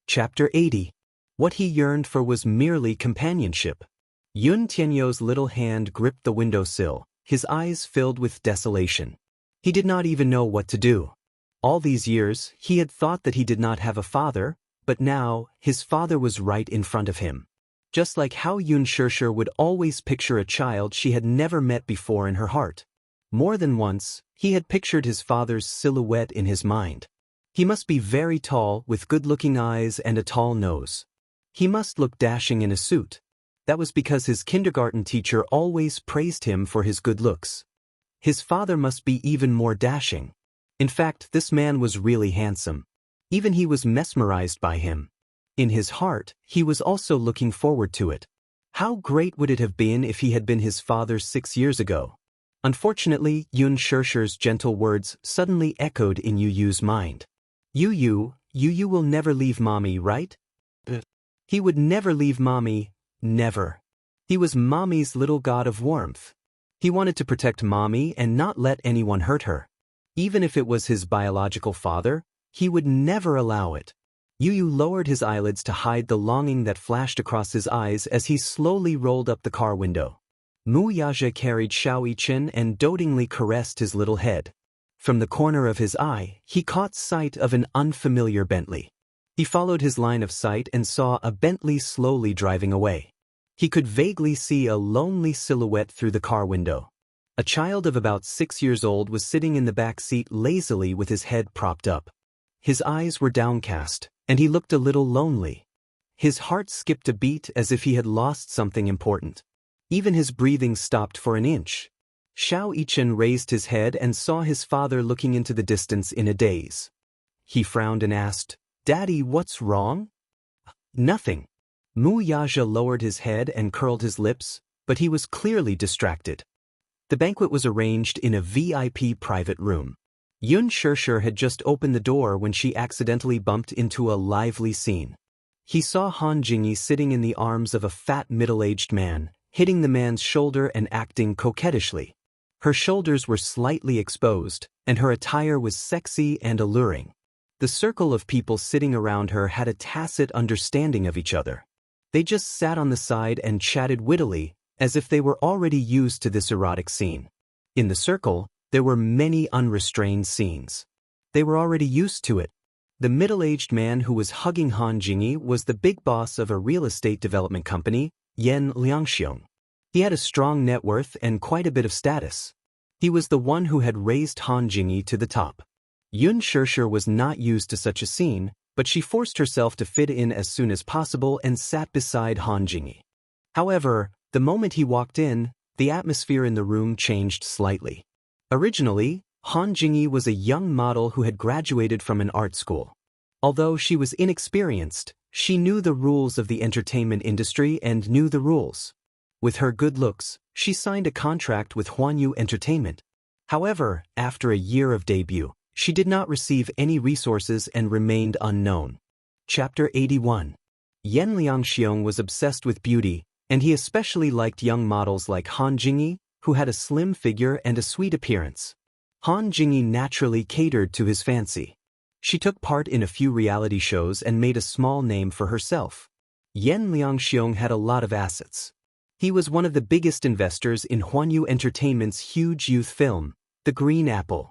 Chapter 80. What he yearned for was merely companionship. Yun Tianyo's little hand gripped the windowsill, his eyes filled with desolation. He did not even know what to do. All these years, he had thought that he did not have a father, but now, his father was right in front of him. Just like how Yun Shishir would always picture a child she had never met before in her heart. More than once, he had pictured his father's silhouette in his mind. He must be very tall, with good-looking eyes and a tall nose. He must look dashing in a suit. That was because his kindergarten teacher always praised him for his good looks. His father must be even more dashing. In fact, this man was really handsome. Even he was mesmerized by him. In his heart, he was also looking forward to it. How great would it have been if he had been his father 6 years ago? Unfortunately, Yun Shishir's gentle words suddenly echoed in Yu's mind. Yu will never leave Mommy, right? He would never leave Mommy, never. He was Mommy's little god of warmth. He wanted to protect Mommy and not let anyone hurt her. Even if it was his biological father, he would never allow it. Yu lowered his eyelids to hide the longing that flashed across his eyes as he slowly rolled up the car window. Mu Yaja carried Xiao Yichen and dotingly caressed his little head. From the corner of his eye, he caught sight of an unfamiliar Bentley. He followed his line of sight and saw a Bentley slowly driving away. He could vaguely see a lonely silhouette through the car window. A child of about 6 years old was sitting in the back seat lazily with his head propped up. His eyes were downcast, and he looked a little lonely. His heart skipped a beat as if he had lost something important. Even his breathing stopped for an inch. Xiao Yichen raised his head and saw his father looking into the distance in a daze. He frowned and asked, "Daddy, what's wrong?" "Nothing." Mu Yaja lowered his head and curled his lips, but he was clearly distracted. The banquet was arranged in a VIP private room. Yun Shishir had just opened the door when she accidentally bumped into a lively scene. He saw Han Jingyi sitting in the arms of a fat middle-aged man, hitting the man's shoulder and acting coquettishly. Her shoulders were slightly exposed, and her attire was sexy and alluring. The circle of people sitting around her had a tacit understanding of each other. They just sat on the side and chatted wittily, as if they were already used to this erotic scene. In the circle, there were many unrestrained scenes. They were already used to it. The middle-aged man who was hugging Han Jingyi was the big boss of a real estate development company, Yan Liangxiong. He had a strong net worth and quite a bit of status. He was the one who had raised Han Jingyi to the top. Yun Shishir was not used to such a scene, but she forced herself to fit in as soon as possible and sat beside Han Jingyi. However, the moment he walked in, the atmosphere in the room changed slightly. Originally, Han Jingyi was a young model who had graduated from an art school. Although she was inexperienced, she knew the rules of the entertainment industry and knew the rules. With her good looks, she signed a contract with Huanyu Entertainment. However, after a year of debut, she did not receive any resources and remained unknown. Chapter 81. Yan Liangxiong was obsessed with beauty, and he especially liked young models like Han Jingyi, who had a slim figure and a sweet appearance. Han Jingyi naturally catered to his fancy. She took part in a few reality shows and made a small name for herself. Yan Liangxiong had a lot of assets. He was one of the biggest investors in Huanyu Entertainment's huge youth film, The Green Apple.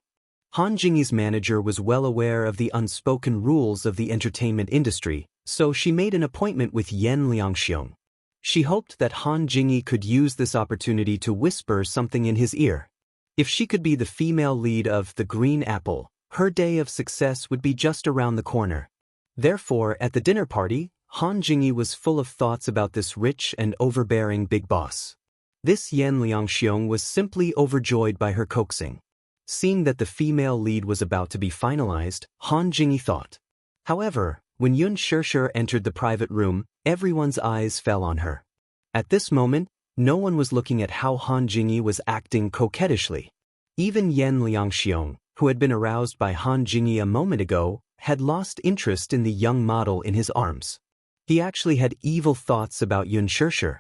Han Jingyi's manager was well aware of the unspoken rules of the entertainment industry, so she made an appointment with Yan Liangxiong. She hoped that Han Jingyi could use this opportunity to whisper something in his ear. If she could be the female lead of The Green Apple, her day of success would be just around the corner. Therefore, at the dinner party, Han Jingyi was full of thoughts about this rich and overbearing big boss. This Yan Liangxiong was simply overjoyed by her coaxing. Seeing that the female lead was about to be finalized, Han Jingyi thought. However, when Yun Shishir entered the private room, everyone's eyes fell on her. At this moment, no one was looking at how Han Jingyi was acting coquettishly. Even Yan Liangxiong, who had been aroused by Han Jingyi a moment ago, had lost interest in the young model in his arms. He actually had evil thoughts about Yun Shishir.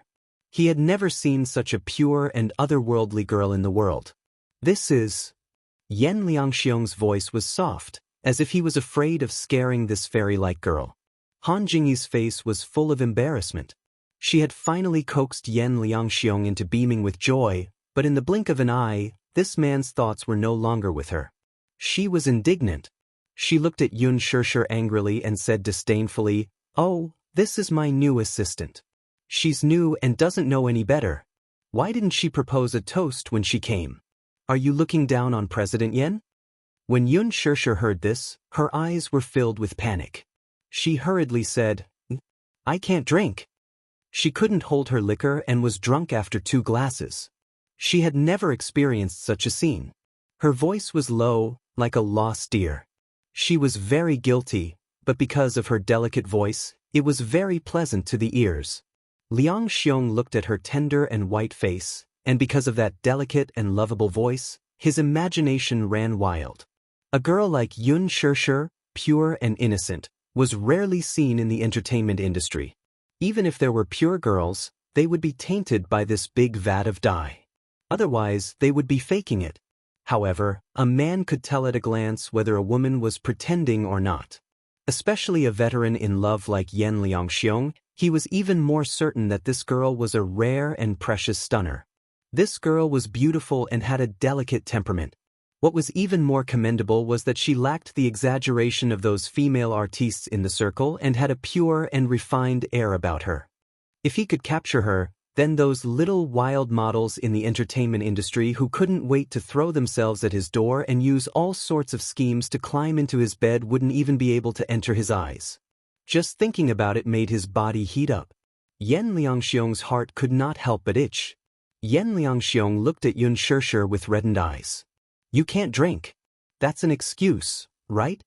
He had never seen such a pure and otherworldly girl in the world. This is... Yan Liangxiong's voice was soft, as if he was afraid of scaring this fairy-like girl. Han Jingyi's face was full of embarrassment. She had finally coaxed Yan Liangxiong into beaming with joy, but in the blink of an eye, this man's thoughts were no longer with her. She was indignant. She looked at Yun Shishir angrily and said disdainfully, "Oh, this is my new assistant. She's new and doesn't know any better. Why didn't she propose a toast when she came? Are you looking down on President Yan?" When Yun Shishir heard this, her eyes were filled with panic. She hurriedly said, "I can't drink." She couldn't hold her liquor and was drunk after 2 glasses. She had never experienced such a scene. Her voice was low, like a lost deer. She was very guilty, but because of her delicate voice, it was very pleasant to the ears. Liang Xiong looked at her tender and white face, and because of that delicate and lovable voice, his imagination ran wild. A girl like Yun Shishir, pure and innocent, was rarely seen in the entertainment industry. Even if there were pure girls, they would be tainted by this big vat of dye. Otherwise, they would be faking it. However, a man could tell at a glance whether a woman was pretending or not. Especially a veteran in love like Yan Liangxiong, he was even more certain that this girl was a rare and precious stunner. This girl was beautiful and had a delicate temperament. What was even more commendable was that she lacked the exaggeration of those female artistes in the circle and had a pure and refined air about her. If he could capture her, then those little wild models in the entertainment industry who couldn't wait to throw themselves at his door and use all sorts of schemes to climb into his bed wouldn't even be able to enter his eyes. Just thinking about it made his body heat up. Yan Liangxiong's heart could not help but itch. Yan Liangxiong looked at Yun Shishir with reddened eyes. "You can't drink. That's an excuse, right?"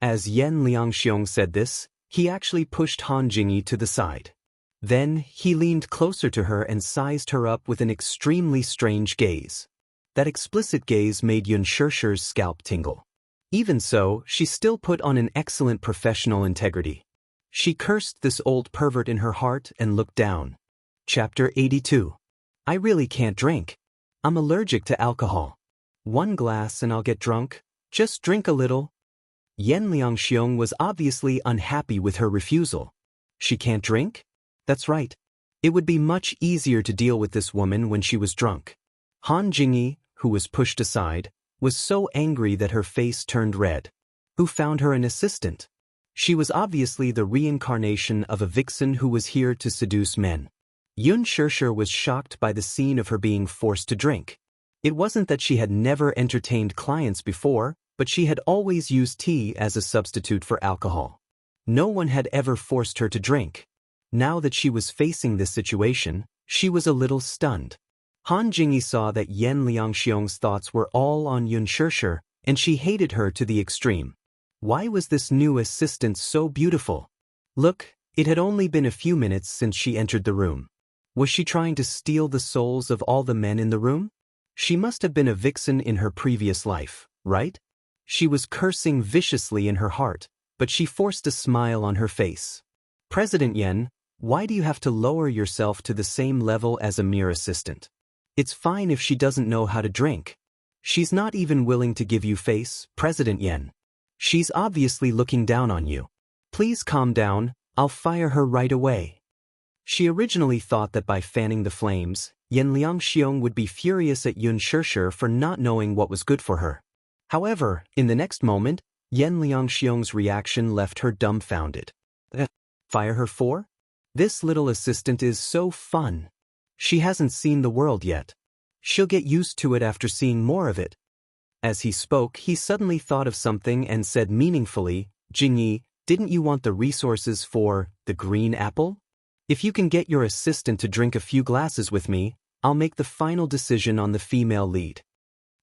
As Yan Liangxiong said this, he actually pushed Han Jingyi to the side. Then, he leaned closer to her and sized her up with an extremely strange gaze. That explicit gaze made Yun Shishir's scalp tingle. Even so, she still put on an excellent professional integrity. She cursed this old pervert in her heart and looked down. Chapter 82. I really can't drink. I'm allergic to alcohol. 1 glass and I'll get drunk. Just drink a little. Yan Liangxiong was obviously unhappy with her refusal. She can't drink? That's right. It would be much easier to deal with this woman when she was drunk. Han Jingyi, who was pushed aside, was so angry that her face turned red. Who found her an assistant? She was obviously the reincarnation of a vixen who was here to seduce men. Yun Shishir was shocked by the scene of her being forced to drink. It wasn't that she had never entertained clients before, but she had always used tea as a substitute for alcohol. No one had ever forced her to drink. Now that she was facing this situation, she was a little stunned. Han Jingyi saw that Yan Liangxiong's thoughts were all on Yun Shirshir, and she hated her to the extreme. Why was this new assistant so beautiful? Look, it had only been a few minutes since she entered the room. Was she trying to steal the souls of all the men in the room? She must have been a vixen in her previous life, right? She was cursing viciously in her heart, but she forced a smile on her face. President Yan, why do you have to lower yourself to the same level as a mere assistant? It's fine if she doesn't know how to drink. She's not even willing to give you face, President Yan. She's obviously looking down on you. Please calm down, I'll fire her right away. She originally thought that by fanning the flames, Yan Liangxiong would be furious at Yun Shirshir for not knowing what was good for her. However, in the next moment, Yan Liangxiong's reaction left her dumbfounded. Fire her for? This little assistant is so fun. She hasn't seen the world yet. She'll get used to it after seeing more of it. As he spoke, he suddenly thought of something and said meaningfully, Jingyi, didn't you want the resources for the green apple? If you can get your assistant to drink a few glasses with me, I'll make the final decision on the female lead.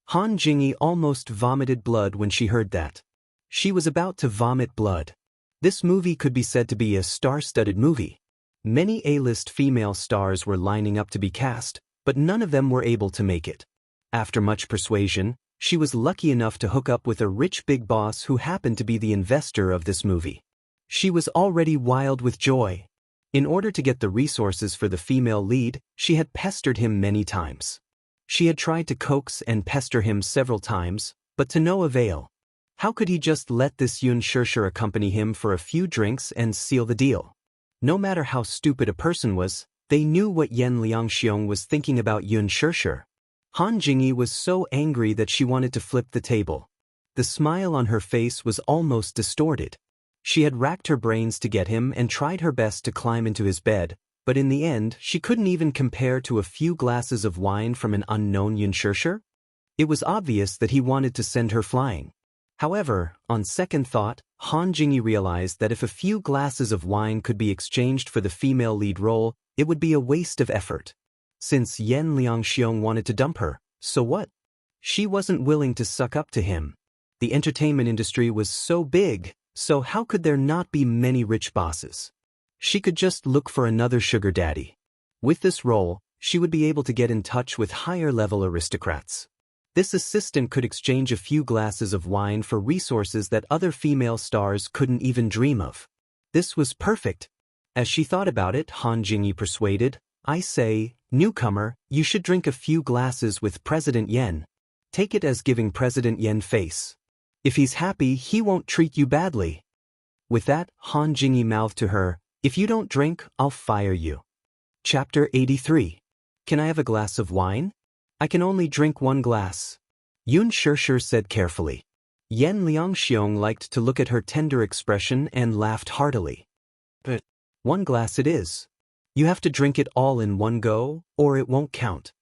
Han Jingyi almost vomited blood when she heard that. She was about to vomit blood. This movie could be said to be a star-studded movie. Many A-list female stars were lining up to be cast, but none of them were able to make it. After much persuasion, she was lucky enough to hook up with a rich big boss who happened to be the investor of this movie. She was already wild with joy. In order to get the resources for the female lead, she had pestered him many times. She had tried to coax and pester him several times, but to no avail. How could he just let this Yun Shirshir accompany him for a few drinks and seal the deal? No matter how stupid a person was, they knew what Yan Liangxiong was thinking about Yun Shirshir. Han Jingyi was so angry that she wanted to flip the table. The smile on her face was almost distorted. She had racked her brains to get him and tried her best to climb into his bed, but in the end she couldn't even compare to a few glasses of wine from an unknown Yun Shirshir. It was obvious that he wanted to send her flying. However, on second thought, Han Jingyi realized that if a few glasses of wine could be exchanged for the female lead role, it would be a waste of effort. Since Yan Liangxiong wanted to dump her, so what? She wasn't willing to suck up to him. The entertainment industry was so big, so how could there not be many rich bosses? She could just look for another sugar daddy. With this role, she would be able to get in touch with higher-level aristocrats. This assistant could exchange a few glasses of wine for resources that other female stars couldn't even dream of. This was perfect. As she thought about it, Han Jingyi persuaded, I say, newcomer, you should drink a few glasses with President Yan. Take it as giving President Yan face. If he's happy, he won't treat you badly. With that, Han Jingyi mouthed to her, if you don't drink, I'll fire you. Chapter 83. Can I have a glass of wine? I can only drink one glass. Yun Shirshir said carefully. Yan Liangxiong liked to look at her tender expression and laughed heartily. But one glass it is. You have to drink it all in one go, or it won't count.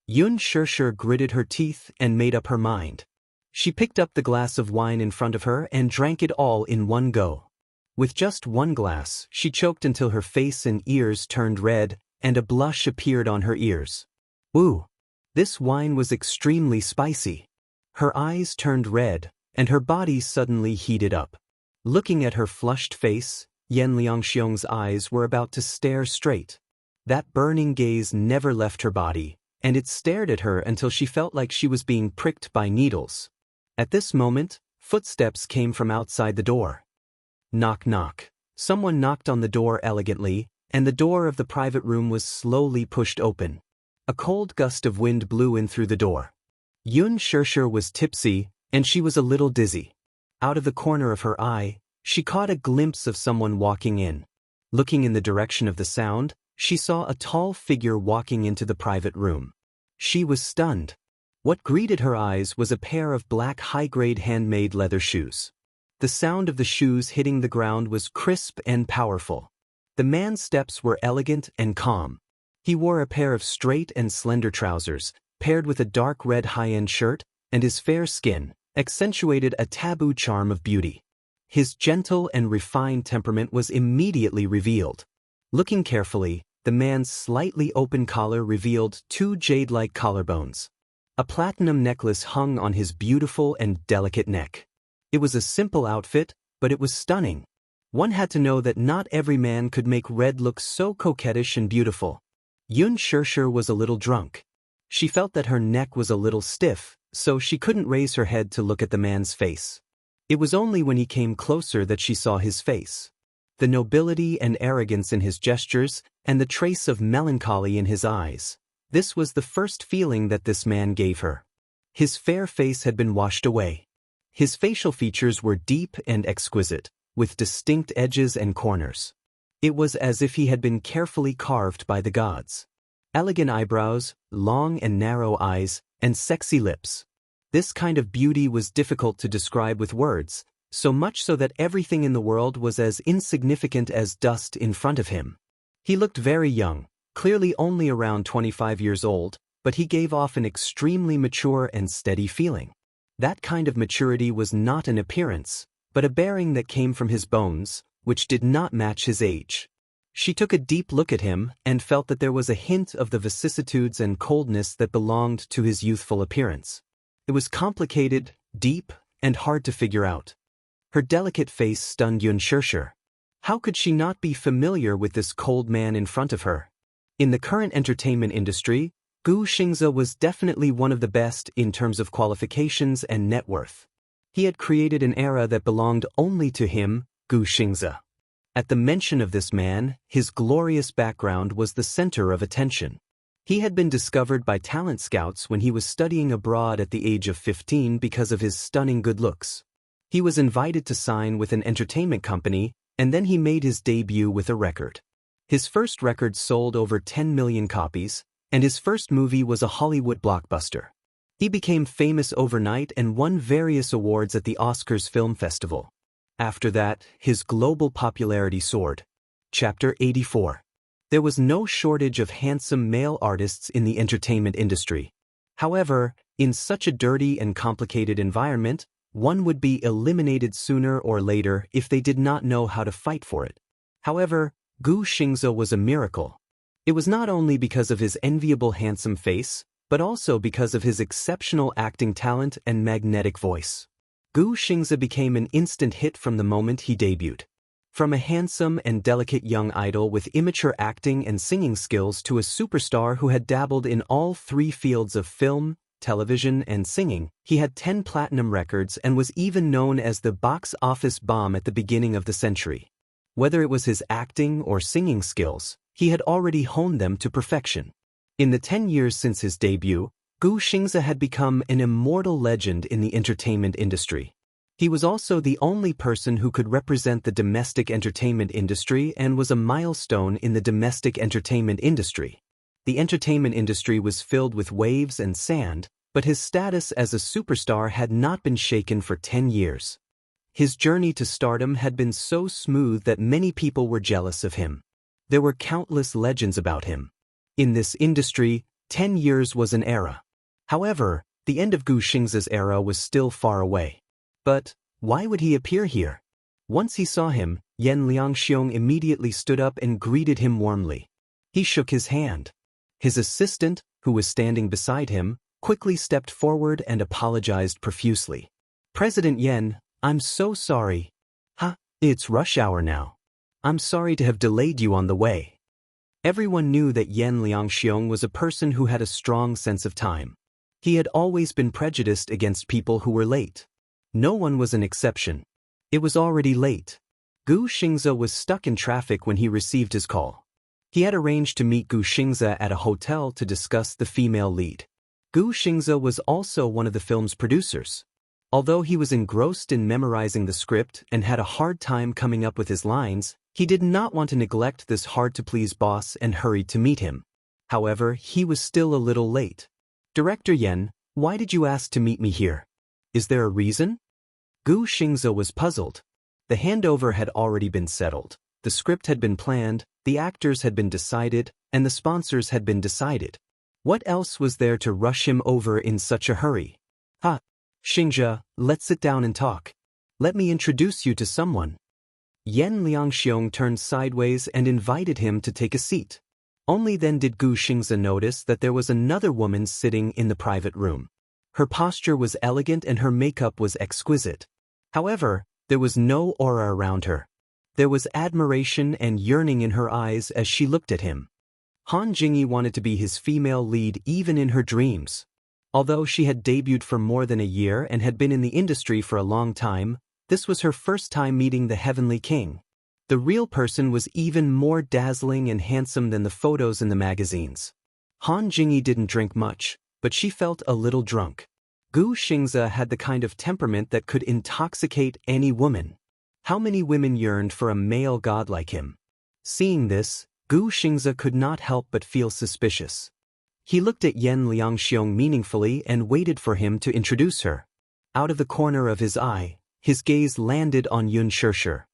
Yun Shirshir gritted her teeth and made up her mind. She picked up the glass of wine in front of her and drank it all in one go. With just one glass, she choked until her face and ears turned red, and a blush appeared on her ears. Ooh! This wine was extremely spicy. Her eyes turned red, and her body suddenly heated up. Looking at her flushed face, Yan Liangxiong's eyes were about to stare straight. That burning gaze never left her body, and it stared at her until she felt like she was being pricked by needles. At this moment, footsteps came from outside the door. Knock knock. Someone knocked on the door elegantly, and the door of the private room was slowly pushed open. A cold gust of wind blew in through the door. Yun Shirshir was tipsy, and she was a little dizzy. Out of the corner of her eye, she caught a glimpse of someone walking in. Looking in the direction of the sound, she saw a tall figure walking into the private room. She was stunned. What greeted her eyes was a pair of black high-grade handmade leather shoes. The sound of the shoes hitting the ground was crisp and powerful. The man's steps were elegant and calm. He wore a pair of straight and slender trousers, paired with a dark red high-end shirt, and his fair skin accentuated a taboo charm of beauty. His gentle and refined temperament was immediately revealed. Looking carefully, The man's slightly open collar revealed two jade-like collarbones. A platinum necklace hung on his beautiful and delicate neck. It was a simple outfit, but it was stunning. One had to know that not every man could make red look so coquettish and beautiful. Xianxia was a little drunk. She felt that her neck was a little stiff, so she couldn't raise her head to look at the man's face. It was only when he came closer that she saw his face. The nobility and arrogance in his gestures, and the trace of melancholy in his eyes. This was the first feeling that this man gave her. His fair face had been washed away. His facial features were deep and exquisite, with distinct edges and corners. It was as if he had been carefully carved by the gods. Elegant eyebrows, long and narrow eyes, and sexy lips. This kind of beauty was difficult to describe with words, so much so that everything in the world was as insignificant as dust in front of him. He looked very young, clearly only around 25 years old, but he gave off an extremely mature and steady feeling. That kind of maturity was not an appearance, but a bearing that came from his bones, which did not match his age. She took a deep look at him and felt that there was a hint of the vicissitudes and coldness that belonged to his youthful appearance. It was complicated, deep, and hard to figure out. Her delicate face stunned Xianxia. How could she not be familiar with this cold man in front of her? In the current entertainment industry, Xianxia was definitely one of the best in terms of qualifications and net worth. He had created an era that belonged only to him, Xianxia. At the mention of this man, his glorious background was the center of attention. He had been discovered by talent scouts when he was studying abroad at the age of 15 because of his stunning good looks. He was invited to sign with an entertainment company, and then he made his debut with a record. His first record sold over 10 million copies, and his first movie was a Hollywood blockbuster. He became famous overnight and won various awards at the Oscars Film Festival. After that, his global popularity soared. Chapter 84. There was no shortage of handsome male artists in the entertainment industry. However, in such a dirty and complicated environment, one would be eliminated sooner or later if they did not know how to fight for it. However, Xianxia was a miracle. It was not only because of his enviable handsome face, but also because of his exceptional acting talent and magnetic voice. Xianxia became an instant hit from the moment he debuted. From a handsome and delicate young idol with immature acting and singing skills to a superstar who had dabbled in all three fields of film, television, and singing, he had 10 platinum records and was even known as the box office bomb at the beginning of the century. Whether it was his acting or singing skills, he had already honed them to perfection. In the 10 years since his debut, Xianxia had become an immortal legend in the entertainment industry. He was also the only person who could represent the domestic entertainment industry and was a milestone in the domestic entertainment industry. The entertainment industry was filled with waves and sand, but his status as a superstar had not been shaken for 10 years. His journey to stardom had been so smooth that many people were jealous of him. There were countless legends about him. In this industry, 10 years was an era. However, the end of Xianxia's era was still far away. But why would he appear here? Once he saw him, Xianxia immediately stood up and greeted him warmly. He shook his hand. His assistant, who was standing beside him, quickly stepped forward and apologized profusely. "President Yan, I'm so sorry. It's rush hour now. I'm sorry to have delayed you on the way." Everyone knew that Xianxia was a person who had a strong sense of time. He had always been prejudiced against people who were late. No one was an exception. It was already late. Xianxia was stuck in traffic when he received his call. He had arranged to meet Xianxia at a hotel to discuss the female lead. Xianxia was also one of the film's producers. Although he was engrossed in memorizing the script and had a hard time coming up with his lines, he did not want to neglect this hard-to-please boss and hurried to meet him. However, he was still a little late. "Director Yan, why did you ask to meet me here? Is there a reason?" Xianxia was puzzled. The handover had already been settled, the script had been planned, the actors had been decided, and the sponsors had been decided. What else was there to rush him over in such a hurry? "Xianxia, let's sit down and talk. Let me introduce you to someone." Xianxia turned sideways and invited him to take a seat. Only then did Gu Xingzi notice that there was another woman sitting in the private room. Her posture was elegant and her makeup was exquisite. However, there was no aura around her. There was admiration and yearning in her eyes as she looked at him. Han Jingyi wanted to be his female lead even in her dreams. Although she had debuted for more than a year and had been in the industry for a long time, this was her first time meeting the Heavenly King. The real person was even more dazzling and handsome than the photos in the magazines. Han Jingyi didn't drink much, but she felt a little drunk. Gu Xingzi had the kind of temperament that could intoxicate any woman. How many women yearned for a male god like him? Seeing this, Gu Xingzi could not help but feel suspicious. He looked at Yan Liangxiong meaningfully and waited for him to introduce her. Out of the corner of his eye, his gaze landed on Yun Shirshir.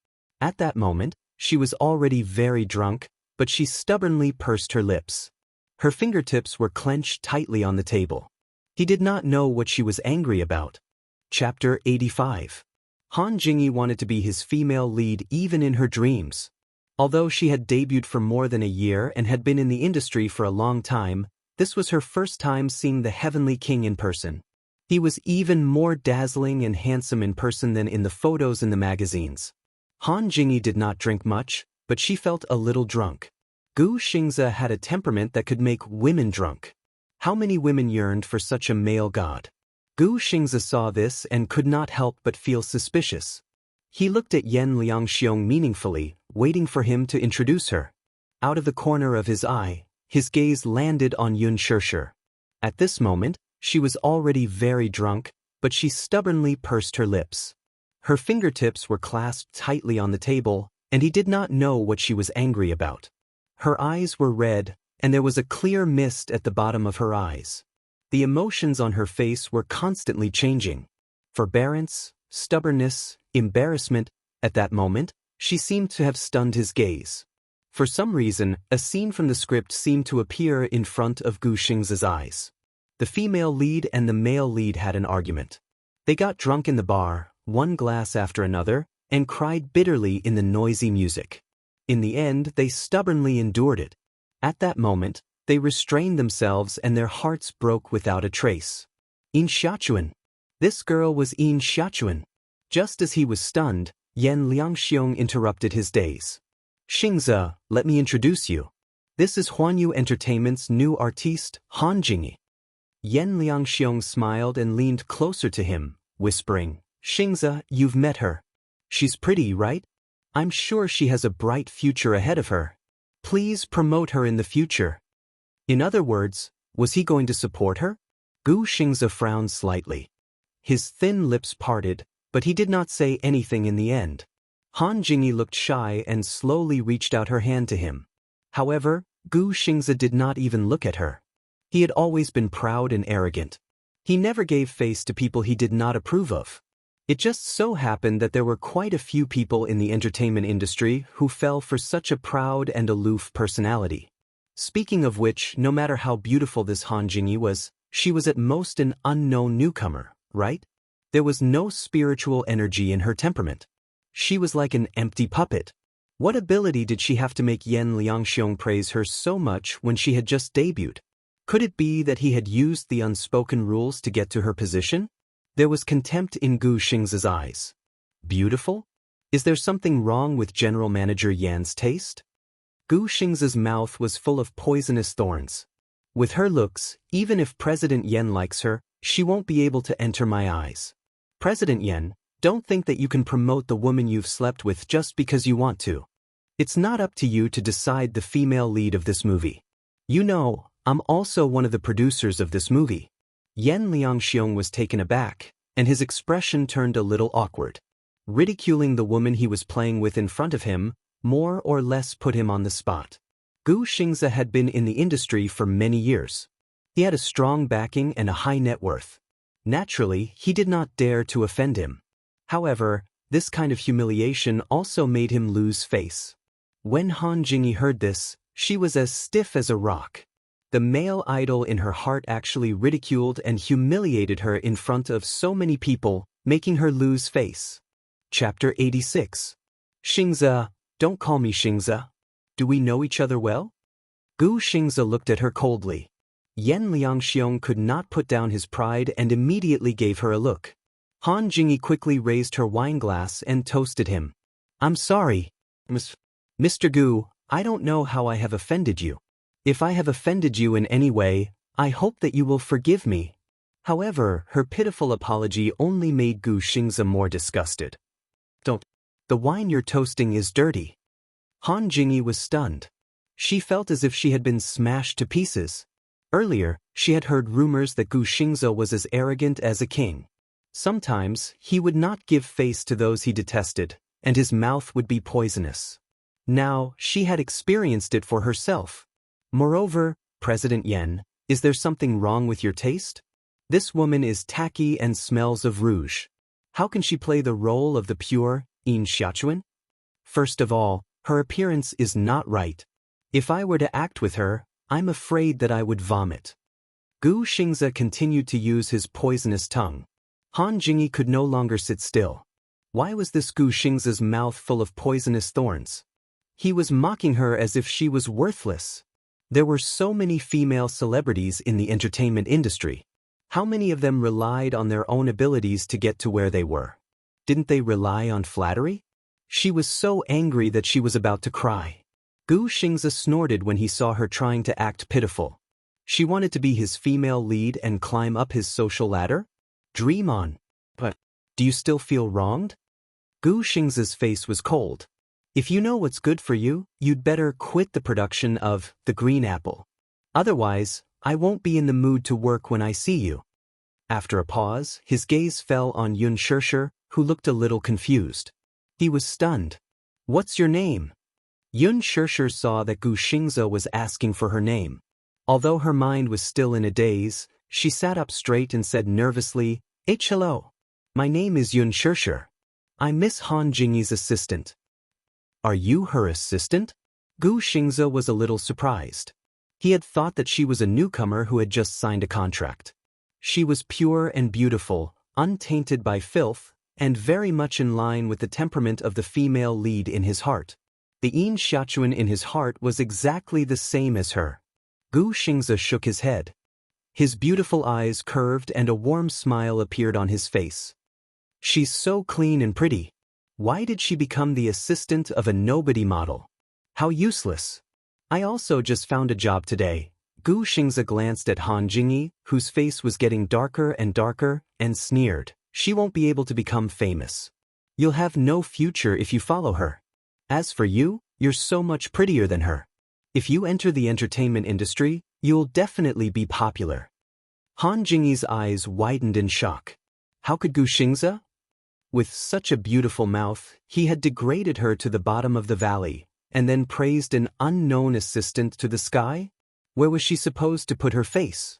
At that moment, she was already very drunk, but she stubbornly pursed her lips. Her fingertips were clenched tightly on the table. He did not know what she was angry about. Chapter 85. Han Jingyi wanted to be his female lead even in her dreams. Although she had debuted for more than a year and had been in the industry for a long time, this was her first time seeing the Heavenly King in person. He was even more dazzling and handsome in person than in the photos in the magazines. Han Jingyi did not drink much, but she felt a little drunk. Gu Xingzi had a temperament that could make women drunk. How many women yearned for such a male god? Gu Xingzi saw this and could not help but feel suspicious. He looked at Yan Liangxiong meaningfully, waiting for him to introduce her. Out of the corner of his eye, his gaze landed on Yun Shirshir. At this moment, she was already very drunk, but she stubbornly pursed her lips. Her fingertips were clasped tightly on the table, and he did not know what she was angry about. Her eyes were red, and there was a clear mist at the bottom of her eyes. The emotions on her face were constantly changing. Forbearance, stubbornness, embarrassment. At that moment, she seemed to have stunned his gaze. For some reason, a scene from the script seemed to appear in front of Gu Xingzi's eyes. The female lead and the male lead had an argument. They got drunk in the bar, one glass after another, and cried bitterly in the noisy music. In the end, they stubbornly endured it. At that moment, they restrained themselves and their hearts broke without a trace. In Xiachuan. This girl was In Xiachuan. Just as he was stunned, Yan Liangxiong interrupted his daze. Xingzi, let me introduce you. This is Huanyu Entertainment's new artiste, Han Jingyi. Yan Liangxiong smiled and leaned closer to him, whispering, Xingzi, you've met her. She's pretty, right? I'm sure she has a bright future ahead of her. Please promote her in the future. In other words, was he going to support her? Gu Xingzi frowned slightly. His thin lips parted, but he did not say anything in the end. Han Jingyi looked shy and slowly reached out her hand to him. However, Gu Xingzi did not even look at her. He had always been proud and arrogant. He never gave face to people he did not approve of. It just so happened that there were quite a few people in the entertainment industry who fell for such a proud and aloof personality. Speaking of which, no matter how beautiful this Han Jingyi was, she was at most an unknown newcomer, right? There was no spiritual energy in her temperament. She was like an empty puppet. What ability did she have to make Yan Liangxiong praise her so much when she had just debuted? Could it be that he had used the unspoken rules to get to her position? There was contempt in Gu Xingzi's eyes. Beautiful? Is there something wrong with General Manager Yan's taste? Gu Xingzi's mouth was full of poisonous thorns. With her looks, even if President Yan likes her, she won't be able to enter my eyes. President Yan, don't think that you can promote the woman you've slept with just because you want to. It's not up to you to decide the female lead of this movie. You know, I'm also one of the producers of this movie. Yan Liangxiong was taken aback, and his expression turned a little awkward. Ridiculing the woman he was playing with in front of him, more or less put him on the spot. Gu Xingzi had been in the industry for many years. He had a strong backing and a high net worth. Naturally, he did not dare to offend him. However, this kind of humiliation also made him lose face. When Han Jingyi heard this, she was as stiff as a rock. The male idol in her heart actually ridiculed and humiliated her in front of so many people, making her lose face. Chapter 86. Xingzi, don't call me Xingzi. Do we know each other well? Gu Xingze looked at her coldly. Yan Liangxiong could not put down his pride and immediately gave her a look. Han Jingyi quickly raised her wineglass and toasted him. I'm sorry, Mr. Gu, I don't know how I have offended you. If I have offended you in any way, I hope that you will forgive me. However, her pitiful apology only made Gu Xingze more disgusted. Don't. The wine you're toasting is dirty. Han Jingyi was stunned. She felt as if she had been smashed to pieces. Earlier, she had heard rumors that Gu Xingze was as arrogant as a king. Sometimes, he would not give face to those he detested, and his mouth would be poisonous. Now, she had experienced it for herself. Moreover, President Yan, is there something wrong with your taste? This woman is tacky and smells of rouge. How can she play the role of the pure Yin Xiaochuan? First of all, her appearance is not right. If I were to act with her, I'm afraid that I would vomit. Gu Xingze continued to use his poisonous tongue. Han Jingyi could no longer sit still. Why was this Gu Xingze's mouth full of poisonous thorns? He was mocking her as if she was worthless. There were so many female celebrities in the entertainment industry. How many of them relied on their own abilities to get to where they were? Didn't they rely on flattery? She was so angry that she was about to cry. Gu Xingze snorted when he saw her trying to act pitiful. She wanted to be his female lead and climb up his social ladder? Dream on. But, do you still feel wronged? Gu Xingze's face was cold. If you know what's good for you, you'd better quit the production of The Green Apple. Otherwise, I won't be in the mood to work when I see you. After a pause, his gaze fell on Yun Shirshir, who looked a little confused. He was stunned. What's your name? Yun Shirshir saw that Gu Xingze was asking for her name. Although her mind was still in a daze, she sat up straight and said nervously, Hello. My name is Yun Shirshir. I'm Miss Han Jingyi's assistant. Are you her assistant? Gu Xingze was a little surprised. He had thought that she was a newcomer who had just signed a contract. She was pure and beautiful, untainted by filth, and very much in line with the temperament of the female lead in his heart. The Yin Xiaochuan in his heart was exactly the same as her. Gu Xingze shook his head. His beautiful eyes curved and a warm smile appeared on his face. She's so clean and pretty. Why did she become the assistant of a nobody model? How useless. I also just found a job today. Gu Xingze glanced at Han Jingyi, whose face was getting darker, and sneered. She won't be able to become famous. You'll have no future if you follow her. As for you, you're so much prettier than her. If you enter the entertainment industry, you'll definitely be popular. Han Jingyi's eyes widened in shock. How could Gu Xingze? With such a beautiful mouth, he had degraded her to the bottom of the valley, and then praised an unknown assistant to the sky? Where was she supposed to put her face?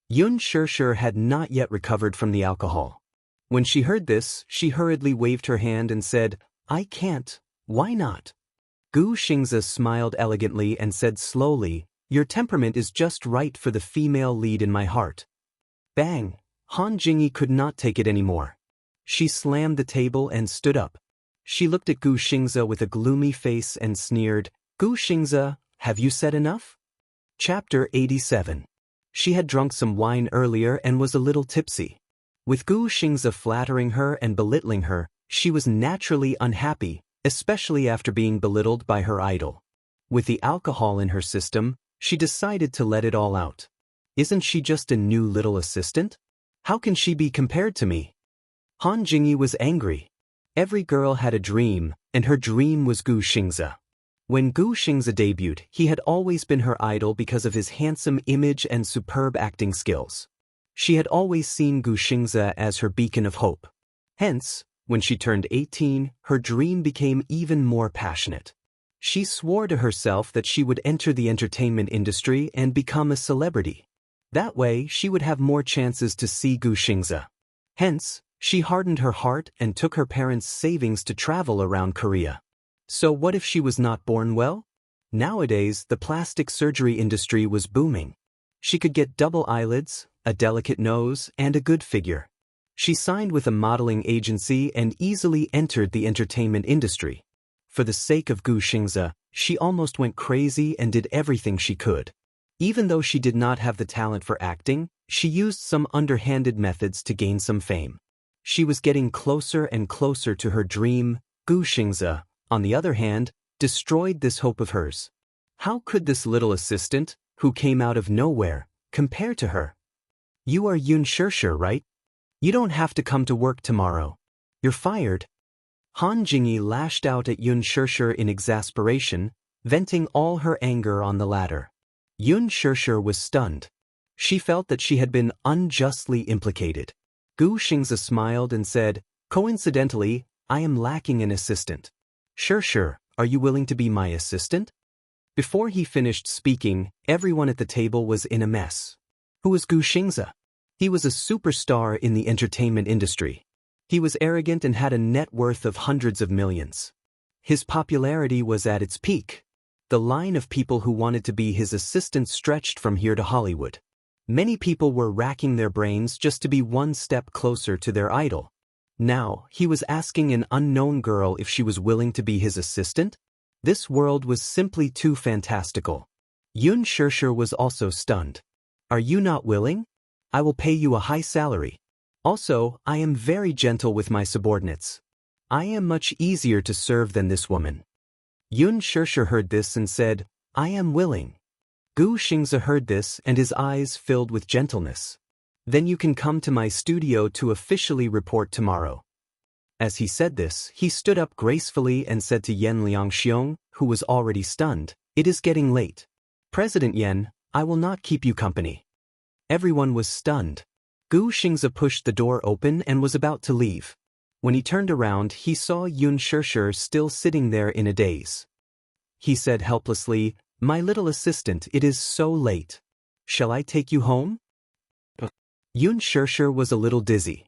Yun Shirshir had not yet recovered from the alcohol. When she heard this, she hurriedly waved her hand and said, I can't. Why not? Gu Xingze smiled elegantly and said slowly, Your temperament is just right for the female lead in my heart. Bang! Han Jingyi could not take it anymore. She slammed the table and stood up. She looked at Gu Xingze with a gloomy face and sneered, Gu Xingze, have you said enough? Chapter 87. She had drunk some wine earlier and was a little tipsy. With Gu Xingze flattering her and belittling her, she was naturally unhappy, especially after being belittled by her idol. With the alcohol in her system, she decided to let it all out. Isn't she just a new little assistant? How can she be compared to me? Han Jingyi was angry. Every girl had a dream, and her dream was Gu Xingze. When Gu Xingze debuted, he had always been her idol because of his handsome image and superb acting skills. She had always seen Gu Xingze as her beacon of hope. Hence, when she turned 18, her dream became even more passionate. She swore to herself that she would enter the entertainment industry and become a celebrity. That way, she would have more chances to see Gu Xingze. Hence, she hardened her heart and took her parents' savings to travel around Korea. So what if she was not born well? Nowadays, the plastic surgery industry was booming. She could get double eyelids, a delicate nose, and a good figure. She signed with a modeling agency and easily entered the entertainment industry. For the sake of Gu Xingze, She almost went crazy and did everything she could. Even though she did not have the talent for acting, she used some underhanded methods to gain some fame. She was getting closer and closer to her dream. Xianxia, on the other hand, destroyed this hope of hers. How could this little assistant, who came out of nowhere, compare to her? You are Xianxia, right? You don't have to come to work tomorrow. You're fired. Han Jingyi lashed out at Xianxia in exasperation, venting all her anger on the latter. Xianxia was stunned. She felt that she had been unjustly implicated. Xianxia smiled and said, "Coincidentally, I am lacking an assistant. Sure, are you willing to be my assistant?" Before he finished speaking, everyone at the table was in a mess. Who was Xianxia? He was a superstar in the entertainment industry. He was arrogant and had a net worth of hundreds of millions. His popularity was at its peak. The line of people who wanted to be his assistant stretched from here to Hollywood. Many people were racking their brains just to be one step closer to their idol. Now, he was asking an unknown girl if she was willing to be his assistant? This world was simply too fantastical. Xianxia was also stunned. Are you not willing? I will pay you a high salary. Also, I am very gentle with my subordinates. I am much easier to serve than this woman. Xianxia heard this and said, I am willing. Xianxia heard this and his eyes filled with gentleness. Then you can come to my studio to officially report tomorrow. As he said this, he stood up gracefully and said to Yan Liangxiong, who was already stunned, It is getting late. President Yan, I will not keep you company. Everyone was stunned. Xianxia pushed the door open and was about to leave. When he turned around, he saw Xianxia still sitting there in a daze. He said helplessly, My little assistant, it is so late. Shall I take you home? Xianxia was a little dizzy.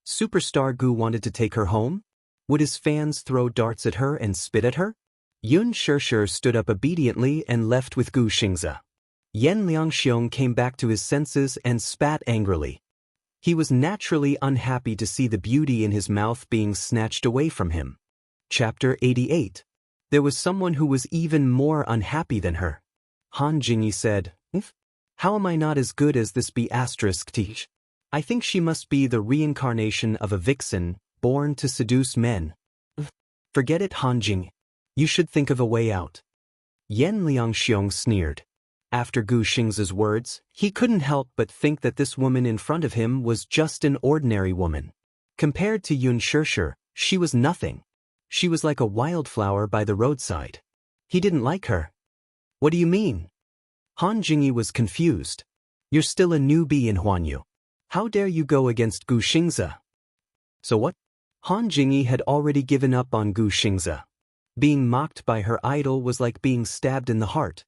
Superstar Gu wanted to take her home? Would his fans throw darts at her and spit at her? Xianxia stood up obediently and left with Xianxia. Yan Liangxiong came back to his senses and spat angrily. He was naturally unhappy to see the beauty in his mouth being snatched away from him. Chapter 88. There was someone who was even more unhappy than her. Han Jingyi said, How am I not as good as this B***T? I think she must be the reincarnation of a vixen, born to seduce men. Forget it, Han Jing. You should think of a way out. Yan Liangxiong sneered. After Xianxia's words, he couldn't help but think that this woman in front of him was just an ordinary woman. Compared to Xianxia, she was nothing. She was like a wildflower by the roadside. He didn't like her. What do you mean? Han Jingyi was confused. You're still a newbie in Huanyu. How dare you go against Xianxia? So what? Han Jingyi had already given up on Xianxia. Being mocked by her idol was like being stabbed in the heart.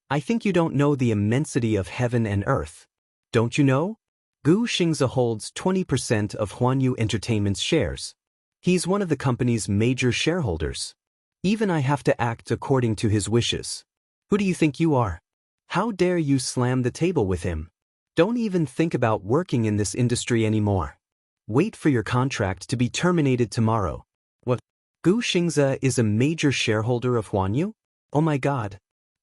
I think you don't know the immensity of heaven and earth. Don't you know? Xianxia holds 20% of Huanyu Entertainment's shares. He's one of the company's major shareholders. Even I have to act according to his wishes. Who do you think you are? How dare you slam the table with him? Don't even think about working in this industry anymore. Wait for your contract to be terminated tomorrow. What? Xianxia is a major shareholder of Huanyu? Oh my God.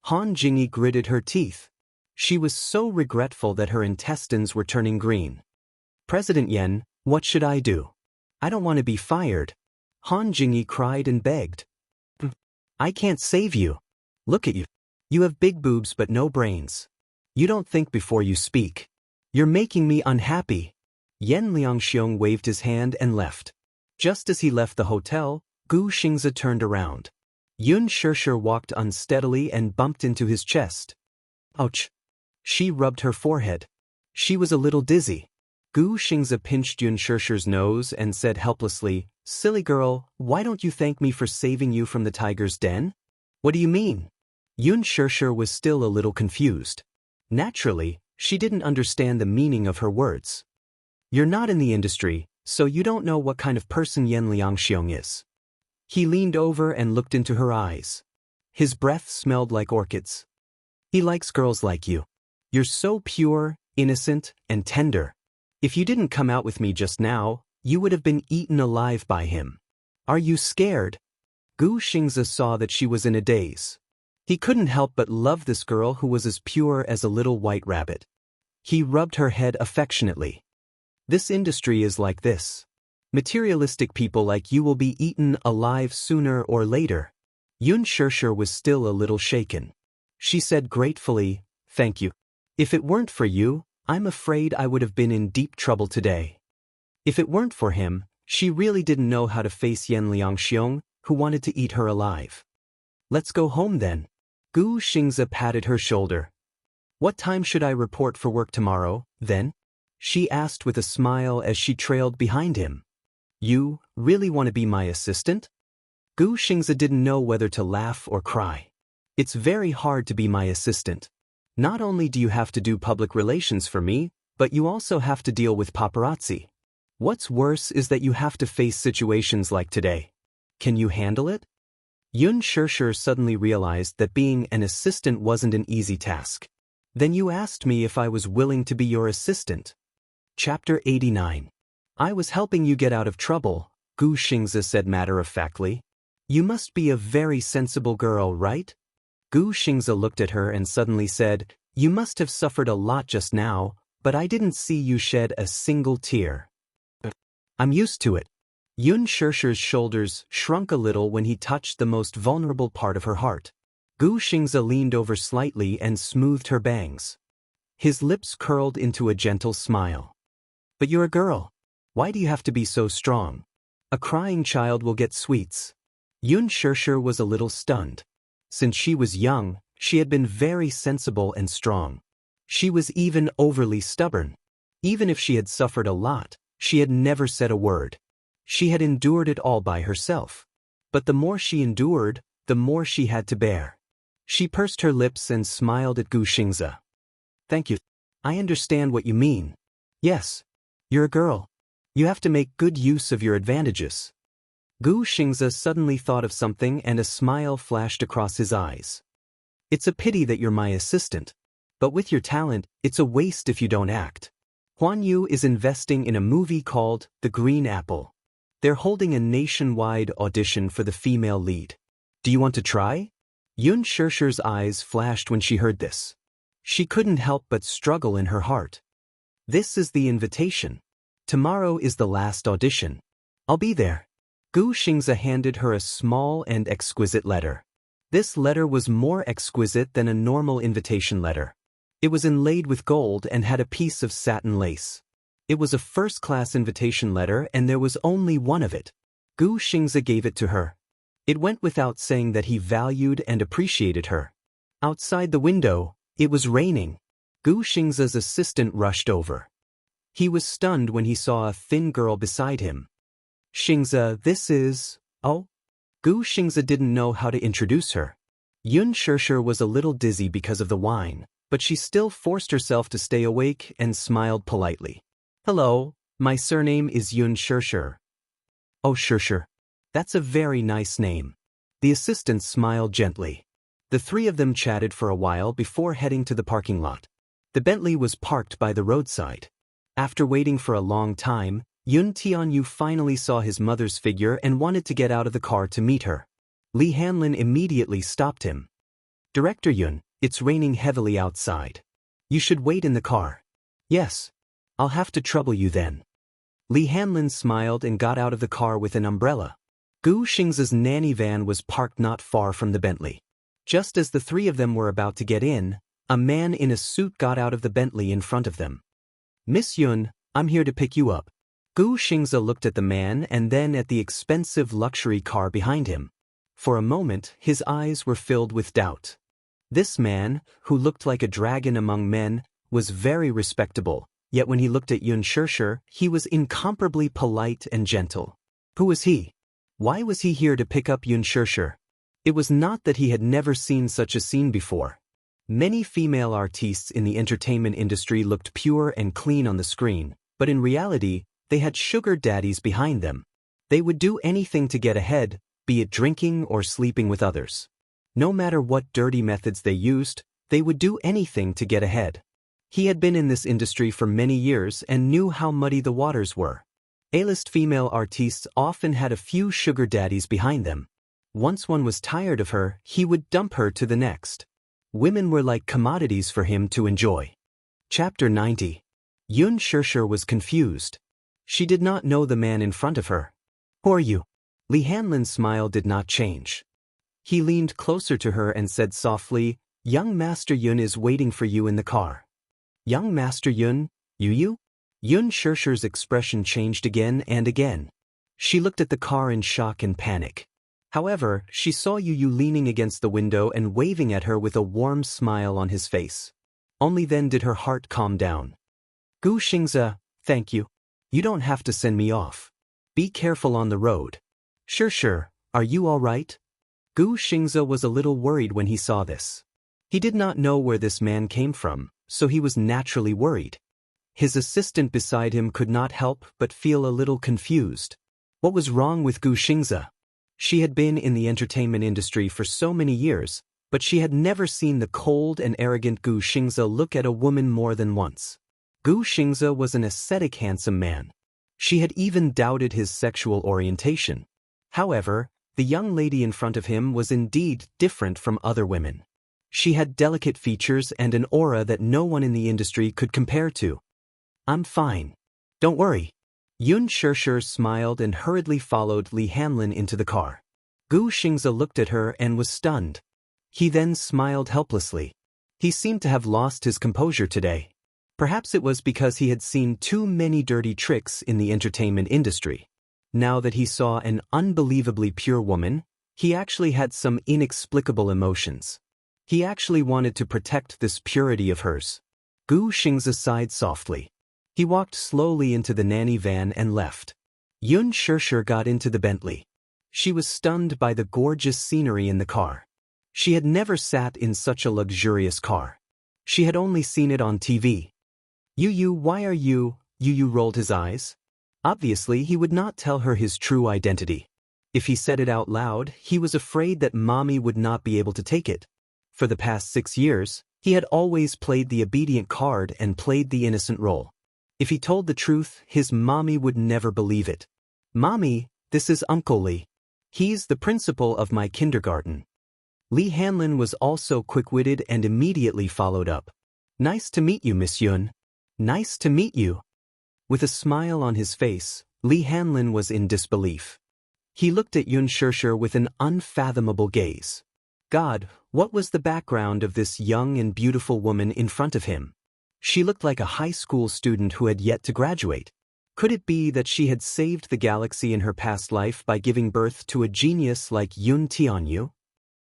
Han Jingyi gritted her teeth. She was so regretful that her intestines were turning green. President Yan, what should I do? I don't want to be fired. Han Jingyi cried and begged. I can't save you. Look at you. You have big boobs but no brains. You don't think before you speak. You're making me unhappy. Yan Liangxiong waved his hand and left. Just as he left the hotel, Xianxia turned around. Xianxia walked unsteadily and bumped into his chest. Ouch. She rubbed her forehead. She was a little dizzy. Xianxia pinched Xiaxia's nose and said helplessly, Silly girl, why don't you thank me for saving you from the tiger's den? What do you mean? Xiaxia was still a little confused. Naturally, she didn't understand the meaning of her words. You're not in the industry, so you don't know what kind of person Yan Liangxiong is. He leaned over and looked into her eyes. His breath smelled like orchids. He likes girls like you. You're so pure, innocent, and tender. If you didn't come out with me just now, you would have been eaten alive by him. Are you scared? Xianxia saw that she was in a daze. He couldn't help but love this girl who was as pure as a little white rabbit. He rubbed her head affectionately. This industry is like this. Materialistic people like you will be eaten alive sooner or later. Xianxia was still a little shaken. She said gratefully, "Thank you. If it weren't for you, I'm afraid I would have been in deep trouble today." If it weren't for him, she really didn't know how to face Yan Liangxiong, who wanted to eat her alive. "Let's go home then." Gu Xingzi patted her shoulder. "What time should I report for work tomorrow, then?" she asked with a smile as she trailed behind him. "You really want to be my assistant?" Gu Xingzi didn't know whether to laugh or cry. "It's very hard to be my assistant. Not only do you have to do public relations for me, but you also have to deal with paparazzi. What's worse is that you have to face situations like today. Can you handle it?" Xianxia suddenly realized that being an assistant wasn't an easy task. "Then you asked me if I was willing to be your assistant." Chapter 89. "I was helping you get out of trouble," Gu Xingzi said matter-of-factly. "You must be a very sensible girl, right?" Gu Xingzi looked at her and suddenly said, "You must have suffered a lot just now, but I didn't see you shed a single tear." "I'm used to it." Xianxia's shoulders shrunk a little when he touched the most vulnerable part of her heart. Gu Xingzi leaned over slightly and smoothed her bangs. His lips curled into a gentle smile. "But you're a girl. Why do you have to be so strong? A crying child will get sweets." Xianxia was a little stunned. Since she was young, she had been very sensible and strong. She was even overly stubborn. Even if she had suffered a lot, she had never said a word. She had endured it all by herself. But the more she endured, the more she had to bear. She pursed her lips and smiled at Gu Xingzi. "Thank you. I understand what you mean. Yes. You're a girl. You have to make good use of your advantages." Gu Xingzi suddenly thought of something and a smile flashed across his eyes. "It's a pity that you're my assistant. But with your talent, it's a waste if you don't act. Huan Yu is investing in a movie called The Green Apple. They're holding a nationwide audition for the female lead. Do you want to try?" Xianxia's eyes flashed when she heard this. She couldn't help but struggle in her heart. "This is the invitation. Tomorrow is the last audition. I'll be there." Gu Xingzi handed her a small and exquisite letter. This letter was more exquisite than a normal invitation letter. It was inlaid with gold and had a piece of satin lace. It was a first-class invitation letter and there was only one of it. Gu Xingzi gave it to her. It went without saying that he valued and appreciated her. Outside the window, it was raining. Gu Xingzi's assistant rushed over. He was stunned when he saw a thin girl beside him. "Xingzi, this is..." "Oh?" Gu Xingzi didn't know how to introduce her. Xianxia was a little dizzy because of the wine, but she still forced herself to stay awake and smiled politely. "Hello, my surname is Xianxia." "Oh, Xia. That's a very nice name." The assistant smiled gently. The three of them chatted for a while before heading to the parking lot. The Bentley was parked by the roadside. After waiting for a long time, Yun Tianyu finally saw his mother's figure and wanted to get out of the car to meet her. Li Hanlin immediately stopped him. "Director Yun, it's raining heavily outside. You should wait in the car." "Yes. I'll have to trouble you then." Li Hanlin smiled and got out of the car with an umbrella. Gu Xingzi's nanny van was parked not far from the Bentley. Just as the three of them were about to get in, a man in a suit got out of the Bentley in front of them. "Miss Yun, I'm here to pick you up." Gu Xingzi looked at the man and then at the expensive luxury car behind him. For a moment, his eyes were filled with doubt. This man, who looked like a dragon among men, was very respectable, yet when he looked at Xianxia, he was incomparably polite and gentle. Who was he? Why was he here to pick up Xianxia? It was not that he had never seen such a scene before. Many female artistes in the entertainment industry looked pure and clean on the screen, but in reality, they had sugar daddies behind them. They would do anything to get ahead, be it drinking or sleeping with others. No matter what dirty methods they used, they would do anything to get ahead. He had been in this industry for many years and knew how muddy the waters were. A-list female artistes often had a few sugar daddies behind them. Once one was tired of her, he would dump her to the next. Women were like commodities for him to enjoy. Chapter 90. Xianxia was confused. She did not know the man in front of her. Who are you? Li Hanlin's smile did not change. He leaned closer to her and said softly, Young Master Yun is waiting for you in the car. Young Master Yun? You? Xianxia's expression changed again and again. She looked at the car in shock and panic. However, she saw Yu leaning against the window and waving at her with a warm smile on his face. Only then did her heart calm down. Gu Xianxia, thank you. You don't have to send me off. Be careful on the road. Sure, are you all right? Gu Xianxia was a little worried when he saw this. He did not know where this man came from, so he was naturally worried. His assistant beside him could not help but feel a little confused. What was wrong with Gu Xianxia? She had been in the entertainment industry for so many years, but she had never seen the cold and arrogant Gu Xianxia look at a woman more than once. Gu Xianxia was an ascetic handsome man. She had even doubted his sexual orientation. However, the young lady in front of him was indeed different from other women. She had delicate features and an aura that no one in the industry could compare to. I'm fine. Don't worry. Xianxia smiled and hurriedly followed Li Hanlin into the car. Gu Xianxia looked at her and was stunned. He then smiled helplessly. He seemed to have lost his composure today. Perhaps it was because he had seen too many dirty tricks in the entertainment industry. Now that he saw an unbelievably pure woman, he actually had some inexplicable emotions. He actually wanted to protect this purity of hers. Gu Xianxia sighed softly. He walked slowly into the nanny van and left. Xianxia got into the Bentley. She was stunned by the gorgeous scenery in the car. She had never sat in such a luxurious car. She had only seen it on TV. Why are you? Yu rolled his eyes. Obviously, he would not tell her his true identity. If he said it out loud, he was afraid that mommy would not be able to take it. For the past 6 years, he had always played the obedient card and played the innocent role. If he told the truth, his mommy would never believe it. Mommy, this is Uncle Li. He's the principal of my kindergarten. Li Hanlin was also quick-witted and immediately followed up. Nice to meet you, Miss Yun. Nice to meet you. With a smile on his face, Li Hanlin was in disbelief. He looked at Xianxia with an unfathomable gaze. God, what was the background of this young and beautiful woman in front of him? She looked like a high school student who had yet to graduate. Could it be that she had saved the galaxy in her past life by giving birth to a genius like Yun Tianyu?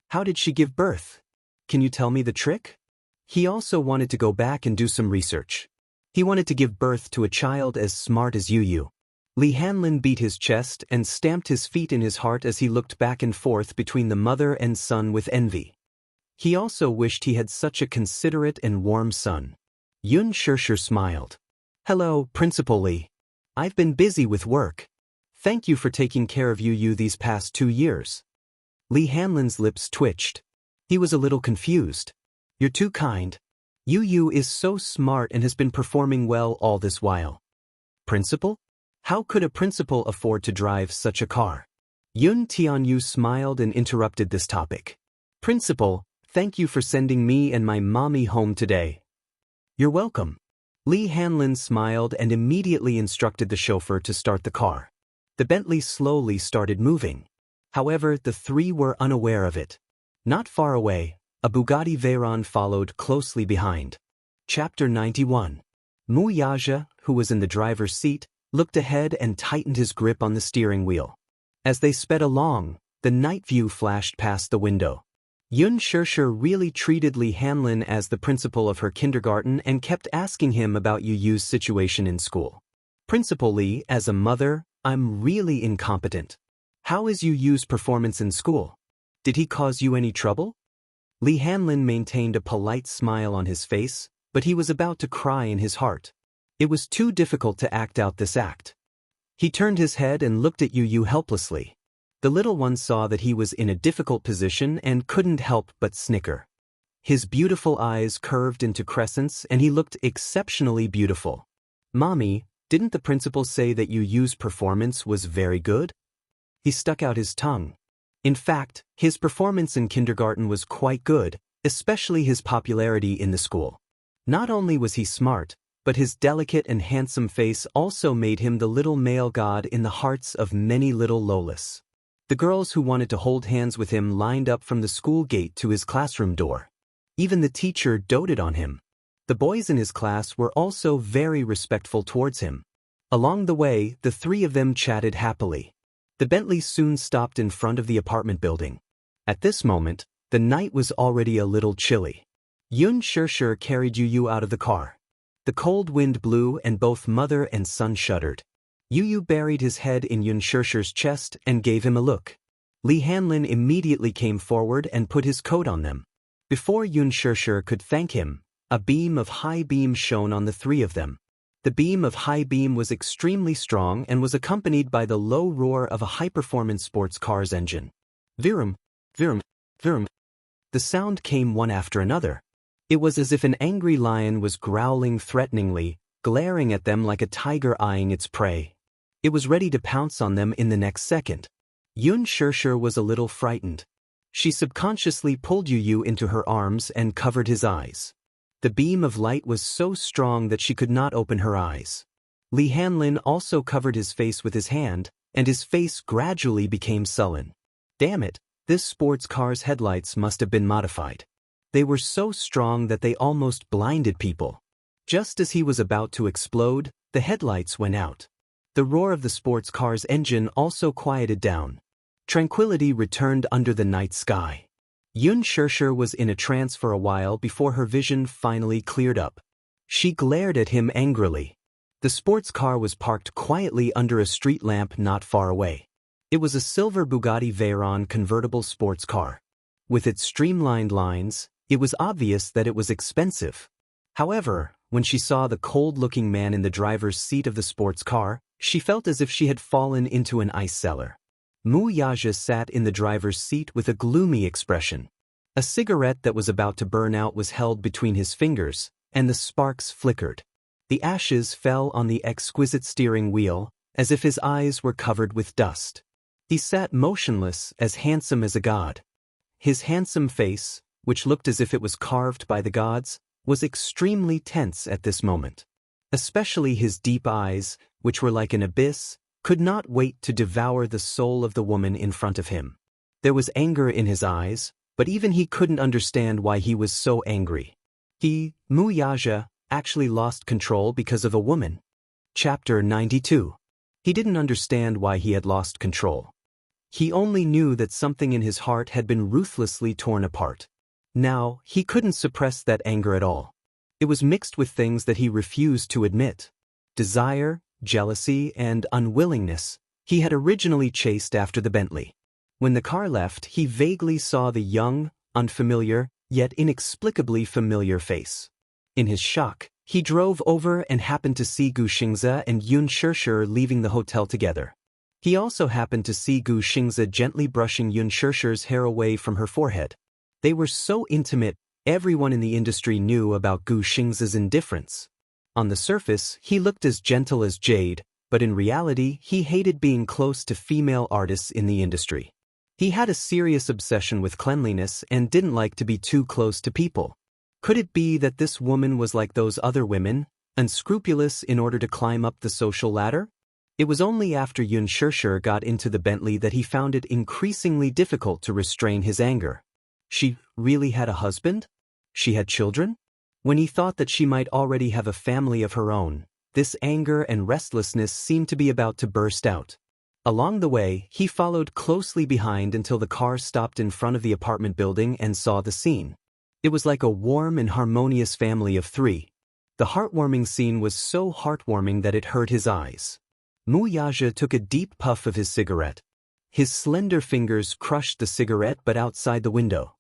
How did she give birth? Can you tell me the trick? He also wanted to go back and do some research. He wanted to give birth to a child as smart as Yu. Li Hanlin beat his chest and stamped his feet in his heart as he looked back and forth between the mother and son with envy. He also wished he had such a considerate and warm son. Xianxia smiled. Hello, Principal Li. I've been busy with work. Thank you for taking care of Yu these past 2 years. Li Hanlin's lips twitched. He was a little confused. You're too kind. Yu is so smart and has been performing well all this while. Principal? How could a principal afford to drive such a car? Yun Tianyu smiled and interrupted this topic. Principal, thank you for sending me and my mommy home today. You're welcome. Li Hanlin smiled and immediately instructed the chauffeur to start the car. The Bentley slowly started moving. However, the three were unaware of it. Not far away, a Bugatti Veyron followed closely behind. Chapter 91. Mu Yaja, who was in the driver's seat, looked ahead and tightened his grip on the steering wheel. As they sped along, the night view flashed past the window. Xianxia really treated Li Hanlin as the principal of her kindergarten and kept asking him about Yu's situation in school. Principal Li, as a mother, I'm really incompetent. How is Yu's performance in school? Did he cause you any trouble? Li Hanlin maintained a polite smile on his face, but he was about to cry in his heart. It was too difficult to act out this act. He turned his head and looked at Yu helplessly. The little one saw that he was in a difficult position and couldn't help but snicker. His beautiful eyes curved into crescents and he looked exceptionally beautiful. Mommy, didn't the principal say that Yu's performance was very good? He stuck out his tongue. In fact, his performance in kindergarten was quite good, especially his popularity in the school. Not only was he smart, but his delicate and handsome face also made him the little male god in the hearts of many little Lolas. The girls who wanted to hold hands with him lined up from the school gate to his classroom door. Even the teacher doted on him. The boys in his class were also very respectful towards him. Along the way, the three of them chatted happily. The Bentley soon stopped in front of the apartment building. At this moment, the night was already a little chilly. Xianxia carried Yu out of the car. The cold wind blew and both mother and son shuddered. Yu buried his head in Xianxia's chest and gave him a look. Li Hanlin immediately came forward and put his coat on them. Before Xianxia could thank him, a beam of high beam shone on the three of them. The beam of high beam was extremely strong and was accompanied by the low roar of a high-performance sports car's engine. Virum, virum, virum. The sound came one after another. It was as if an angry lion was growling threateningly, glaring at them like a tiger eyeing its prey. It was ready to pounce on them in the next second. Xianxia was a little frightened. She subconsciously pulled Yu into her arms and covered his eyes. The beam of light was so strong that she could not open her eyes. Li Hanlin also covered his face with his hand, and his face gradually became sullen. Damn it, this sports car's headlights must have been modified. They were so strong that they almost blinded people. Just as he was about to explode, the headlights went out. The roar of the sports car's engine also quieted down. Tranquility returned under the night sky. Xianxia was in a trance for a while before her vision finally cleared up. She glared at him angrily. The sports car was parked quietly under a street lamp not far away. It was a silver Bugatti Veyron convertible sports car. With its streamlined lines, it was obvious that it was expensive. However, when she saw the cold-looking man in the driver's seat of the sports car, she felt as if she had fallen into an ice cellar. Wuxia sat in the driver's seat with a gloomy expression. A cigarette that was about to burn out was held between his fingers, and the sparks flickered. The ashes fell on the exquisite steering wheel, as if his eyes were covered with dust. He sat motionless, as handsome as a god. His handsome face, which looked as if it was carved by the gods, was extremely tense at this moment. Especially his deep eyes, which were like an abyss, could not wait to devour the soul of the woman in front of him. There was anger in his eyes, but even he couldn't understand why he was so angry. Wuxia, actually lost control because of a woman. Chapter 92. He didn't understand why he had lost control. He only knew that something in his heart had been ruthlessly torn apart. Now, he couldn't suppress that anger at all. It was mixed with things that he refused to admit. Desire, jealousy, and unwillingness. He had originally chased after the Bentley. When the car left, he vaguely saw the young, unfamiliar, yet inexplicably familiar face. In his shock, he drove over and happened to see Xianxia and Xianxia leaving the hotel together. He also happened to see Xianxia gently brushing Xianxia's hair away from her forehead. They were so intimate, everyone in the industry knew about Xianxia's indifference. On the surface, he looked as gentle as jade, but in reality, he hated being close to female artists in the industry. He had a serious obsession with cleanliness and didn't like to be too close to people. Could it be that this woman was like those other women, unscrupulous in order to climb up the social ladder? It was only after Xianxia got into the Bentley that he found it increasingly difficult to restrain his anger. She really had a husband? She had children? When he thought that she might already have a family of her own, this anger and restlessness seemed to be about to burst out. Along the way, he followed closely behind until the car stopped in front of the apartment building and saw the scene. It was like a warm and harmonious family of three. The heartwarming scene was so heartwarming that it hurt his eyes. Wuxia took a deep puff of his cigarette. His slender fingers crushed the cigarette but outside the window.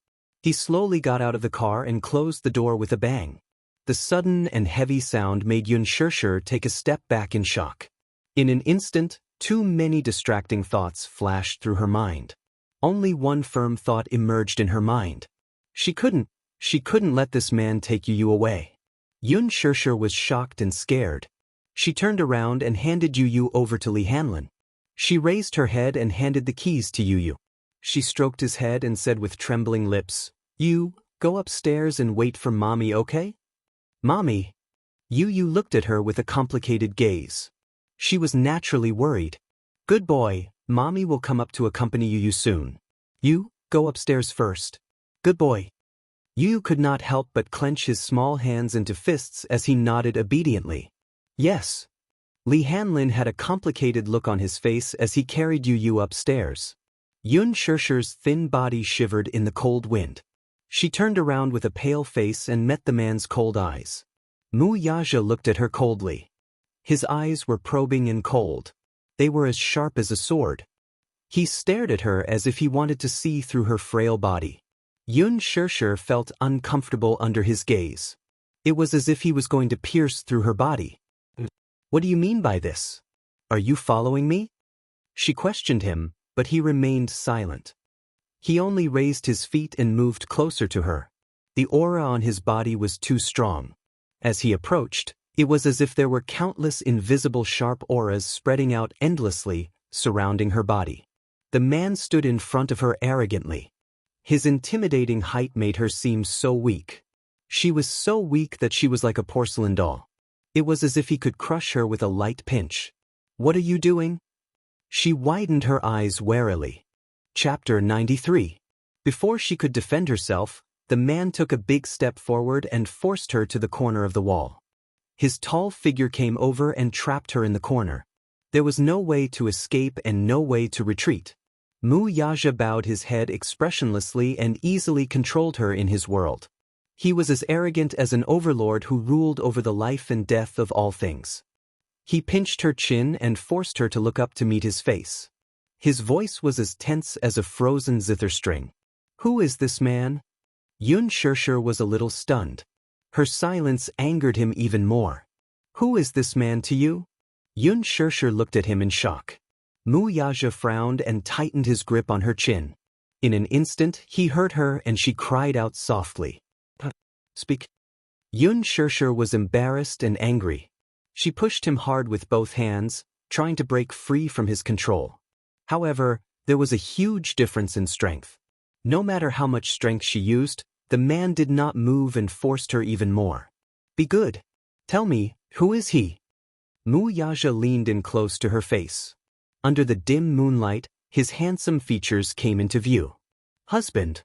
He slowly got out of the car and closed the door with a bang. The sudden and heavy sound made Xianxia take a step back in shock. In an instant, too many distracting thoughts flashed through her mind. Only one firm thought emerged in her mind. She couldn't let this man take Yu away. Xianxia was shocked and scared. She turned around and handed Yu over to Li Hanlin. She raised her head and handed the keys to Yu. She stroked his head and said with trembling lips, "You, go upstairs and wait for Mommy, okay?" "Mommy?" Yu looked at her with a complicated gaze. She was naturally worried. "Good boy, Mommy will come up to accompany you soon. You, go upstairs first. Good boy." Yu could not help but clench his small hands into fists as he nodded obediently. "Yes." Li Hanlin had a complicated look on his face as he carried Yu upstairs. Yun Shirshi's thin body shivered in the cold wind. She turned around with a pale face and met the man's cold eyes. Mu Yaja looked at her coldly. His eyes were probing and cold. They were as sharp as a sword. He stared at her as if he wanted to see through her frail body. Yun Shirshir felt uncomfortable under his gaze. It was as if he was going to pierce through her body. "What do you mean by this? Are you following me?" She questioned him, but he remained silent. He only raised his feet and moved closer to her. The aura on his body was too strong. As he approached, it was as if there were countless invisible sharp auras spreading out endlessly, surrounding her body. The man stood in front of her arrogantly. His intimidating height made her seem so weak. She was so weak that she was like a porcelain doll. It was as if he could crush her with a light pinch. "What are you doing?" She widened her eyes warily. Chapter 93. Before she could defend herself, the man took a big step forward and forced her to the corner of the wall. His tall figure came over and trapped her in the corner. There was no way to escape and no way to retreat. Mu Yaja bowed his head expressionlessly and easily controlled her in his world. He was as arrogant as an overlord who ruled over the life and death of all things. He pinched her chin and forced her to look up to meet his face. His voice was as tense as a frozen zither string. "Who is this man?" Yun Shirshir was a little stunned. Her silence angered him even more. "Who is this man to you?" Yun Shirshir looked at him in shock. Mu Yaja frowned and tightened his grip on her chin. In an instant, he heard her and she cried out softly. "Speak." Yun Shirshir was embarrassed and angry. She pushed him hard with both hands, trying to break free from his control. However, there was a huge difference in strength. No matter how much strength she used, the man did not move and forced her even more. "Be good. Tell me, who is he?" Mu Yaja leaned in close to her face. Under the dim moonlight, his handsome features came into view. "Husband."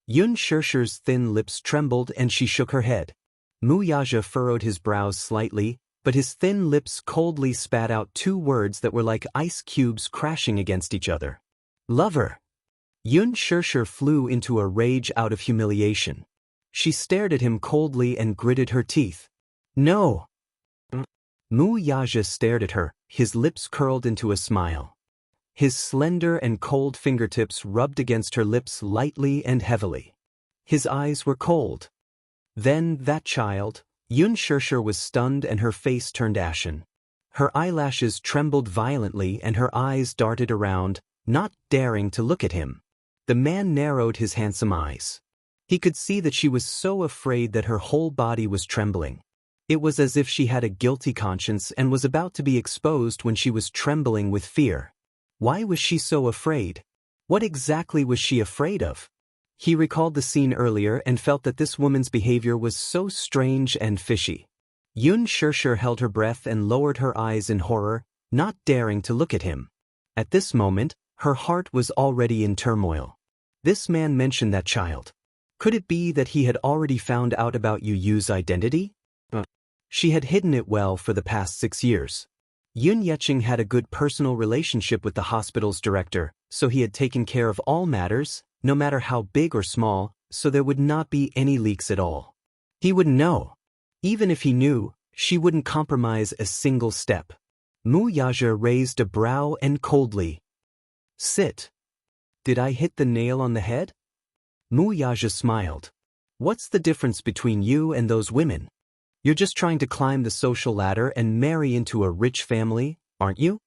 Yun Shirshir's thin lips trembled and she shook her head. Mu Yaja furrowed his brows slightly, but his thin lips coldly spat out two words that were like ice cubes crashing against each other. "Lover." Yun Shirshir flew into a rage out of humiliation. She stared at him coldly and gritted her teeth. "No." Mu Yaja stared at her, his lips curled into a smile. His slender and cold fingertips rubbed against her lips lightly and heavily. His eyes were cold. "Then that child." Yun Shirshir was stunned and her face turned ashen. Her eyelashes trembled violently and her eyes darted around, not daring to look at him. The man narrowed his handsome eyes. He could see that she was so afraid that her whole body was trembling. It was as if she had a guilty conscience and was about to be exposed when she was trembling with fear. Why was she so afraid? What exactly was she afraid of? He recalled the scene earlier and felt that this woman's behavior was so strange and fishy. Yun Shirshir held her breath and lowered her eyes in horror, not daring to look at him. At this moment, her heart was already in turmoil. This man mentioned that child. Could it be that he had already found out about Yu's identity? She had hidden it well for the past 6 years. Yun Yeching had a good personal relationship with the hospital's director, so he had taken care of all matters, no matter how big or small, so there would not be any leaks at all. He wouldn't know. Even if he knew, she wouldn't compromise a single step. Mu Yaja raised a brow and coldly. "Sit." "Did I hit the nail on the head?" Mu Yaja smiled. "What's the difference between you and those women? You're just trying to climb the social ladder and marry into a rich family, aren't you?"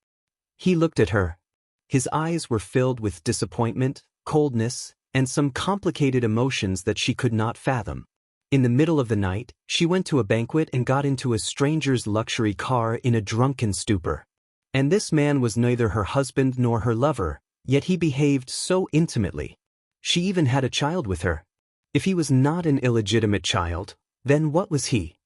He looked at her. His eyes were filled with disappointment, coldness, and some complicated emotions that she could not fathom. In the middle of the night, she went to a banquet and got into a stranger's luxury car in a drunken stupor. And this man was neither her husband nor her lover, Yet he behaved so intimately. She even had a child with her. If he was not an illegitimate child, then what was he?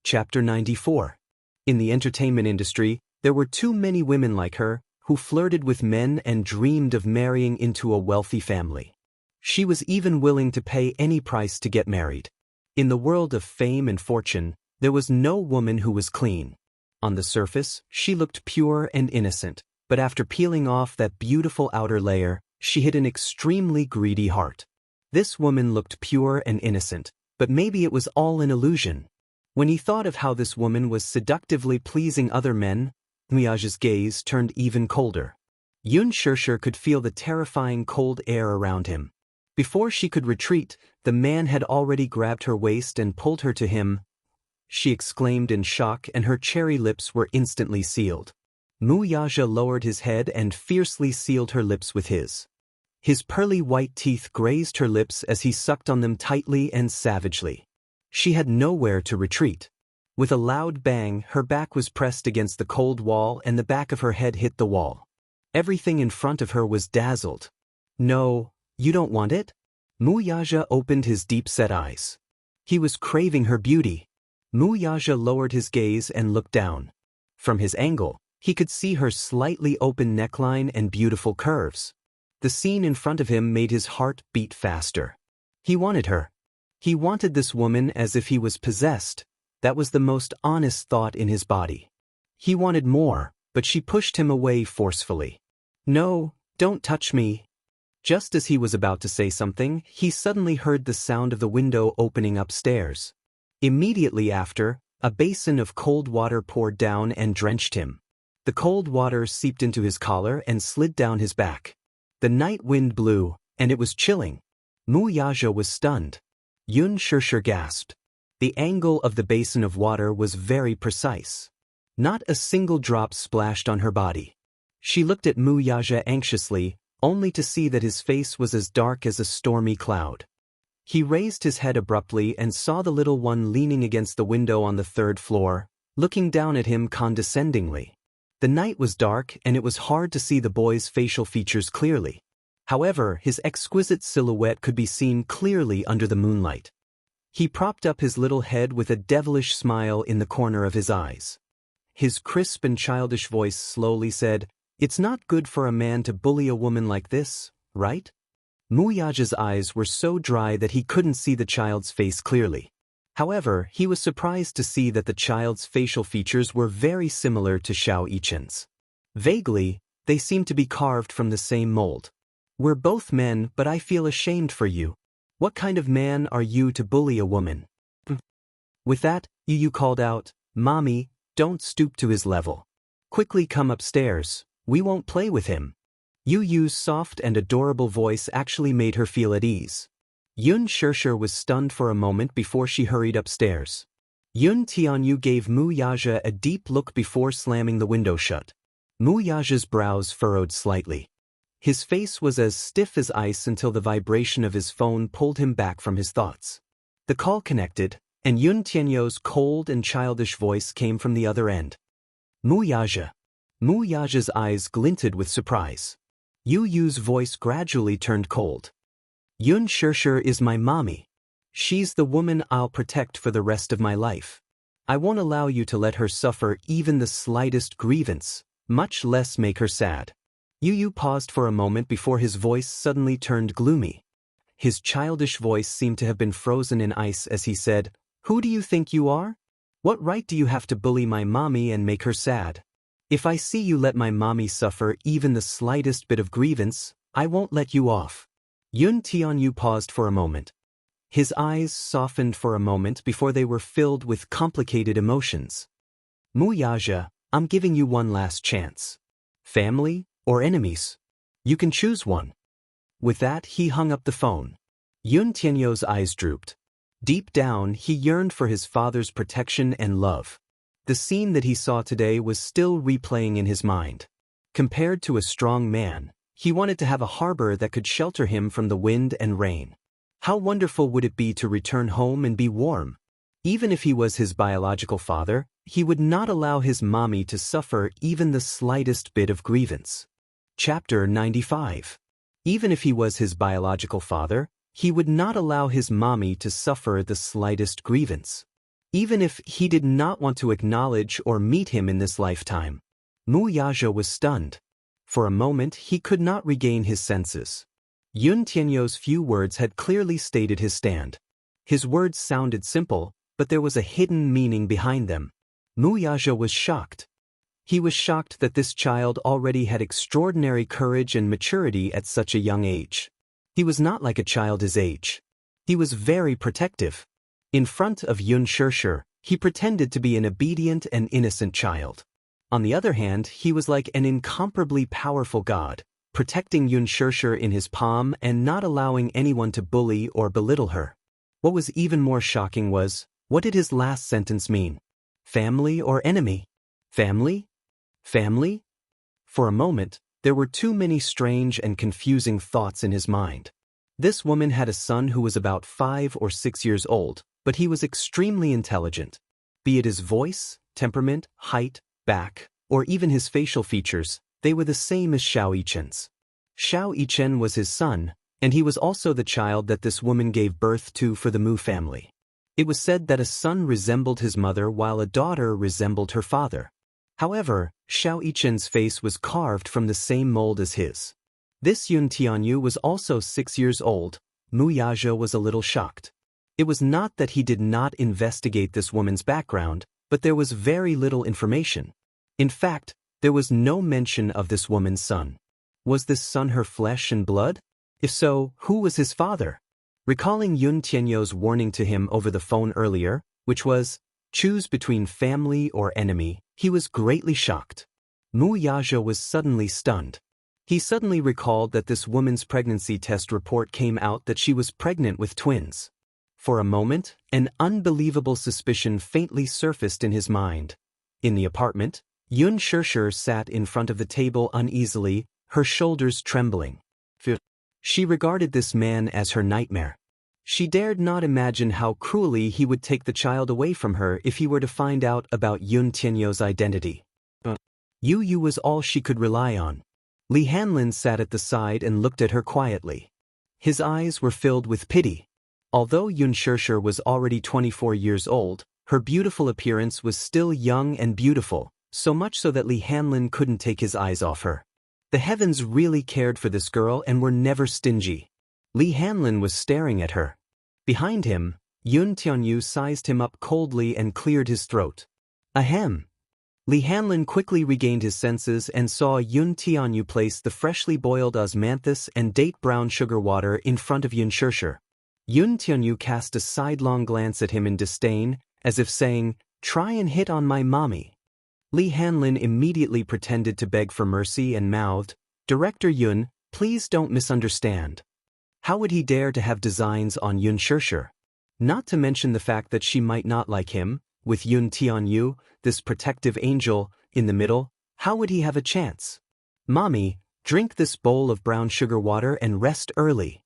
Chapter 94. In the entertainment industry, there were too many women like her, who flirted with men and dreamed of marrying into a wealthy family. She was even willing to pay any price to get married. In the world of fame and fortune, there was no woman who was clean. On the surface, she looked pure and innocent, but after peeling off that beautiful outer layer, she hid an extremely greedy heart. This woman looked pure and innocent, but maybe it was all an illusion. When he thought of how this woman was seductively pleasing other men, Wuxia's gaze turned even colder. Xianxia could feel the terrifying cold air around him. Before she could retreat, the man had already grabbed her waist and pulled her to him. She exclaimed in shock, and her cherry lips were instantly sealed. Wuxia lowered his head and fiercely sealed her lips with his. His pearly white teeth grazed her lips as he sucked on them tightly and savagely. She had nowhere to retreat. With a loud bang, her back was pressed against the cold wall and the back of her head hit the wall. Everything in front of her was dazzled. No, you don't want it? Wuxia opened his deep-set eyes. He was craving her beauty. Wuxia lowered his gaze and looked down. From his angle, he could see her slightly open neckline and beautiful curves. The scene in front of him made his heart beat faster. He wanted her. He wanted this woman as if he was possessed. That was the most honest thought in his body. He wanted more, but she pushed him away forcefully. No, don't touch me. Just as he was about to say something, he suddenly heard the sound of the window opening upstairs. Immediately after, a basin of cold water poured down and drenched him. The cold water seeped into his collar and slid down his back. The night wind blew, and it was chilling. Wuxia was stunned. Xianxia gasped. The angle of the basin of water was very precise. Not a single drop splashed on her body. She looked at Wuxia anxiously, only to see that his face was as dark as a stormy cloud. He raised his head abruptly and saw the little one leaning against the window on the third floor, looking down at him condescendingly. The night was dark and it was hard to see the boy's facial features clearly. However, his exquisite silhouette could be seen clearly under the moonlight. He propped up his little head with a devilish smile in the corner of his eyes. His crisp and childish voice slowly said, "It's not good for a man to bully a woman like this, right?" Wuxia's eyes were so dry that he couldn't see the child's face clearly. However, he was surprised to see that the child's facial features were very similar to Xiao Yichen's. Vaguely, they seemed to be carved from the same mold. "We're both men, but I feel ashamed for you. What kind of man are you to bully a woman?" With that, Yu called out, "Mommy, don't stoop to his level. Quickly come upstairs, we won't play with him." Yu's soft and adorable voice actually made her feel at ease. Xianxia was stunned for a moment before she hurried upstairs. Tianyu gave Wuxia a deep look before slamming the window shut. Wuxia's brows furrowed slightly. His face was as stiff as ice until the vibration of his phone pulled him back from his thoughts. The call connected, and Tianyu's cold and childish voice came from the other end. "Wuxia." Wuxia's eyes glinted with surprise. Yu's voice gradually turned cold. "Xianxia is my mommy. She's the woman I'll protect for the rest of my life. I won't allow you to let her suffer even the slightest grievance, much less make her sad." Yu paused for a moment before his voice suddenly turned gloomy. His childish voice seemed to have been frozen in ice as he said, "Who do you think you are? What right do you have to bully my mommy and make her sad? If I see you let my mommy suffer even the slightest bit of grievance, I won't let you off." Tianyu paused for a moment. His eyes softened for a moment before they were filled with complicated emotions. "Wuxia, I'm giving you one last chance. Family or enemies? You can choose one." With that, he hung up the phone. Tianyu's eyes drooped. Deep down, he yearned for his father's protection and love. The scene that he saw today was still replaying in his mind. Compared to a strong man, he wanted to have a harbor that could shelter him from the wind and rain. How wonderful would it be to return home and be warm? Even if he was his biological father, he would not allow his mommy to suffer even the slightest bit of grievance. Chapter 95. Even if he was his biological father, he would not allow his mommy to suffer the slightest grievance. Even if he did not want to acknowledge or meet him in this lifetime. Mu Yaja was stunned. For a moment he could not regain his senses. Yun Tianyou's few words had clearly stated his stand. His words sounded simple, but there was a hidden meaning behind them. Mu Yaja was shocked. He was shocked that this child already had extraordinary courage and maturity at such a young age. He was not like a child his age. He was very protective. In front of Yun Xianxia, he pretended to be an obedient and innocent child. On the other hand, he was like an incomparably powerful god, protecting Yun Xianxia in his palm and not allowing anyone to bully or belittle her. What was even more shocking was, what did his last sentence mean? Family or enemy? Family? Family? For a moment, there were too many strange and confusing thoughts in his mind. This woman had a son who was about 5 or 6 years old, but he was extremely intelligent. Be it his voice, temperament, height, back, or even his facial features, they were the same as Xiao Yichen's. Xiao Yichen was his son, and he was also the child that this woman gave birth to for the Mu family. It was said that a son resembled his mother while a daughter resembled her father. However, Xiao Yichen's face was carved from the same mold as his. This Yun Tianyu was also 6 years old. Mu Yaja was a little shocked. It was not that he did not investigate this woman's background, but there was very little information. In fact, there was no mention of this woman's son. Was this son her flesh and blood? If so, who was his father? Recalling Yun Tianyou's warning to him over the phone earlier, which was, choose between family or enemy, he was greatly shocked. Mu Yaja was suddenly stunned. He suddenly recalled that this woman's pregnancy test report came out that she was pregnant with twins. For a moment, an unbelievable suspicion faintly surfaced in his mind. In the apartment, Yun Xianxia sat in front of the table uneasily, her shoulders trembling. She regarded this man as her nightmare. She dared not imagine how cruelly he would take the child away from her if he were to find out about Yun Tianyou's identity. Yu Yu was all she could rely on. Li Hanlin sat at the side and looked at her quietly. His eyes were filled with pity. Although Yun Xianxia was already 24 years old, her beautiful appearance was still young and beautiful, so much so that Li Hanlin couldn't take his eyes off her. The heavens really cared for this girl and were never stingy. Li Hanlin was staring at her. Behind him, Yun Tianyu sized him up coldly and cleared his throat. Ahem. Li Hanlin quickly regained his senses and saw Yun Tianyu place the freshly boiled osmanthus and date brown sugar water in front of Yun Xianxia. Yun Tianyu cast a sidelong glance at him in disdain, as if saying, try and hit on my mommy. Li Hanlin immediately pretended to beg for mercy and mouthed, Director Yun, please don't misunderstand. How would he dare to have designs on Yun Xianxia? Not to mention the fact that she might not like him, with Yun Tianyu, this protective angel, in the middle, how would he have a chance? Mommy, drink this bowl of brown sugar water and rest early.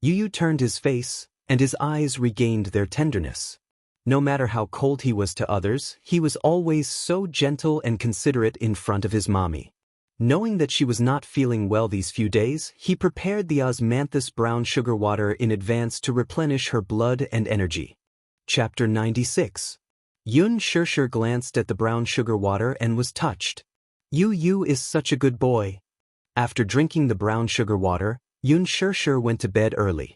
Yu Yu turned his face, and his eyes regained their tenderness. No matter how cold he was to others, he was always so gentle and considerate in front of his mommy. Knowing that she was not feeling well these few days, he prepared the osmanthus brown sugar water in advance to replenish her blood and energy. Chapter 96. Yun Xianxia glanced at the brown sugar water and was touched. Yu Yu is such a good boy. After drinking the brown sugar water, Yun Xianxia went to bed early.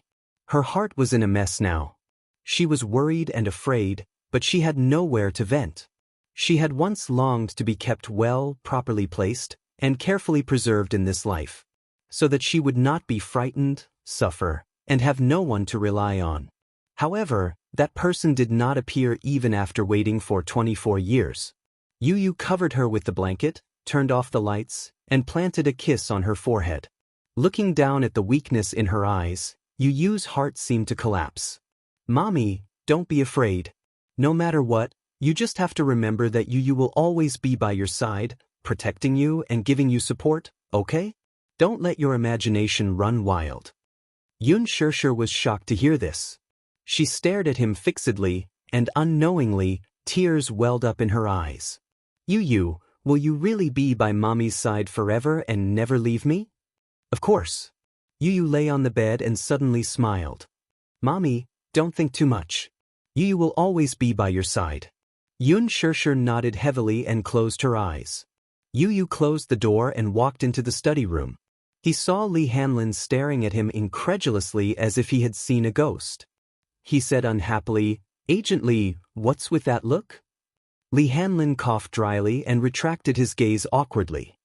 Her heart was in a mess now. She was worried and afraid, but she had nowhere to vent. She had once longed to be kept well, properly placed, and carefully preserved in this life, so that she would not be frightened, suffer, and have no one to rely on. However, that person did not appear even after waiting for 24 years. Yu Yu covered her with the blanket, turned off the lights, and planted a kiss on her forehead. Looking down at the weakness in her eyes, Yu Yu's heart seemed to collapse. Mommy, don't be afraid. No matter what, you just have to remember that Yu Yu will always be by your side, protecting you and giving you support, okay? Don't let your imagination run wild. Yun Xianxia was shocked to hear this. She stared at him fixedly, and unknowingly, tears welled up in her eyes. Yu Yu, Will you really be by mommy's side forever and never leave me? Of course. Yu lay on the bed and suddenly smiled. Mommy, don't think too much. Yu will always be by your side. Xianxia nodded heavily and closed her eyes. Yu closed the door and walked into the study room. He saw Li Hanlin staring at him incredulously as if he had seen a ghost. He said unhappily, Agent Li, what's with that look? Li Hanlin coughed dryly and retracted his gaze awkwardly.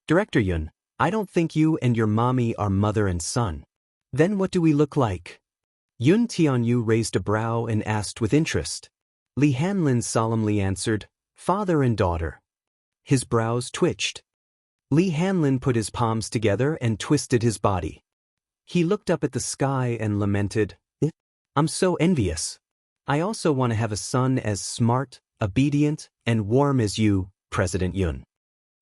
Director Yun, I don't think you and your mommy are mother and son. Then what do we look like? Yun Tianyu raised a brow and asked with interest. Li Hanlin solemnly answered, father and daughter. His brows twitched. Li Hanlin put his palms together and twisted his body. He looked up at the sky and lamented, I'm so envious. I also want to have a son as smart, obedient, and warm as you, President Yun.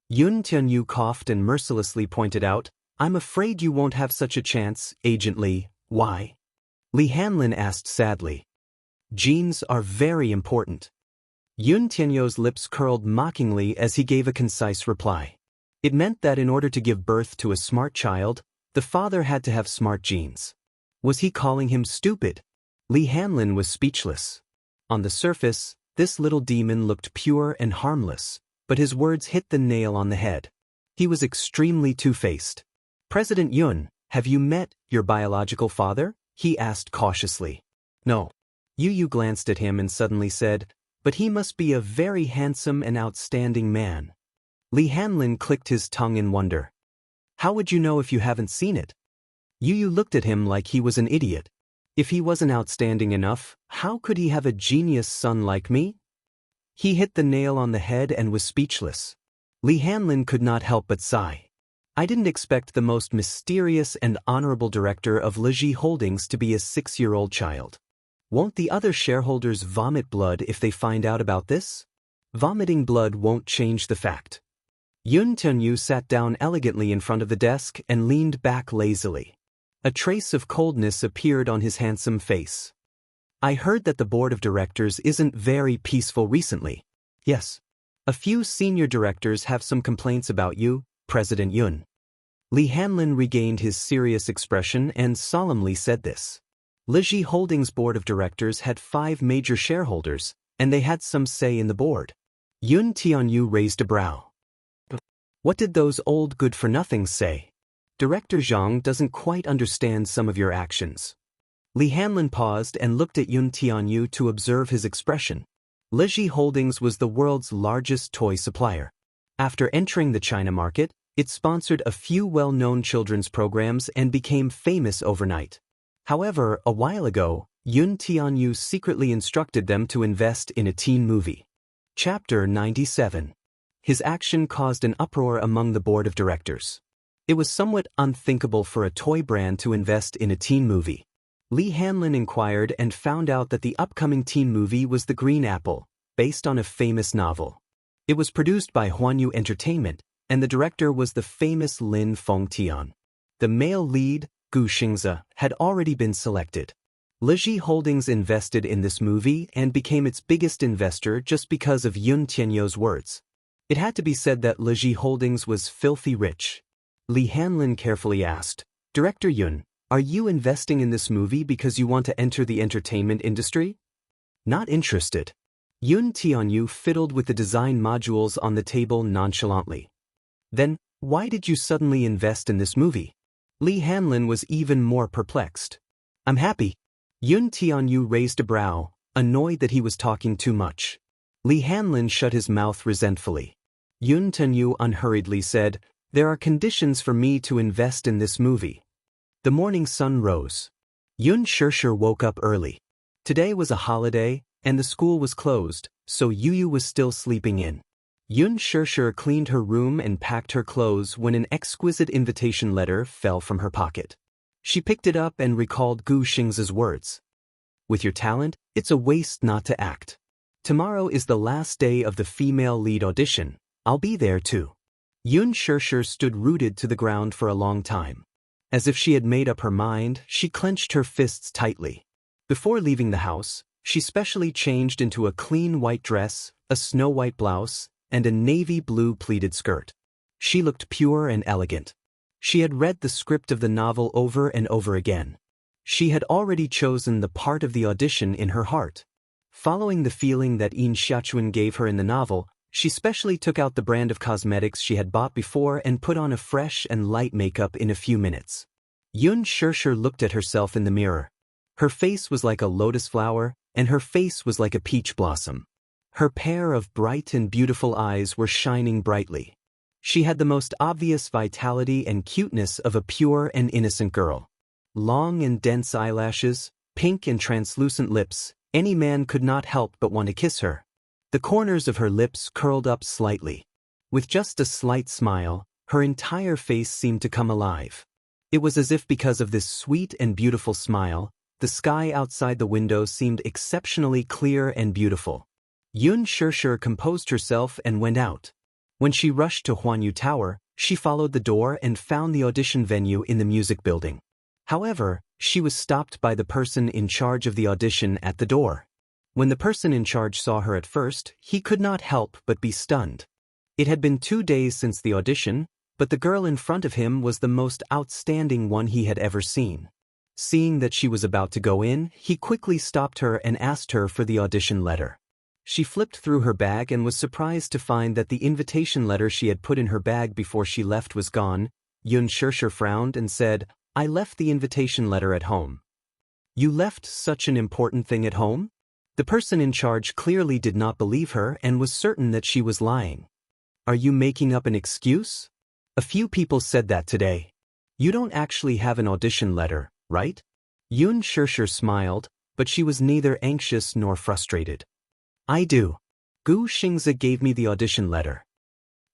Yun Tianyu coughed and mercilessly pointed out, I'm afraid you won't have such a chance, Agent Li. Why? Li Hanlin asked sadly. Genes are very important. Yun Tianyu's lips curled mockingly as he gave a concise reply. It meant that in order to give birth to a smart child, the father had to have smart genes. Was he calling him stupid? Li Hanlin was speechless. On the surface, this little demon looked pure and harmless, but his words hit the nail on the head. He was extremely two-faced. President Yun, have you met your biological father? He asked cautiously. No. Yu glanced at him and suddenly said, but he must be a very handsome and outstanding man. Li Hanlin clicked his tongue in wonder. How would you know if you haven't seen it? Yu looked at him like he was an idiot. If he wasn't outstanding enough, how could he have a genius son like me? He hit the nail on the head and was speechless. Li Hanlin could not help but sigh. I didn't expect the most mysterious and honorable director of Leji Holdings to be a 6-year-old child. Won't the other shareholders vomit blood if they find out about this? Vomiting blood won't change the fact. Yun Tianyu sat down elegantly in front of the desk and leaned back lazily. A trace of coldness appeared on his handsome face. I heard that the board of directors isn't very peaceful recently. Yes. A few senior directors have some complaints about you, President Yun. Li Hanlin regained his serious expression and solemnly said this. Leji Holdings board of directors had 5 major shareholders, and they had some say in the board. Yun Tianyu raised a brow. What did those old good-for-nothings say? Director Zhang doesn't quite understand some of your actions. Li Hanlin paused and looked at Yun Tianyu to observe his expression. Leji Holdings was the world's largest toy supplier. After entering the China market, it sponsored a few well-known children's programs and became famous overnight. However, a while ago, Yun Tianyu secretly instructed them to invest in a teen movie. Chapter 97. His action caused an uproar among the board of directors. It was somewhat unthinkable for a toy brand to invest in a teen movie. Li Hanlin inquired and found out that the upcoming teen movie was The Green Apple, based on a famous novel. It was produced by Huanyu Entertainment, and the director was the famous Lin Fengtian. The male lead, Gu Xianxia, had already been selected. Leji Holdings invested in this movie and became its biggest investor just because of Yun Tianyu's words. It had to be said that Leji Holdings was filthy rich. Li Hanlin carefully asked, Director Yun, are you investing in this movie because you want to enter the entertainment industry? Not interested. Yun Tianyu fiddled with the design modules on the table nonchalantly. Then, why did you suddenly invest in this movie? Li Hanlin was even more perplexed. I'm happy. Yun Tianyu raised a brow, annoyed that he was talking too much. Li Hanlin shut his mouth resentfully. Yun Tianyu unhurriedly said, There are conditions for me to invest in this movie. The morning sun rose. Xianxia woke up early. Today was a holiday, and the school was closed, so Yu was still sleeping in. Xianxia cleaned her room and packed her clothes when an exquisite invitation letter fell from her pocket. She picked it up and recalled Gu Xianxia's words. With your talent, it's a waste not to act. Tomorrow is the last day of the female lead audition. I'll be there too. Xianxia stood rooted to the ground for a long time. As if she had made up her mind, she clenched her fists tightly. Before leaving the house, she specially changed into a clean white dress, a snow-white blouse, and a navy blue pleated skirt. She looked pure and elegant. She had read the script of the novel over and over again. She had already chosen the part of the audition in her heart. Following the feeling that Xianxia gave her in the novel, she specially took out the brand of cosmetics she had bought before and put on a fresh and light makeup in a few minutes. Xianxia looked at herself in the mirror. Her face was like a lotus flower, and her face was like a peach blossom. Her pair of bright and beautiful eyes were shining brightly. She had the most obvious vitality and cuteness of a pure and innocent girl. Long and dense eyelashes, pink and translucent lips, any man could not help but want to kiss her. The corners of her lips curled up slightly. With just a slight smile, her entire face seemed to come alive. It was as if because of this sweet and beautiful smile, the sky outside the window seemed exceptionally clear and beautiful. Xianxia composed herself and went out. When she rushed to Huanyu Tower, she followed the door and found the audition venue in the music building. However, she was stopped by the person in charge of the audition at the door. When the person in charge saw her at first, he could not help but be stunned. It had been 2 days since the audition, but the girl in front of him was the most outstanding one he had ever seen. Seeing that she was about to go in, he quickly stopped her and asked her for the audition letter. She flipped through her bag and was surprised to find that the invitation letter she had put in her bag before she left was gone. Xianxia frowned and said, "I left the invitation letter at home." "You left such an important thing at home?" The person in charge clearly did not believe her and was certain that she was lying. "Are you making up an excuse? A few people said that today. You don't actually have an audition letter, right?" Xianxia smiled, but she was neither anxious nor frustrated. "I do. Xianxia gave me the audition letter."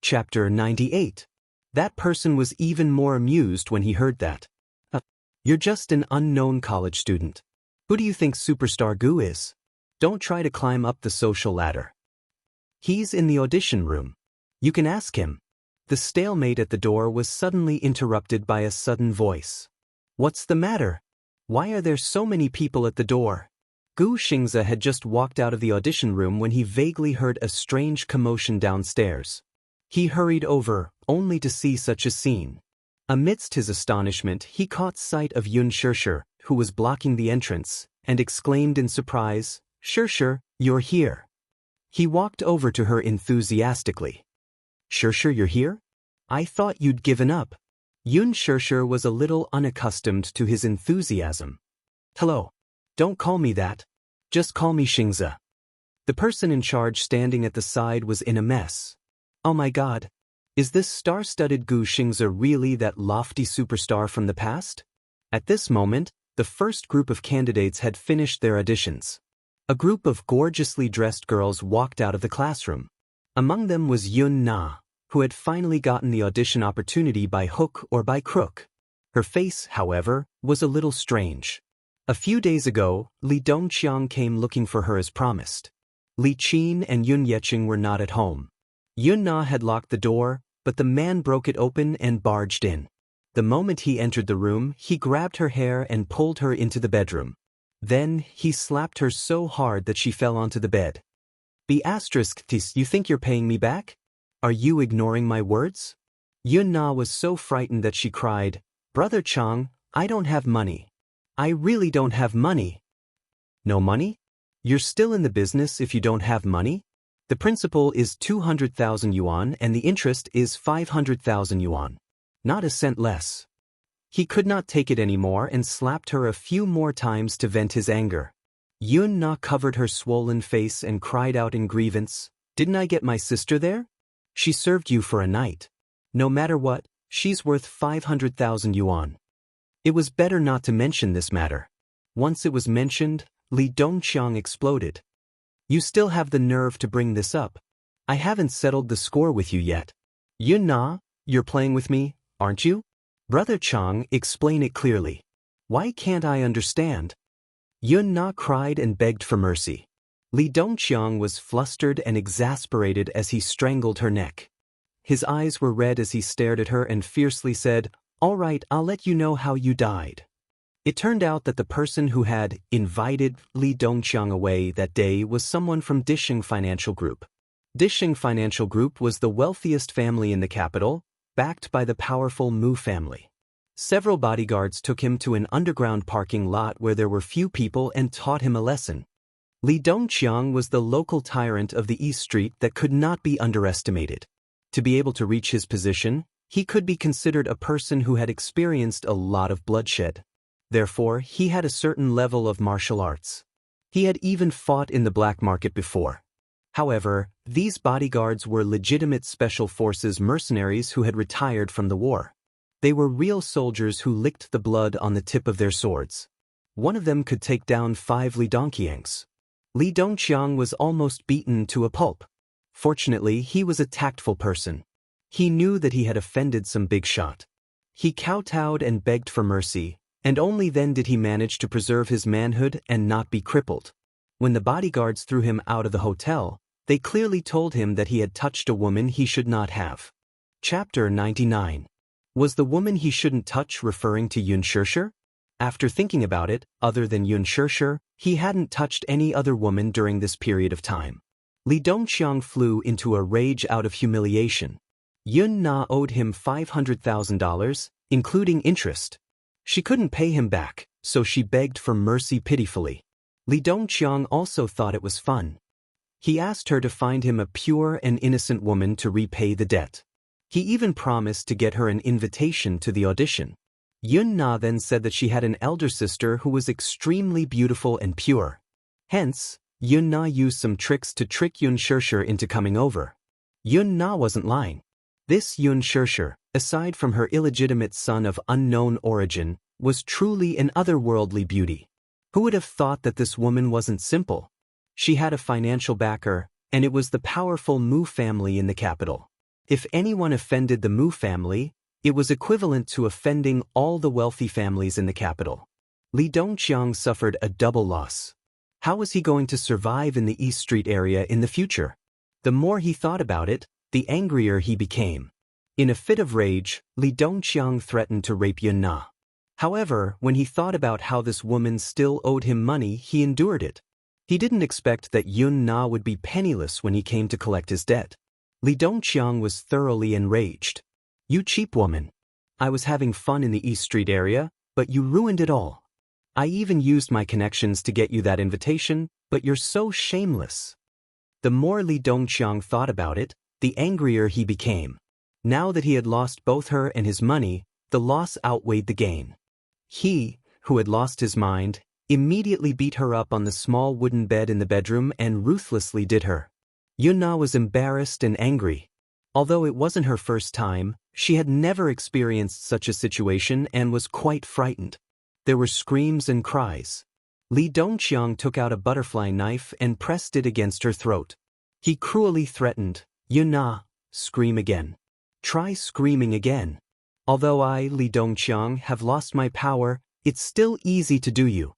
Chapter 98. That person was even more amused when he heard that. You're just an unknown college student. Who do you think Superstar Gu is? Don't try to climb up the social ladder. He's in the audition room. You can ask him." The stalemate at the door was suddenly interrupted by a sudden voice. "What's the matter? Why are there so many people at the door?" Xianxia had just walked out of the audition room when he vaguely heard a strange commotion downstairs. He hurried over, only to see such a scene. Amidst his astonishment, he caught sight of Xianxia, who was blocking the entrance, and exclaimed in surprise, "Xianxia, you're here." He walked over to her enthusiastically. "Xianxia, you're here? I thought you'd given up." Xianxia was a little unaccustomed to his enthusiasm. "Hello. Don't call me that. Just call me Xianxia." The person in charge standing at the side was in a mess. "Oh my God. Is this star-studded Xianxia really that lofty superstar from the past?" At this moment, the first group of candidates had finished their auditions. A group of gorgeously dressed girls walked out of the classroom. Among them was Yun Na, who had finally gotten the audition opportunity by hook or by crook. Her face, however, was a little strange. A few days ago, Li Dongqiang came looking for her as promised. Li Qin and Yun Yeqing were not at home. Yun Na had locked the door, but the man broke it open and barged in. The moment he entered the room, he grabbed her hair and pulled her into the bedroom. Then, he slapped her so hard that she fell onto the bed. You think you're paying me back? Are you ignoring my words?" Yun Na was so frightened that she cried, "Brother Chang, I don't have money. I really don't have money." "No money? You're still in the business if you don't have money? The principal is 200,000 yuan and the interest is 500,000 yuan. Not a cent less." He could not take it anymore and slapped her a few more times to vent his anger. Yun Na covered her swollen face and cried out in grievance, "Didn't I get my sister there? She served you for a night. No matter what, she's worth 500,000 yuan. It was better not to mention this matter." Once it was mentioned, Li Dongqiang exploded. "You still have the nerve to bring this up. I haven't settled the score with you yet. Yun Na, you're playing with me, aren't you? Brother Chang, explain it clearly. Why can't I understand?" Yun Na cried and begged for mercy. Li Dongqiang was flustered and exasperated as he strangled her neck. His eyes were red as he stared at her and fiercely said, "All right, I'll let you know how you died." It turned out that the person who had invited Li Dongqiang away that day was someone from Disheng Financial Group. Disheng Financial Group was the wealthiest family in the capital, backed by the powerful Mu family. Several bodyguards took him to an underground parking lot where there were few people and taught him a lesson. Li Dongqiang was the local tyrant of the East Street that could not be underestimated. To be able to reach his position, he could be considered a person who had experienced a lot of bloodshed. Therefore, he had a certain level of martial arts. He had even fought in the black market before. However, these bodyguards were legitimate special forces mercenaries who had retired from the war. They were real soldiers who licked the blood on the tip of their swords. One of them could take down 5 Li Dongqiangs. Li Dongqiang was almost beaten to a pulp. Fortunately, he was a tactful person. He knew that he had offended some big shot. He kowtowed and begged for mercy, and only then did he manage to preserve his manhood and not be crippled. When the bodyguards threw him out of the hotel, they clearly told him that he had touched a woman he should not have. Chapter 99. Was the woman he shouldn't touch referring to Xianxia? After thinking about it, other than Xianxia, he hadn't touched any other woman during this period of time. Li Dongqiang flew into a rage out of humiliation. Yun Na owed him $500,000, including interest. She couldn't pay him back, so she begged for mercy pitifully. Li Dongqiang also thought it was fun. He asked her to find him a pure and innocent woman to repay the debt. He even promised to get her an invitation to the audition. Yun Na then said that she had an elder sister who was extremely beautiful and pure. Hence, Yun Na used some tricks to trick Xianxia into coming over. Yun Na wasn't lying. This Xianxia, aside from her illegitimate son of unknown origin, was truly an otherworldly beauty. Who would have thought that this woman wasn't simple? She had a financial backer, and it was the powerful Mu family in the capital. If anyone offended the Mu family, it was equivalent to offending all the wealthy families in the capital. Li Dongqiang suffered a double loss. How was he going to survive in the East Street area in the future? The more he thought about it, the angrier he became. In a fit of rage, Li Dongqiang threatened to rape Yun Na. However, when he thought about how this woman still owed him money, he endured it. He didn't expect that Yun Na would be penniless when he came to collect his debt. Li Dongqiang was thoroughly enraged. You cheap woman. I was having fun in the East Street area, but you ruined it all. I even used my connections to get you that invitation, but you're so shameless. The more Li Dongqiang thought about it, the angrier he became. Now that he had lost both her and his money, the loss outweighed the gain. He, who had lost his mind, immediately beat her up on the small wooden bed in the bedroom and ruthlessly did her. Yun Na was embarrassed and angry. Although it wasn't her first time, she had never experienced such a situation and was quite frightened. There were screams and cries. Li Dongqiang took out a butterfly knife and pressed it against her throat. He cruelly threatened, Yun Na, scream again. Try screaming again. Although I, Li Dongqiang, have lost my power, it's still easy to do you.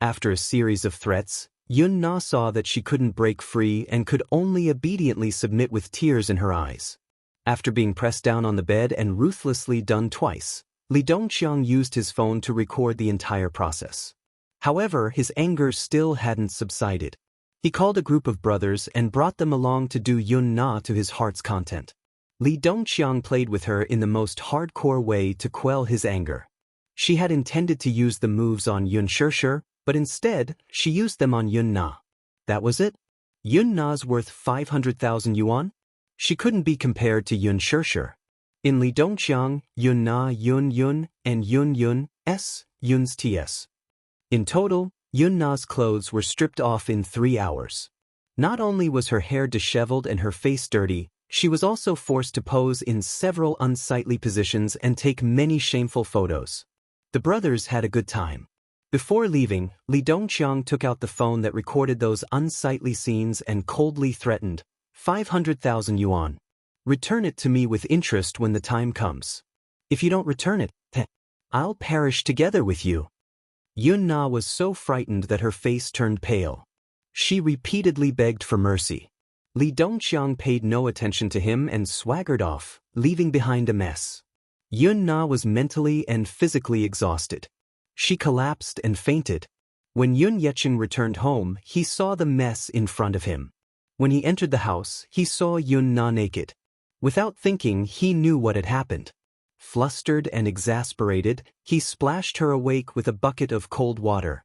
After a series of threats, Yun Na saw that she couldn't break free and could only obediently submit with tears in her eyes. After being pressed down on the bed and ruthlessly done twice, Li Dongqiang used his phone to record the entire process. However, his anger still hadn't subsided. He called a group of brothers and brought them along to do Yun Na to his heart's content. Li Dongqiang played with her in the most hardcore way to quell his anger. She had intended to use the moves on Xianxia, but instead, she used them on Yun Na. That was it? Yun Na's worth 500,000 yuan? She couldn't be compared to Xianxia. In Li Dongqiang, Yun Na Yun, and Yun Yun's ts. In total, Yun Na's clothes were stripped off in 3 hours. Not only was her hair disheveled and her face dirty, she was also forced to pose in several unsightly positions and take many shameful photos. The brothers had a good time. Before leaving, Li Dongqiang took out the phone that recorded those unsightly scenes and coldly threatened, 500,000 yuan. Return it to me with interest when the time comes. If you don't return it, I'll perish together with you. Yun Na was so frightened that her face turned pale. She repeatedly begged for mercy. Li Dongqiang paid no attention to him and swaggered off, leaving behind a mess. Yun Na was mentally and physically exhausted. She collapsed and fainted. When Yun Yecheng returned home, he saw the mess in front of him. When he entered the house, he saw Yun Na naked. Without thinking, he knew what had happened. Flustered and exasperated, he splashed her awake with a bucket of cold water.